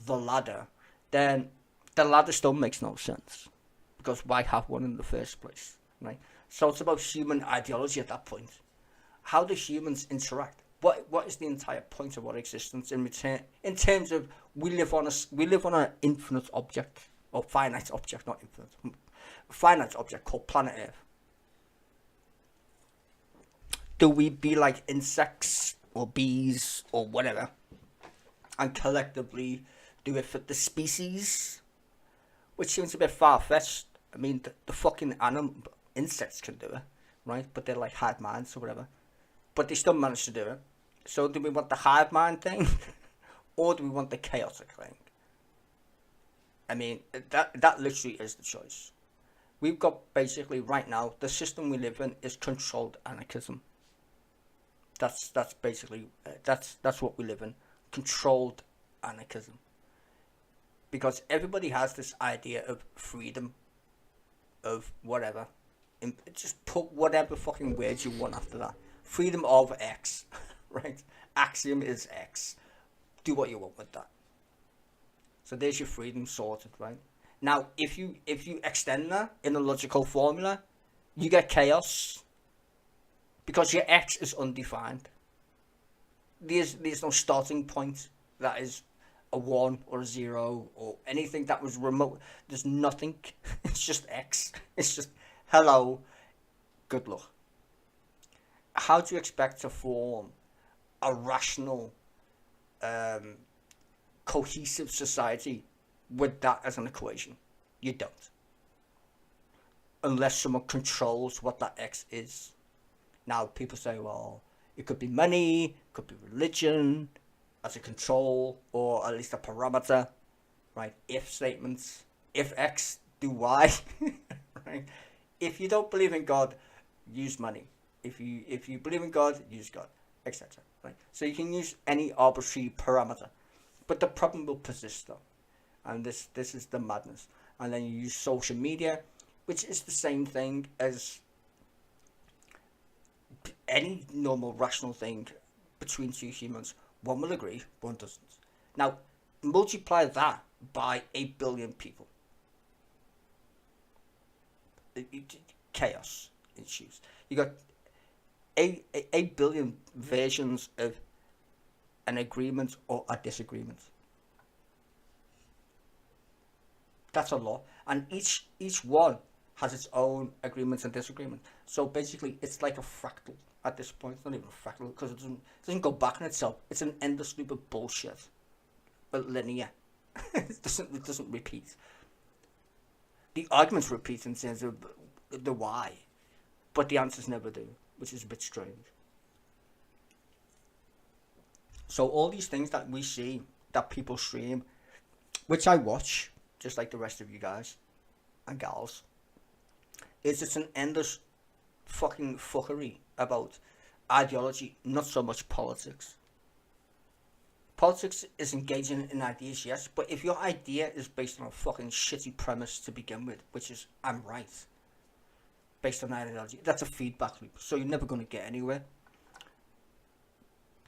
the ladder, then the ladder still makes no sense. Because why have one in the first place, right? So it's about human ideology at that point. How do humans interact? What is the entire point of our existence in return? In terms of we live on an infinite object, or finite object, not infinite, finite object called planet Earth. do we be like insects or bees or whatever and collectively do it for the species? Which seems a bit far-fetched. I mean, the fucking insects can do it, right? But they're like hive minds or whatever. But they still manage to do it. So do we want the hive mind thing? Or do we want the chaotic thing? I mean, that literally is the choice. We've got basically right now, the system we live in is controlled anarchism. That's basically, that's what we live in. Controlled anarchism. Because everybody has this idea of freedom, of whatever. Just put whatever fucking words you want after that. Freedom of X, right? Axiom is X. Do what you want with that. So there's your freedom sorted, right? Now, if you extend that in a logical formula, you get chaos. Because your X is undefined. There's no starting point that is a 1 or a 0 or anything that was remote. There's nothing. It's just X. It's just hello, good luck. How do you expect to form a rational, cohesive society with that as an equation? You don't. Unless someone controls what that X is. Now, people say, well, it could be money, it could be religion, as a control, or at least a parameter, right? If statements, if X, do Y, right? If you don't believe in God, use money. If you believe in God, use God, etc. Right? So you can use any arbitrary parameter, but the problem will persist though, and this is the madness. And then you use social media, which is the same thing as any normal rational thing between two humans. One will agree, one doesn't. Now, multiply that by 8 billion people. Chaos ensues. You got 8 billion versions of an agreement or a disagreement. That's a lot. And each one has its own agreements and disagreements. So basically, it's like a fractal at this point. It's not even a fractal because it doesn't go back on itself. It's an endless loop of bullshit, but linear. it doesn't repeat. The arguments repeat in terms of the why, but the answers never do, which is a bit strange. So all these things that we see, that people stream, which I watch, just like the rest of you guys and gals, is it's an endless fucking fuckery about ideology, not so much politics. Politics is engaging in ideas, yes, but if your idea is based on a fucking shitty premise to begin with, which is I'm right, based on ideology, that's a feedback loop, so you're never going to get anywhere.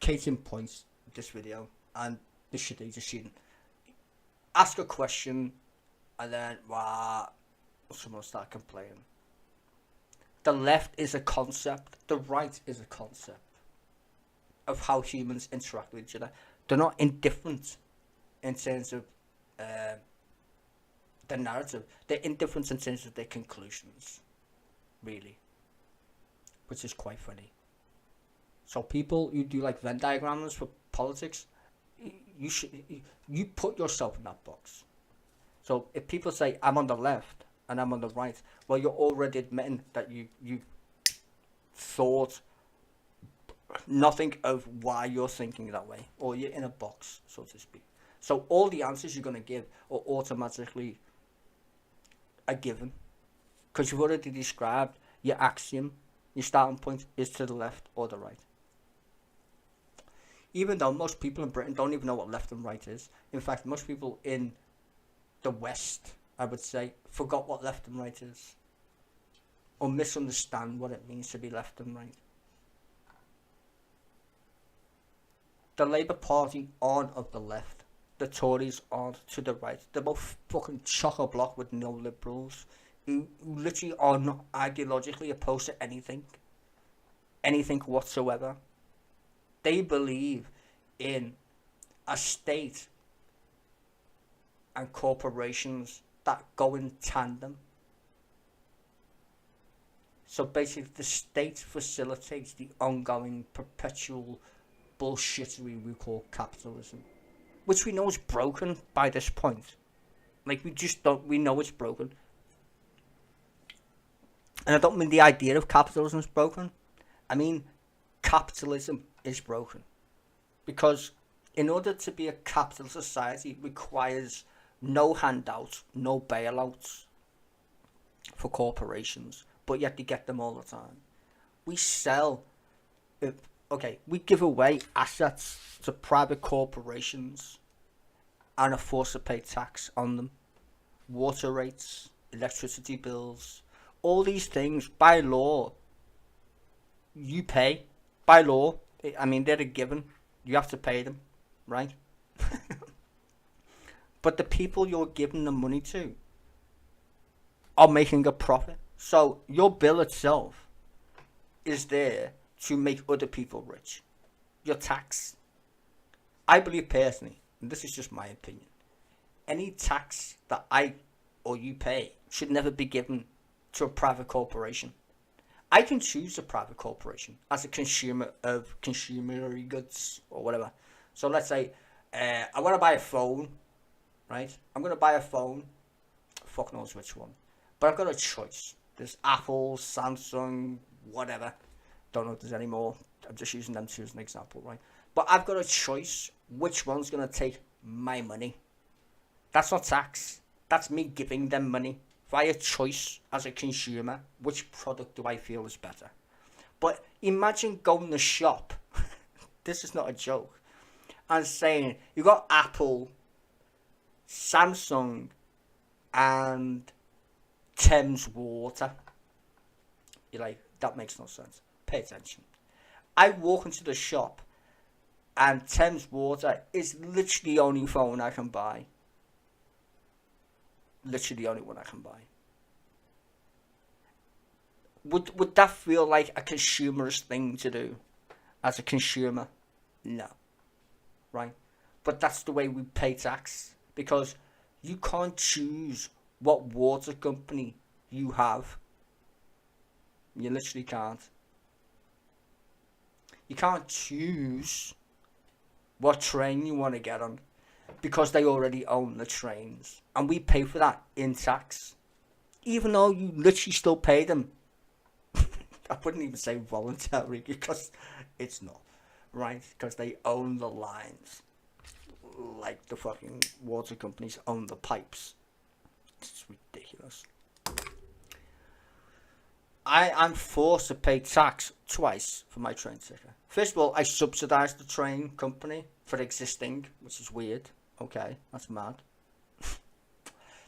Case in point, this video, and the shit that you're just seeing. Ask a question, and then, someone will start complaining. The left is a concept, the right is a concept of how humans interact with each other. They're not indifferent in terms of the narrative. They're indifferent in terms of their conclusions, really, which is quite funny. So people who do like Venn diagrams for politics, you put yourself in that box. So if people say I'm on the left and I'm on the right, well, you're already admitting that you thought nothing of why you're thinking that way, or you're in a box, so to speak. So all the answers you're going to give are automatically a given, because you've already described your axiom. Your starting point is to the left or the right. Even though most people in Britain don't even know what left and right is. In fact, most people in the West, I would say, forgot what left and right is, or misunderstand what it means to be left and right. The Labour Party aren't of the left. The Tories aren't to the right. They're both fucking chock-a-block with neoliberals who literally are not ideologically opposed to anything whatsoever. They believe in a state and corporations that go in tandem. So basically, the state facilitates the ongoing, perpetual bullshittery we call capitalism, which we know is broken by this point. Like, we know it's broken. And I don't mean the idea of capitalism is broken. I mean, capitalism is broken. Because in order to be a capitalist society, it requires no handouts, no bailouts for corporations, but yet they get them all the time. We sell, we give away assets to private corporations and are forced to pay tax on them. Water rates, electricity bills, all these things, by law, you pay. By law, I mean, they're a given. You have to pay them, right? But the people you're giving the money to are making a profit. So your bill itself is there to make other people rich. Your tax. I believe personally, and this is just my opinion, any tax that I or you pay should never be given to a private corporation. I can choose a private corporation as a consumer of consumery goods or whatever. So let's say I want to buy a phone, right? I'm going to buy a phone, fuck knows which one, but I've got a choice. There's Apple, Samsung, whatever. Don't know if there's any more. I'm just using them two as an example, right? But I've got a choice which one's going to take my money. That's not tax. That's me giving them money. If I had a choice as a consumer, which product do I feel is better? But imagine going to shop, this is not a joke, and saying, you got Apple, Samsung, and Thames Water. You're like, that makes no sense. Pay attention. I walk into the shop, and Thames Water is literally the only phone I can buy. Literally the only one I can buy. Would that feel like a consumerist thing to do as a consumer? No. Right? But that's the way we pay tax, because you can't choose what water company you have. You literally can't. You can't choose what train you want to get on, because they already own the trains, and we pay for that in tax, even though you literally still pay them. I wouldn't even say voluntary, because it's not, right? Because they own the lines, like the fucking water companies own the pipes. It's ridiculous. I'm forced to pay tax twice for my train ticket. First of all, I subsidise the train company for existing, which is weird. Okay, that's mad.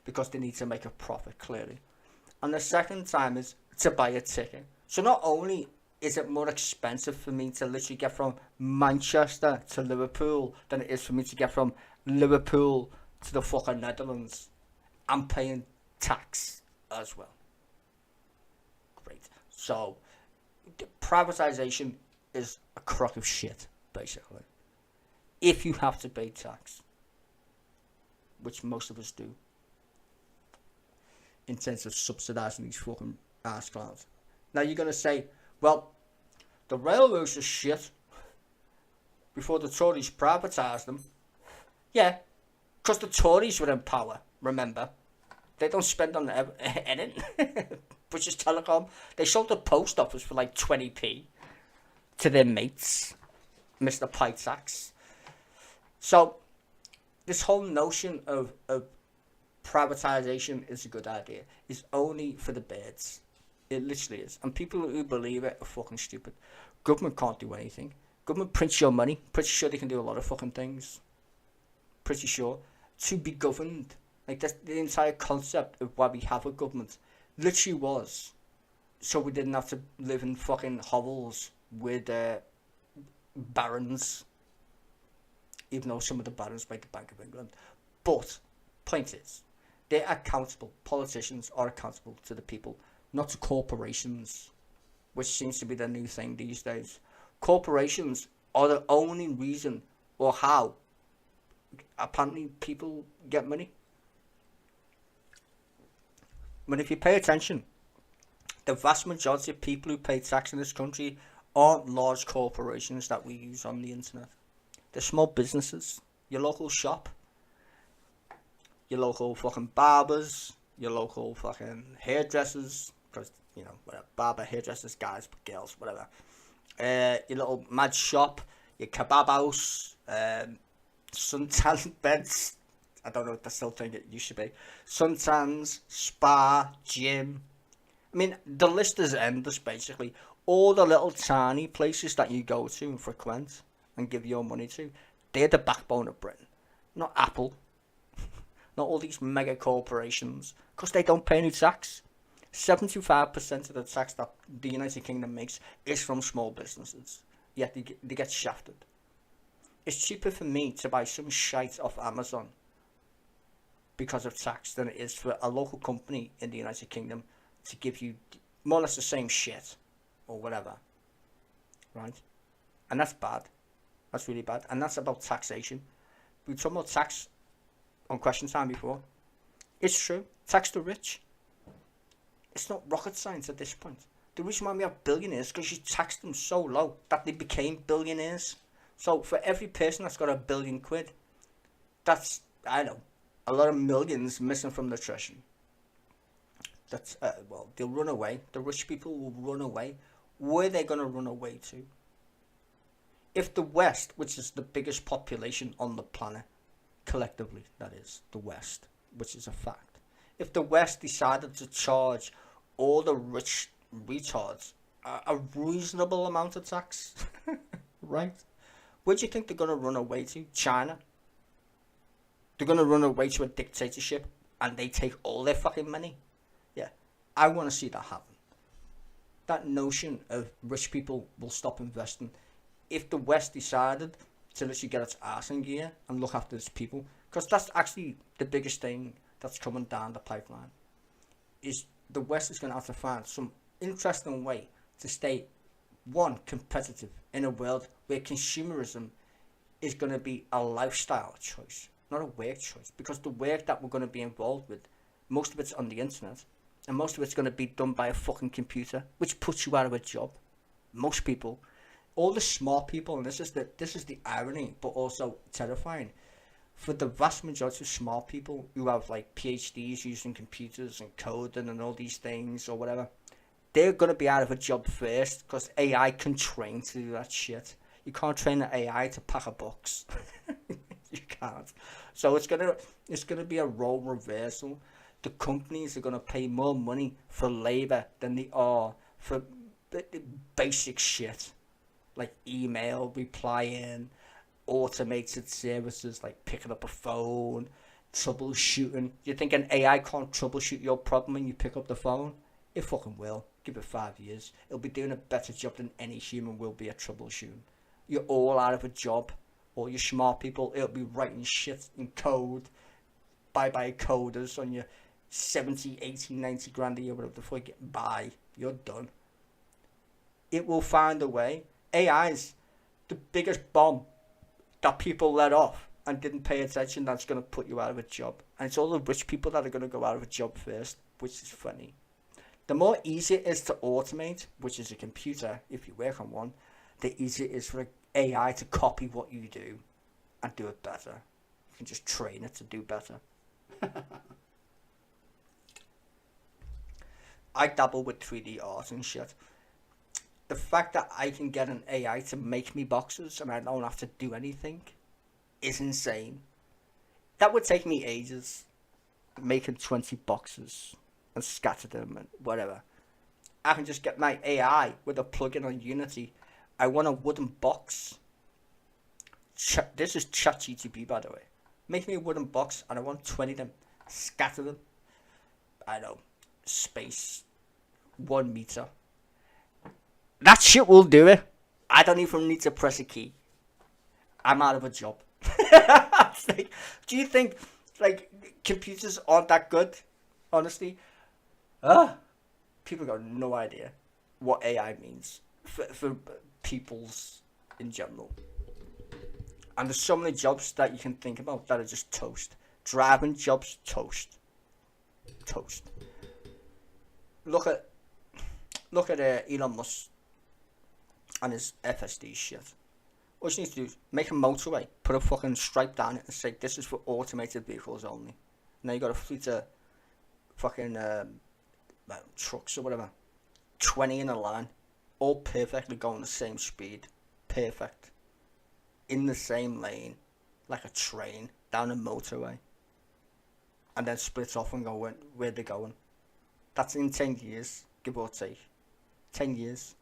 Because they need to make a profit, clearly. And the second time is to buy a ticket. So not only is it more expensive for me to literally get from Manchester to Liverpool than it is for me to get from Liverpool to the fucking Netherlands, I'm paying tax as well. Great. So, privatisation is a crock of shit, basically. If you have to pay tax, which most of us do, in terms of subsidising these fucking ass clowns. Now you're going to say, well, the railroads are shit before the Tories privatised them. Yeah, because the Tories were in power, remember. They don't spend on anything. British Telecom, they sold the post office for like 20p to their mates, Mr. Pytax. So, this whole notion of privatisation is a good idea. It's only for the birds. It literally is. And people who believe it are fucking stupid. Government can't do anything. Government prints your money. Pretty sure they can do a lot of fucking things. Pretty sure. To be governed. Like, that's the entire concept of why we have a government. Literally was. So we didn't have to live in fucking hovels with barons. Even though some of the barons made the Bank of England. But, point is, they're accountable. Politicians are accountable to the people, not to corporations, which seems to be the new thing these days. Corporations are the only reason, or how, apparently people get money. But if you pay attention the vast majority of people who pay tax in this country aren't large corporations that we use on the internet. They're small businesses, your local shop, your local fucking barbers, your local fucking hairdressers, because, you know, whatever, barber, hairdressers, guys, girls, whatever. Your little mad shop, your kebab house, suntan beds, I don't know if that's still a thing it used to be, suntans, spa, gym. I mean, the list is endless, basically. All the little tiny places that you go to and frequent and give your money to, they're the backbone of Britain. Not Apple. Not all these mega corporations, because they don't pay any tax. 75% of the tax that the United Kingdom makes is from small businesses, yet they get shafted. It's cheaper for me to buy some shite off Amazon because of tax than it is for a local company in the United Kingdom to give you more or less the same shit or whatever, right? And that's bad. That's really bad. And that's about taxation. We were talking about tax on Question Time before. It's true. Tax the rich. It's not rocket science at this point. The reason why we have billionaires is because you tax them so low that they became billionaires. So for every person that's got £1 billion, that's, I know, a lot of millions missing from the treasury. That's, well, they'll run away. The rich people will run away. Where are they going to run away to? If the West, which is the biggest population on the planet, collectively, that is, the West, which is a fact. If the West decided to charge all the rich retards a reasonable amount of tax, right? Where do you think they're going to run away to? China? They're going to run away to a dictatorship and they take all their fucking money? Yeah, I want to see that happen. That notion of rich people will stop investing. If the West decided to literally get its arse in gear and look after its people, because that's actually the biggest thing that's coming down the pipeline, is the West is going to have to find some interesting way to stay, one, competitive in a world where consumerism is going to be a lifestyle choice, not a work choice, because the work that we're going to be involved with, most of it's on the internet, and most of it's going to be done by a fucking computer, which puts you out of a job. Most people, all the smart people, and this is the irony, but also terrifying, for the vast majority of smart people who have like PhDs using computers and coding and all these things or whatever, they're going to be out of a job first, because AI can train to do that shit. You can't train an AI to pack a box. You can't. So it's gonna be a role reversal. The companies are going to pay more money for labour than they are for basic shit like email, replying, automated services like picking up a phone, troubleshooting. You think an AI can't troubleshoot your problem when you pick up the phone? It fucking will. Give it 5 years. It'll be doing a better job than any human will be at troubleshooting. You're all out of a job. All you smart people, it'll be writing shit in code. Bye-bye coders on your 70, 80, 90 grand a year, whatever the fuck you get by. You're done. It will find a way. AI is the biggest bomb that people let off and didn't pay attention that's going to put you out of a job. And it's all the rich people that are going to go out of a job first, which is funny. The more easy it is to automate, which is a computer, if you work on one, the easier it is for AI to copy what you do and do it better. You can just train it to do better. I dabble with 3D art and shit. The fact that I can get an AI to make me boxes and I don't have to do anything is insane. That would take me ages, making 20 boxes and scatter them and whatever. I can just get my AI with a plugin on Unity. I want a wooden box. This is ChatGPT, by the way. Make me a wooden box and I want 20 of them. Scatter them. I know. Space. 1 meter. That shit will do it. I don't even need to press a key. I'm out of a job. Like, do you think like computers aren't that good? Honestly, people got no idea what AI means for peoples in general. And there's so many jobs that you can think about that are just toast. Driving jobs, toast. Toast. Look at look at Elon Musk and his FSD shit. All you need to do is make a motorway, put a fucking stripe down it and say this is for automated vehicles only. Now you got a fleet of fucking trucks or whatever, 20 in a line, all perfectly going the same speed, perfect, in the same lane, like a train, down a motorway, and then split off and go where they're going. That's in 10 years, give or take. 10 years.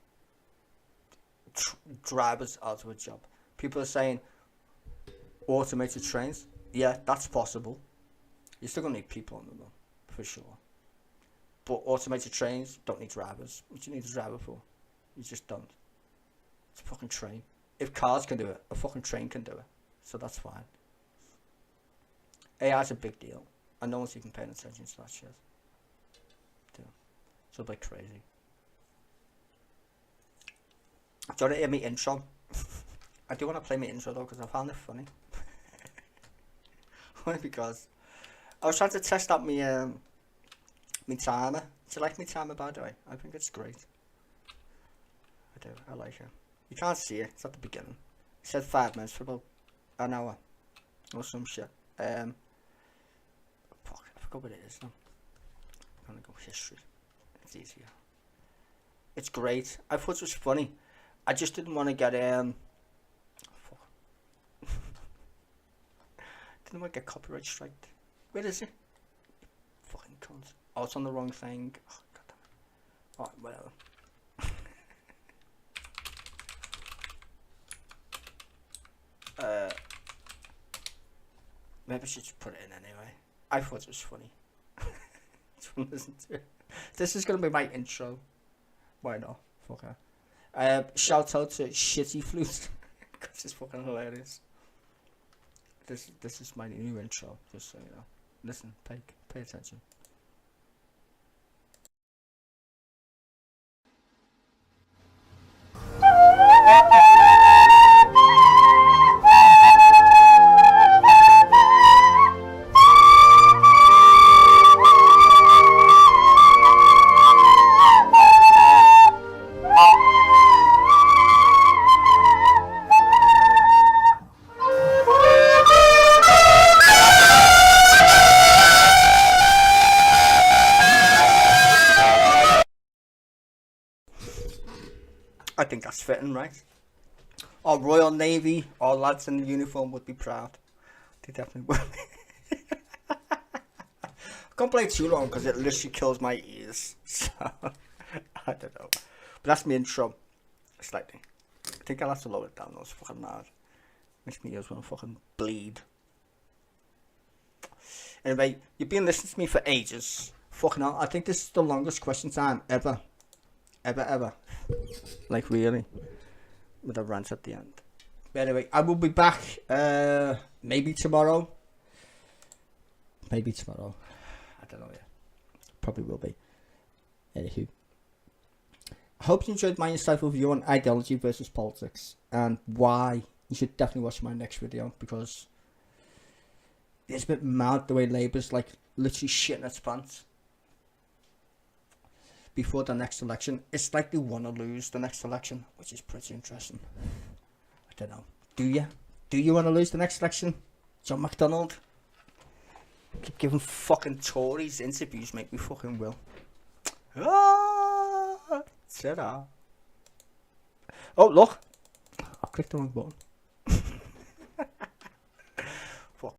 Drivers out of a job. People are saying automated trains. Yeah, that's possible. You're still going to need people on them, though, for sure. But automated trains don't need drivers. What do you need a driver for? You just don't. It's a fucking train. If cars can do it, a fucking train can do it. So that's fine. AI's a big deal. And no one's even paying attention to that shit. Yeah. It's a bit crazy. Do you want to hear me intro? I do want to play my intro though, because I found it funny. Only because I was trying to test out my timer. Do you like my timer, by the way? I think it's great. I do. I like it. You can't see it. It's at the beginning. It said 5 minutes for about an hour or some shit. Fuck, I forgot what it is now. I'm gonna go history. It's easier. It's great. I thought it was funny. I just didn't want to get fuck. Didn't want to get copyright striked. Where is it? Fucking cunt. Oh, it's on the wrong thing. Oh, God damn it. Alright, whatever. Maybe I should just put it in anyway. I thought it was funny. Just want to listen to it. This is gonna be my intro. Why not? Fuck her. Shout out to Shitty Flute because it's fucking hilarious. This is my new intro, just so you know. Listen, pay attention. I think that's fitting, right? Our Royal Navy, our lads in the uniform would be proud. They definitely would. I can't play it too long because it literally kills my ears. So, I don't know. But that's my intro. Slightly. I think I'll have to lower it down. That was fucking mad. Makes my ears want to fucking bleed. Anyway, you've been listening to me for ages. Fucking hell. I think this is the longest question time ever. Ever. Like really. With a rant at the end. But anyway, I will be back maybe tomorrow. I don't know yet. Probably will be. Anywho. I hope you enjoyed my insightful view on ideology versus politics and why you should definitely watch my next video, because it's a bit mad the way Labour's like literally shitting its pants before the next election. It's like they want to lose the next election, which is pretty interesting. I don't know. Do you want to lose the next election? John McDonnell? Keep giving fucking Tories interviews, make me fucking will. Ta-da. Oh, look. I clicked the wrong button.